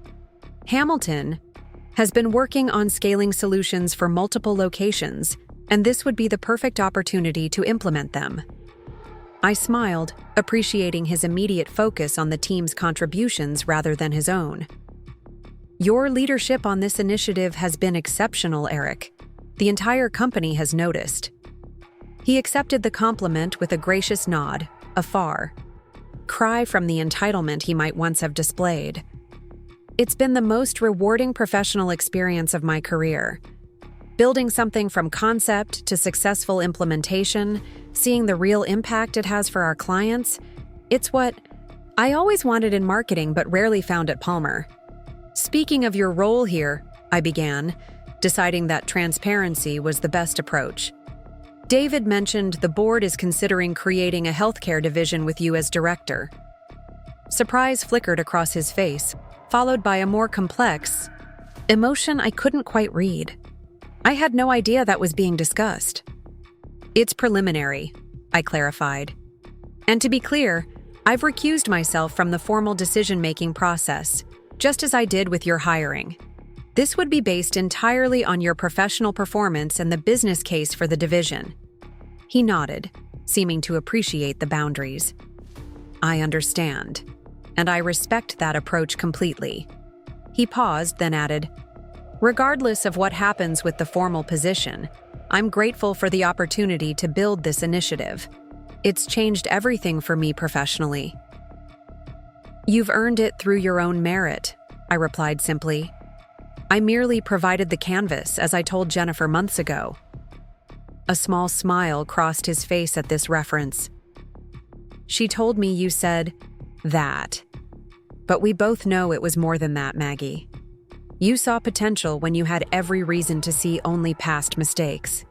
Hamilton has been working on scaling solutions for multiple locations, and this would be the perfect opportunity to implement them." I smiled, appreciating his immediate focus on the team's contributions rather than his own. "Your leadership on this initiative has been exceptional, Eric. The entire company has noticed." He accepted the compliment with a gracious nod, a far cry from the entitlement he might once have displayed. "It's been the most rewarding professional experience of my career. Building something from concept to successful implementation, seeing the real impact it has for our clients, it's what I always wanted in marketing but rarely found at Palmer." "Speaking of your role here," I began, deciding that transparency was the best approach. "David mentioned the board is considering creating a healthcare division with you as director." Surprise flickered across his face, followed by a more complex emotion I couldn't quite read. I had no idea that was being discussed. "It's preliminary," I clarified. "And to be clear, I've recused myself from the formal decision-making process, just as I did with your hiring. This would be based entirely on your professional performance and the business case for the division." He nodded, seeming to appreciate the boundaries. "I understand, and I respect that approach completely." He paused, then added, "Regardless of what happens with the formal position, I'm grateful for the opportunity to build this initiative. It's changed everything for me professionally." "You've earned it through your own merit," I replied simply. "I merely provided the canvas, as I told Jennifer months ago." A small smile crossed his face at this reference. "She told me you said that. But we both know it was more than that, Maggie. You saw potential when you had every reason to see only past mistakes."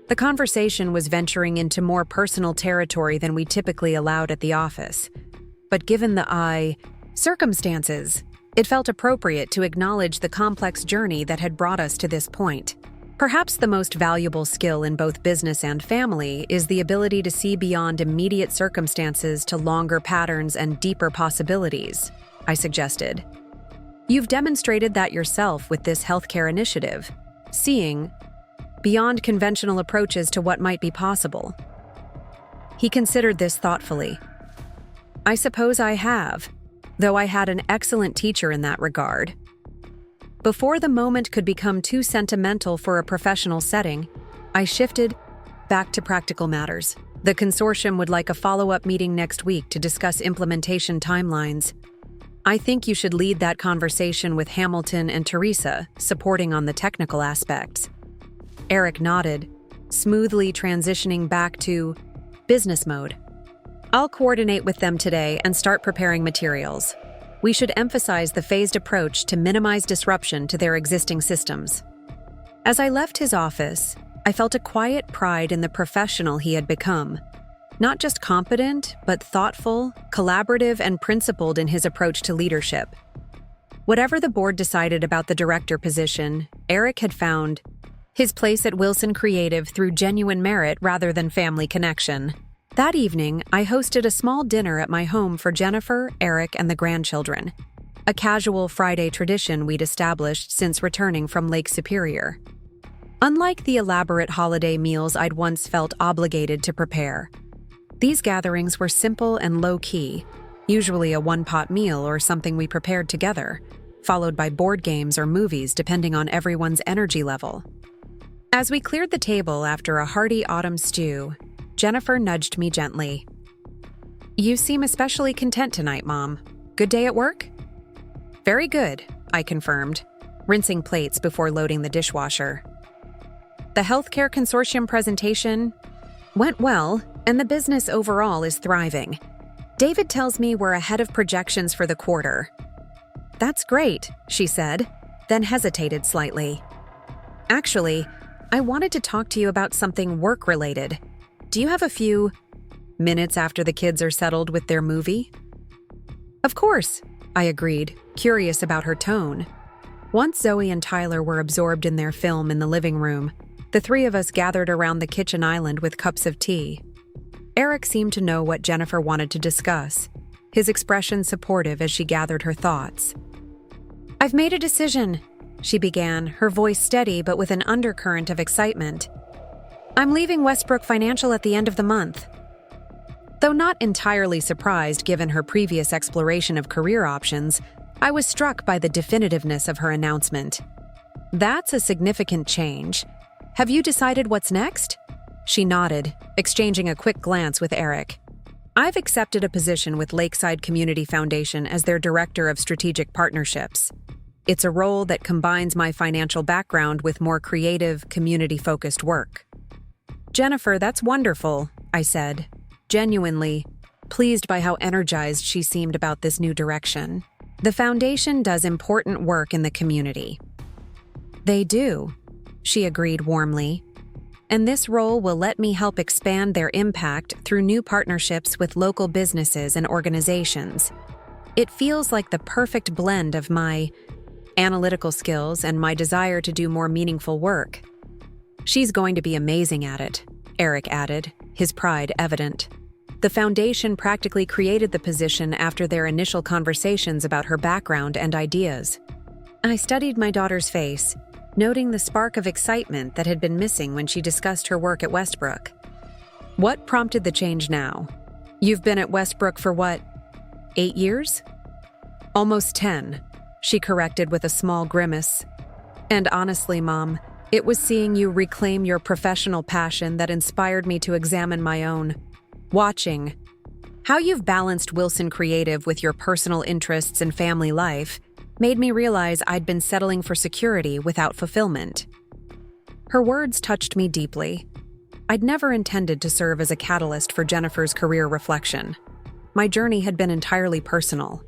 The conversation was venturing into more personal territory than we typically allowed at the office. But given the circumstances, it felt appropriate to acknowledge the complex journey that had brought us to this point. Perhaps the most valuable skill in both business and family is the ability to see beyond immediate circumstances to longer patterns and deeper possibilities, I suggested. "You've demonstrated that yourself with this healthcare initiative, seeing beyond conventional approaches to what might be possible." He considered this thoughtfully. "I suppose I have, though I had an excellent teacher in that regard." Before the moment could become too sentimental for a professional setting, I shifted back to practical matters. The consortium would like a follow-up meeting next week to discuss implementation timelines. "I think you should lead that conversation with Hamilton and Teresa, supporting on the technical aspects." Eric nodded, smoothly transitioning back to business mode. "I'll coordinate with them today and start preparing materials. We should emphasize the phased approach to minimize disruption to their existing systems." As I left his office, I felt a quiet pride in the professional he had become. Not just competent, but thoughtful, collaborative, and principled in his approach to leadership. Whatever the board decided about the director position, Eric had found his place at Wilson Creative through genuine merit rather than family connection. That evening, I hosted a small dinner at my home for Jennifer, Eric, and the grandchildren, a casual Friday tradition we'd established since returning from Lake Superior. Unlike the elaborate holiday meals I'd once felt obligated to prepare, these gatherings were simple and low-key, usually a one-pot meal or something we prepared together, followed by board games or movies depending on everyone's energy level. As we cleared the table after a hearty autumn stew, Jennifer nudged me gently. "You seem especially content tonight, Mom. Good day at work?" "Very good," I confirmed, rinsing plates before loading the dishwasher. "The Healthcare Consortium presentation went well, and the business overall is thriving. David tells me we're ahead of projections for the quarter." "That's great," she said, then hesitated slightly. "Actually, I wanted to talk to you about something work-related. Do you have a few minutes after the kids are settled with their movie?" "Of course," I agreed, curious about her tone. Once Zoe and Tyler were absorbed in their film in the living room, the three of us gathered around the kitchen island with cups of tea. Eric seemed to know what Jennifer wanted to discuss, his expression supportive as she gathered her thoughts. "I've made a decision," she began, her voice steady but with an undercurrent of excitement. "I'm leaving Westbrook Financial at the end of the month." Though not entirely surprised given her previous exploration of career options, I was struck by the definitiveness of her announcement. "That's a significant change. Have you decided what's next?" She nodded, exchanging a quick glance with Eric. "I've accepted a position with Lakeside Community Foundation as their Director of Strategic Partnerships. It's a role that combines my financial background with more creative, community-focused work." "Jennifer, that's wonderful," I said, genuinely pleased by how energized she seemed about this new direction. "The foundation does important work in the community." "They do," she agreed warmly. "And this role will let me help expand their impact through new partnerships with local businesses and organizations. It feels like the perfect blend of my analytical skills and my desire to do more meaningful work." "She's going to be amazing at it," Eric added, his pride evident. The foundation practically created the position after their initial conversations about her background and ideas. I studied my daughter's face, noting the spark of excitement that had been missing when she discussed her work at Westbrook. "What prompted the change now? You've been at Westbrook for what, 8 years?" "Almost 10, she corrected with a small grimace. "And honestly, Mom, it was seeing you reclaim your professional passion that inspired me to examine my own. Watching how you've balanced Wilson Creative with your personal interests and family life made me realize I'd been settling for security without fulfillment." Her words touched me deeply. I'd never intended to serve as a catalyst for Jennifer's career reflection. My journey had been entirely personal,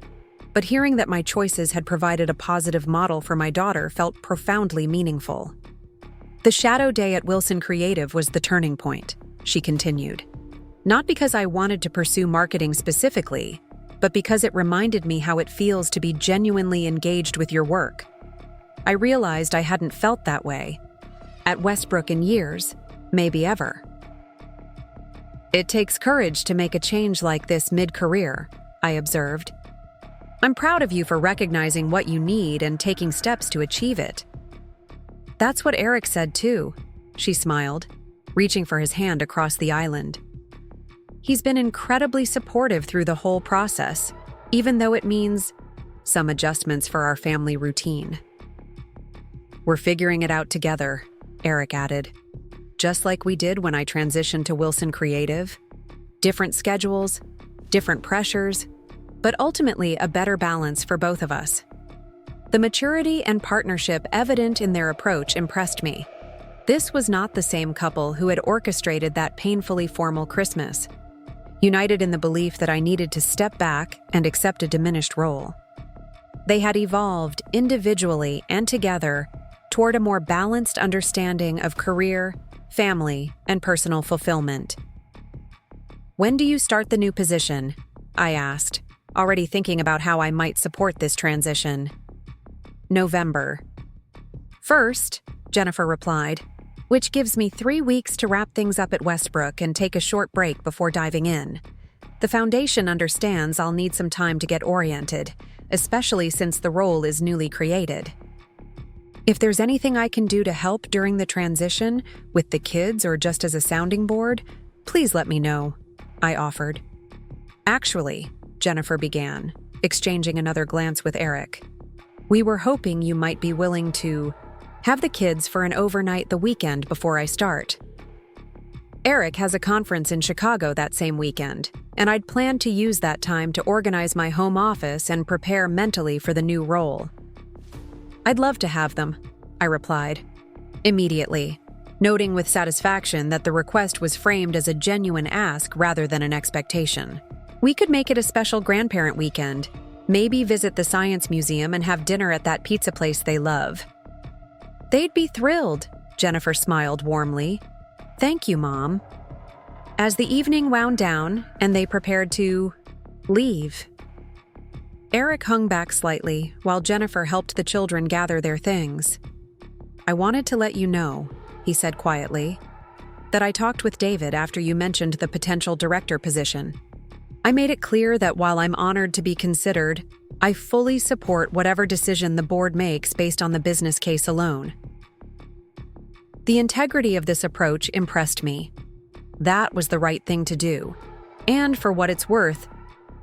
but hearing that my choices had provided a positive model for my daughter felt profoundly meaningful. "The shadow day at Wilson Creative was the turning point," she continued. "Not because I wanted to pursue marketing specifically, but because it reminded me how it feels to be genuinely engaged with your work. I realized I hadn't felt that way at Westbrook in years, maybe ever." "It takes courage to make a change like this mid-career," I observed. "I'm proud of you for recognizing what you need and taking steps to achieve it." "That's what Eric said too," she smiled, reaching for his hand across the island. "He's been incredibly supportive through the whole process, even though it means some adjustments for our family routine." "We're figuring it out together," Eric added. "Just like we did when I transitioned to Wilson Creative. Different schedules, different pressures, but ultimately a better balance for both of us." The maturity and partnership evident in their approach impressed me. This was not the same couple who had orchestrated that painfully formal Christmas, united in the belief that I needed to step back and accept a diminished role. They had evolved individually and together toward a more balanced understanding of career, family, and personal fulfillment. "When do you start the new position?" I asked, already thinking about how I might support this transition. "November 1st, Jennifer replied, "which gives me 3 weeks to wrap things up at Westbrook and take a short break before diving in. The foundation understands I'll need some time to get oriented, especially since the role is newly created." If there's anything I can do to help during the transition, with the kids or just as a sounding board, please let me know, I offered. Actually, Jennifer began, exchanging another glance with Eric. We were hoping you might be willing to have the kids for an overnight the weekend before I start. Eric has a conference in Chicago that same weekend, and I'd planned to use that time to organize my home office and prepare mentally for the new role. I'd love to have them, I replied, immediately, noting with satisfaction that the request was framed as a genuine ask rather than an expectation. We could make it a special grandparent weekend, maybe visit the Science Museum and have dinner at that pizza place they love. They'd be thrilled, Jennifer smiled warmly. Thank you, Mom. As the evening wound down and they prepared to leave, Eric hung back slightly while Jennifer helped the children gather their things. I wanted to let you know, he said quietly, that I talked with David after you mentioned the potential director position. I made it clear that while I'm honored to be considered, I fully support whatever decision the board makes based on the business case alone. The integrity of this approach impressed me. That was the right thing to do. And for what it's worth,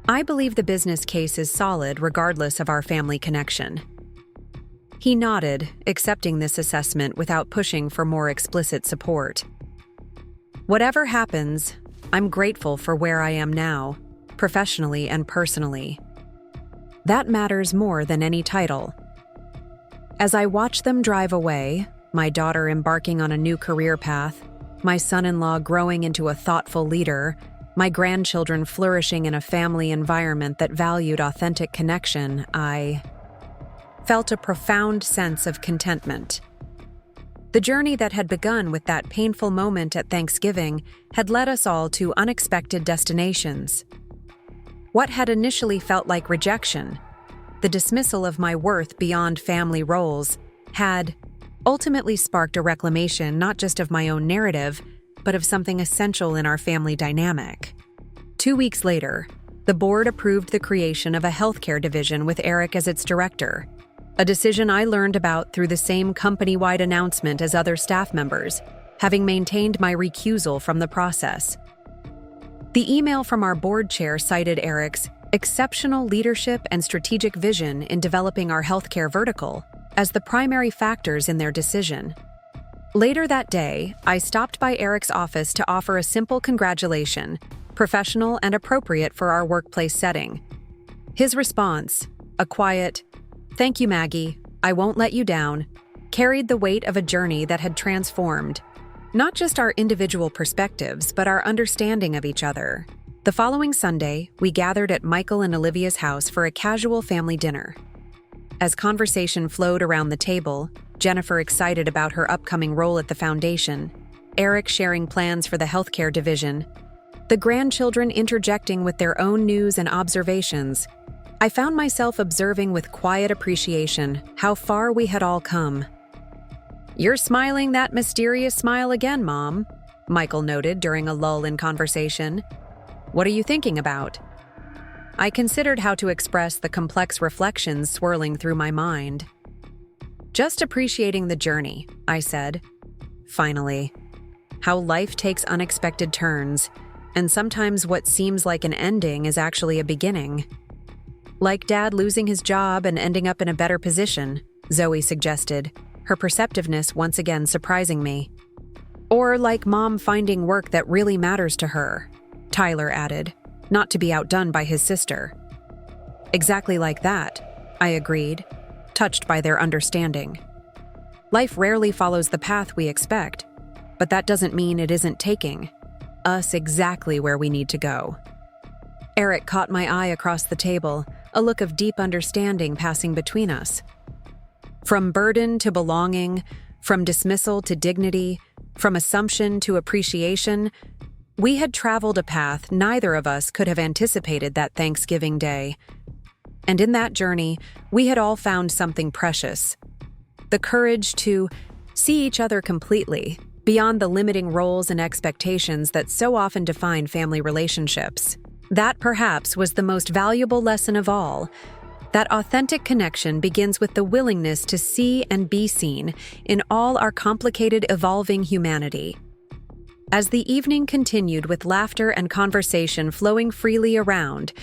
I believe the business case is solid regardless of our family connection. He nodded, accepting this assessment without pushing for more explicit support. Whatever happens, I'm grateful for where I am now, professionally and personally. That matters more than any title. As I watch them drive away, my daughter embarking on a new career path, my son-in-law growing into a thoughtful leader, my grandchildren flourishing in a family environment that valued authentic connection, I felt a profound sense of contentment. The journey that had begun with that painful moment at Thanksgiving had led us all to unexpected destinations. What had initially felt like rejection, the dismissal of my worth beyond family roles, had ultimately sparked a reclamation not just of my own narrative, but of something essential in our family dynamic. 2 weeks later, the board approved the creation of a healthcare division with Eric as its director, a decision I learned about through the same company-wide announcement as other staff members, having maintained my recusal from the process. The email from our board chair cited Eric's exceptional leadership and strategic vision in developing our healthcare vertical as the primary factors in their decision. Later that day, I stopped by Eric's office to offer a simple congratulation, professional and appropriate for our workplace setting. His response, a quiet, "Thank you, Maggie, I won't let you down," carried the weight of a journey that had transformed not just our individual perspectives, but our understanding of each other. The following Sunday, we gathered at Michael and Olivia's house for a casual family dinner. As conversation flowed around the table, Jennifer excited about her upcoming role at the foundation, Eric sharing plans for the healthcare division, the grandchildren interjecting with their own news and observations, I found myself observing with quiet appreciation how far we had all come. "You're smiling that mysterious smile again, Mom," Michael noted during a lull in conversation. "What are you thinking about?" I considered how to express the complex reflections swirling through my mind. "Just appreciating the journey," I said. Finally, how life takes unexpected turns, and sometimes what seems like an ending is actually a beginning. Like Dad losing his job and ending up in a better position, Zoe suggested, her perceptiveness once again surprising me. Or like Mom finding work that really matters to her, Tyler added, not to be outdone by his sister. Exactly like that, I agreed, touched by their understanding. Life rarely follows the path we expect, but that doesn't mean it isn't taking us exactly where we need to go. Eric caught my eye across the table, a look of deep understanding passing between us. From burden to belonging, from dismissal to dignity, from assumption to appreciation, we had traveled a path neither of us could have anticipated that Thanksgiving Day. And in that journey, we had all found something precious. The courage to see each other completely, beyond the limiting roles and expectations that so often define family relationships. That perhaps was the most valuable lesson of all. That authentic connection begins with the willingness to see and be seen in all our complicated, evolving humanity. As the evening continued with laughter and conversation flowing freely around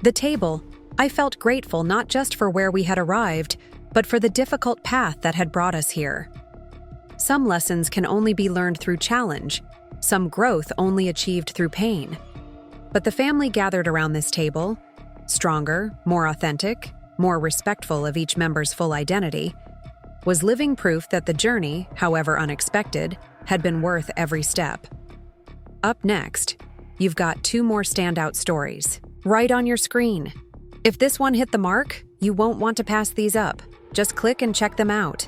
the table, I felt grateful not just for where we had arrived, but for the difficult path that had brought us here. Some lessons can only be learned through challenge, some growth only achieved through pain. But the family gathered around this table, stronger, more authentic, more respectful of each member's full identity, was living proof that the journey, however unexpected, had been worth every step. Up next, you've got 2 more standout stories, right on your screen. If this one hit the mark, you won't want to pass these up. Just click and check them out.